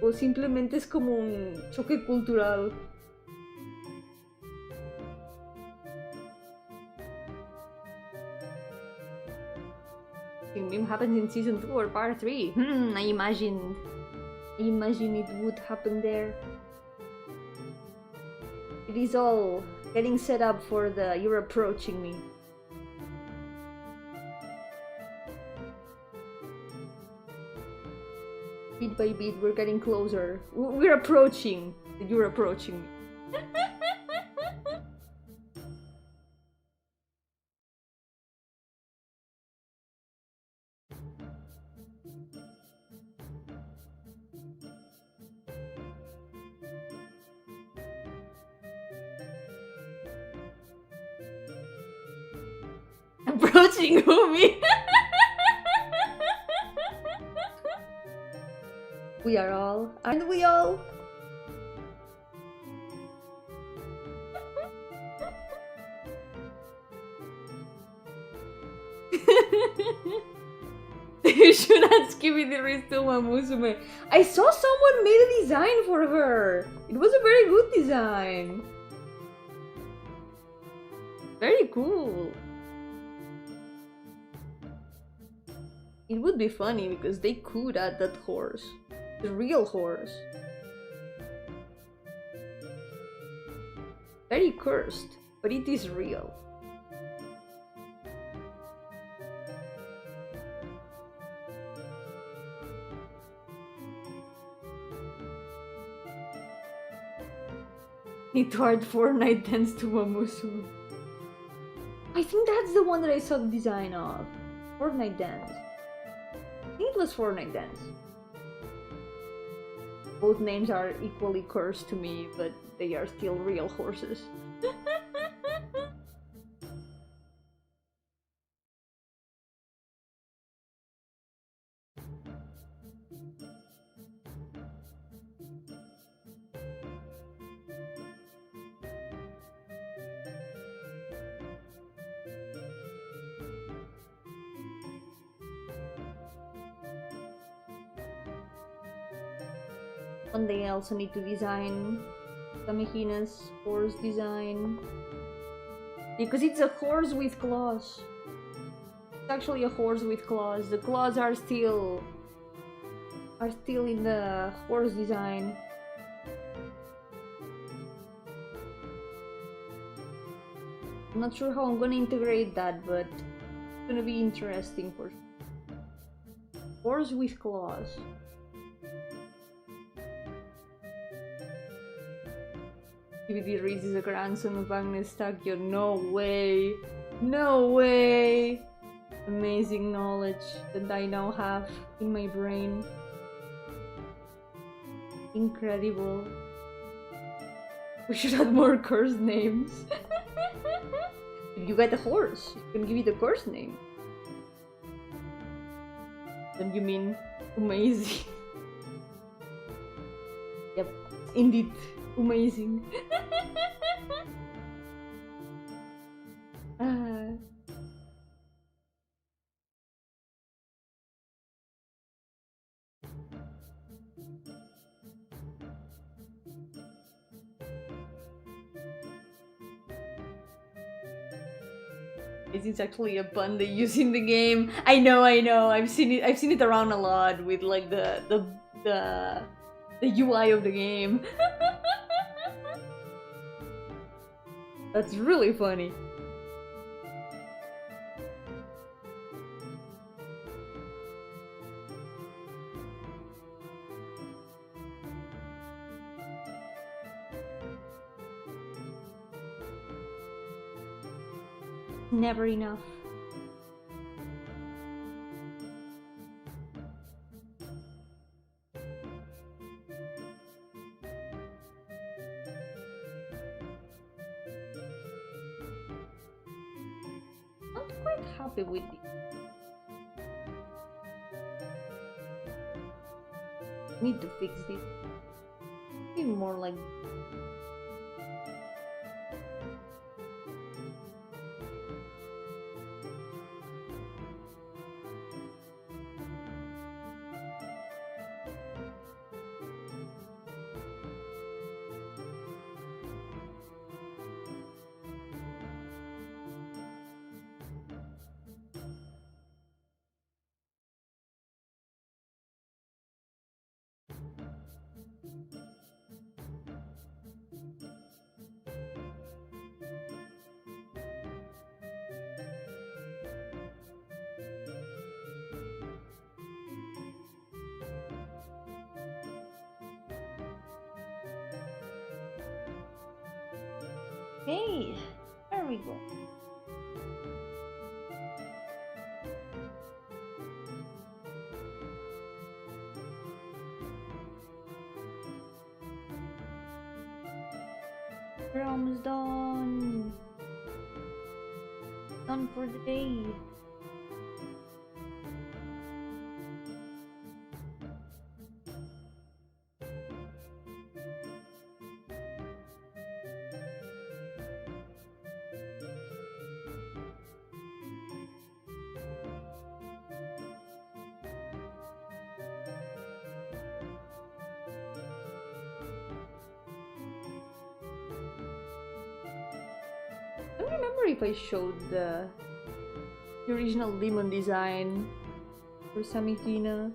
o simplemente es como un choque cultural. It happens in season 2 or part 3. I imagine it would happen there. It is all getting set up for the You're Approaching Me. Bit by bit, we're getting closer. We're approaching the You're Approaching Me. Approaching Umi. We are all, aren't we all? You should ask me the rest of Musume. I saw someone made a design for her. It was a very good design. Very cool. It would be funny because they could add that horse. The real horse. Very cursed, but it is real. Need to add Fortnite dance to Mamusu. I think that's the one that I saw the design of. Fortnite dance. I think it was Fortnite dance. Both names are equally cursed to me, but they are still real horses. And they also need to design Kamehina's horse design. Because it's a horse with claws. It's actually a horse with claws. The claws are still in the horse design. I'm not sure how I'm gonna integrate that, but it's gonna be interesting for sure. Horse with claws. DVD Reeds is a grandson of Agnes Takio. No way! No way! Amazing knowledge that I now have in my brain. Incredible. We should add more curse names. If you get a horse, you can give it a curse name. Then you mean amazing. Yep, indeed. Amazing. It's actually a pun they use in the game. I know. I've seen it around a lot with like the UI of the game. That's really funny. Never enough. Happy with it. Need to fix this. Even more like. Hey, there we go. We're almost done. Done for the day. I don't remember if I showed the original demon design for Samikina.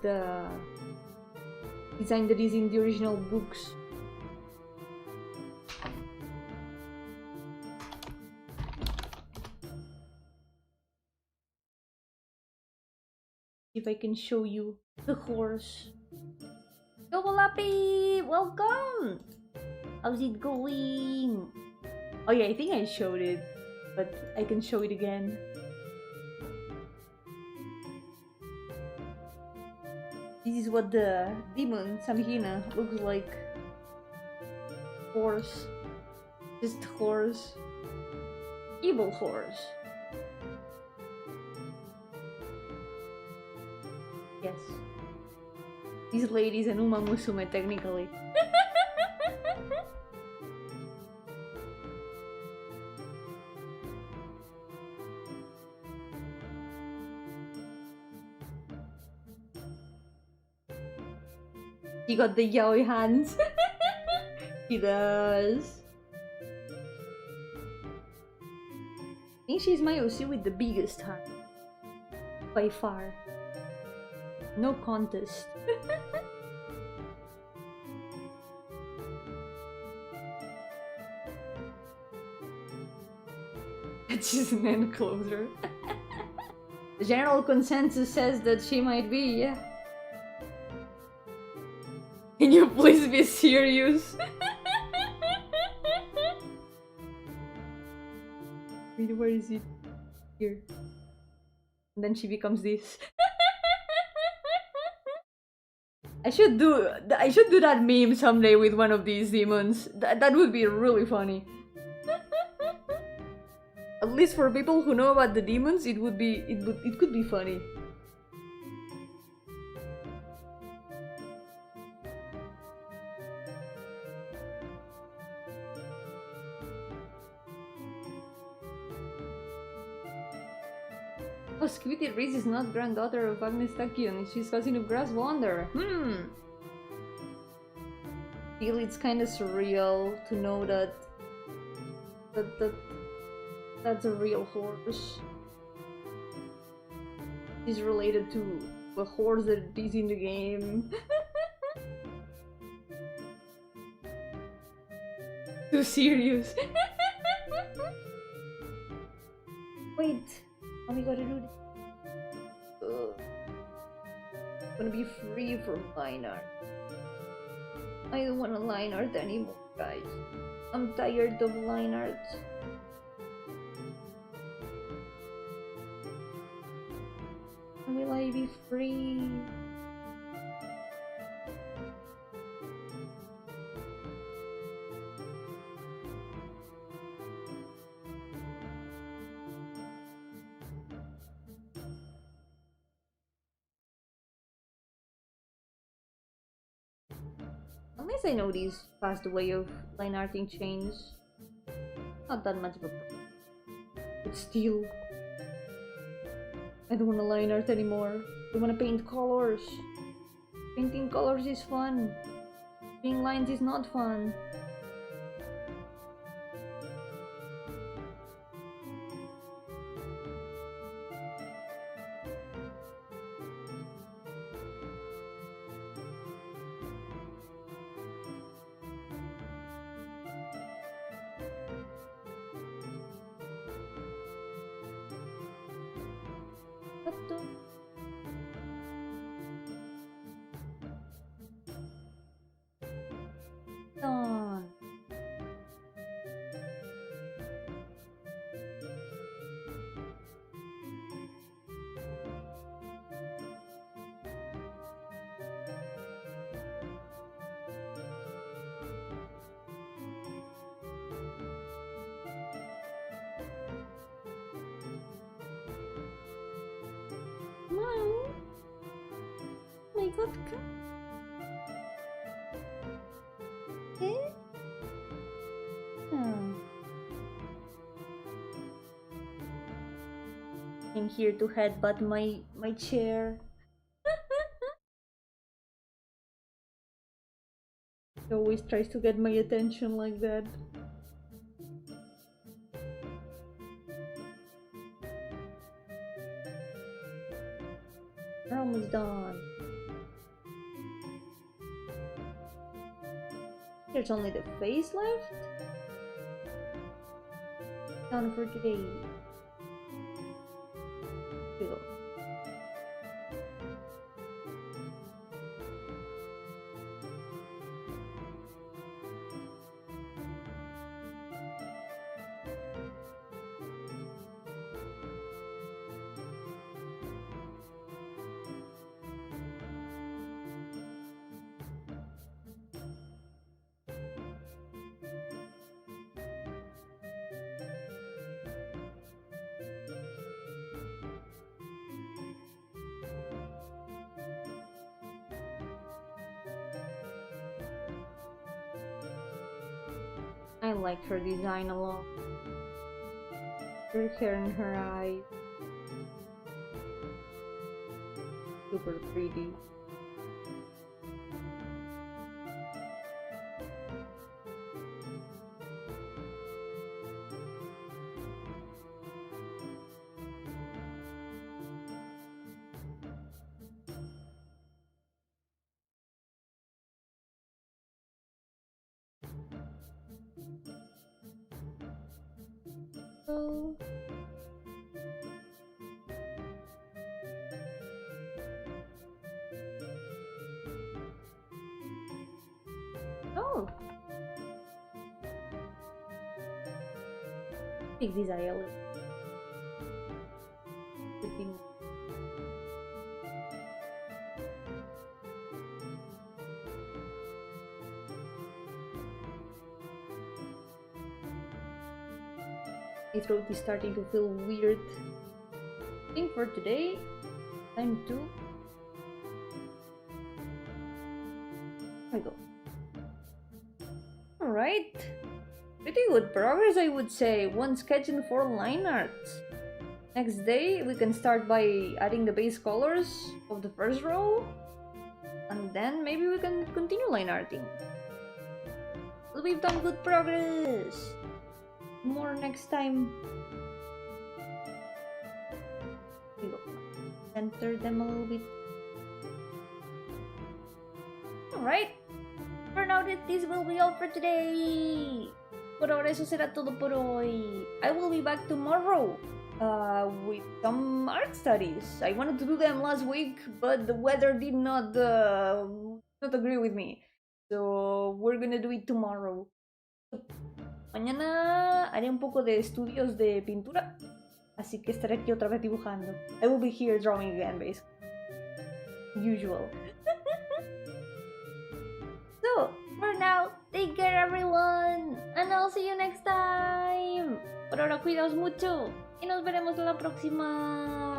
The design that is in the original books If I can show you the horse. Chocolapi! Welcome! How's it going? Oh yeah, I think I showed it, but I can show it again. This is what the demon Samhina looks like. Horse. Just horse. Evil horse. Yes. This lady's an Uma Musume technically. She got the yaoi hands. She does. I think she's my OC with the biggest hand. By far. No contest. She's an enclosure. The general consensus says that she might be, yeah. Can you please be serious? Wait, where is it? Here. And then she becomes this. I should do that meme someday with one of these demons. That would be really funny. At least for people who know about the demons, it could be funny. Oh, Skibidi Reese is not granddaughter of Agnes Takion, she's cousin of Grass Wander. Feel it's kinda surreal to know that's a real horse. He's related to a horse that is in the game. Too serious. Wait, how we gotta do this? I'm gonna be free from line art. I don't wanna line art anymore, guys. I'm tired of line art. Will I be free? Unless I know these fast way of line arting chains. Not that much of a problem. But still. I don't want to line art anymore. I want to paint colors. Painting colors is fun. Doing lines is not fun. Vodka? Eh? Oh. I'm here to headbutt my chair. He always tries to get my attention like that. We're almost done. There's only the face left. Done for today. Here we go. I like her design a lot. Her hair and her eyes. Super pretty. Oh. Oh. Big desire. My throat is starting to feel weird. I think for today, time to. There we go. Alright. Pretty good progress, I would say. 1 sketch and 4 line arts. Next day, we can start by adding the base colors of the first row. And then maybe we can continue line arting. Well, we've done good progress. More next time. Here we go. Center them a little bit. Alright. For now, this will be all for today. Por ahora eso será todo por hoy. I will be back tomorrow with some art studies. I wanted to do them last week, but the weather did not agree with me. So we're gonna do it tomorrow. Mañana haré un poco de estudios de pintura, así que estaré aquí otra vez dibujando. I will be here drawing again, basically. Usual. So, for now, take care everyone, and I'll see you next time. Por ahora, cuidaos mucho, y nos veremos la próxima.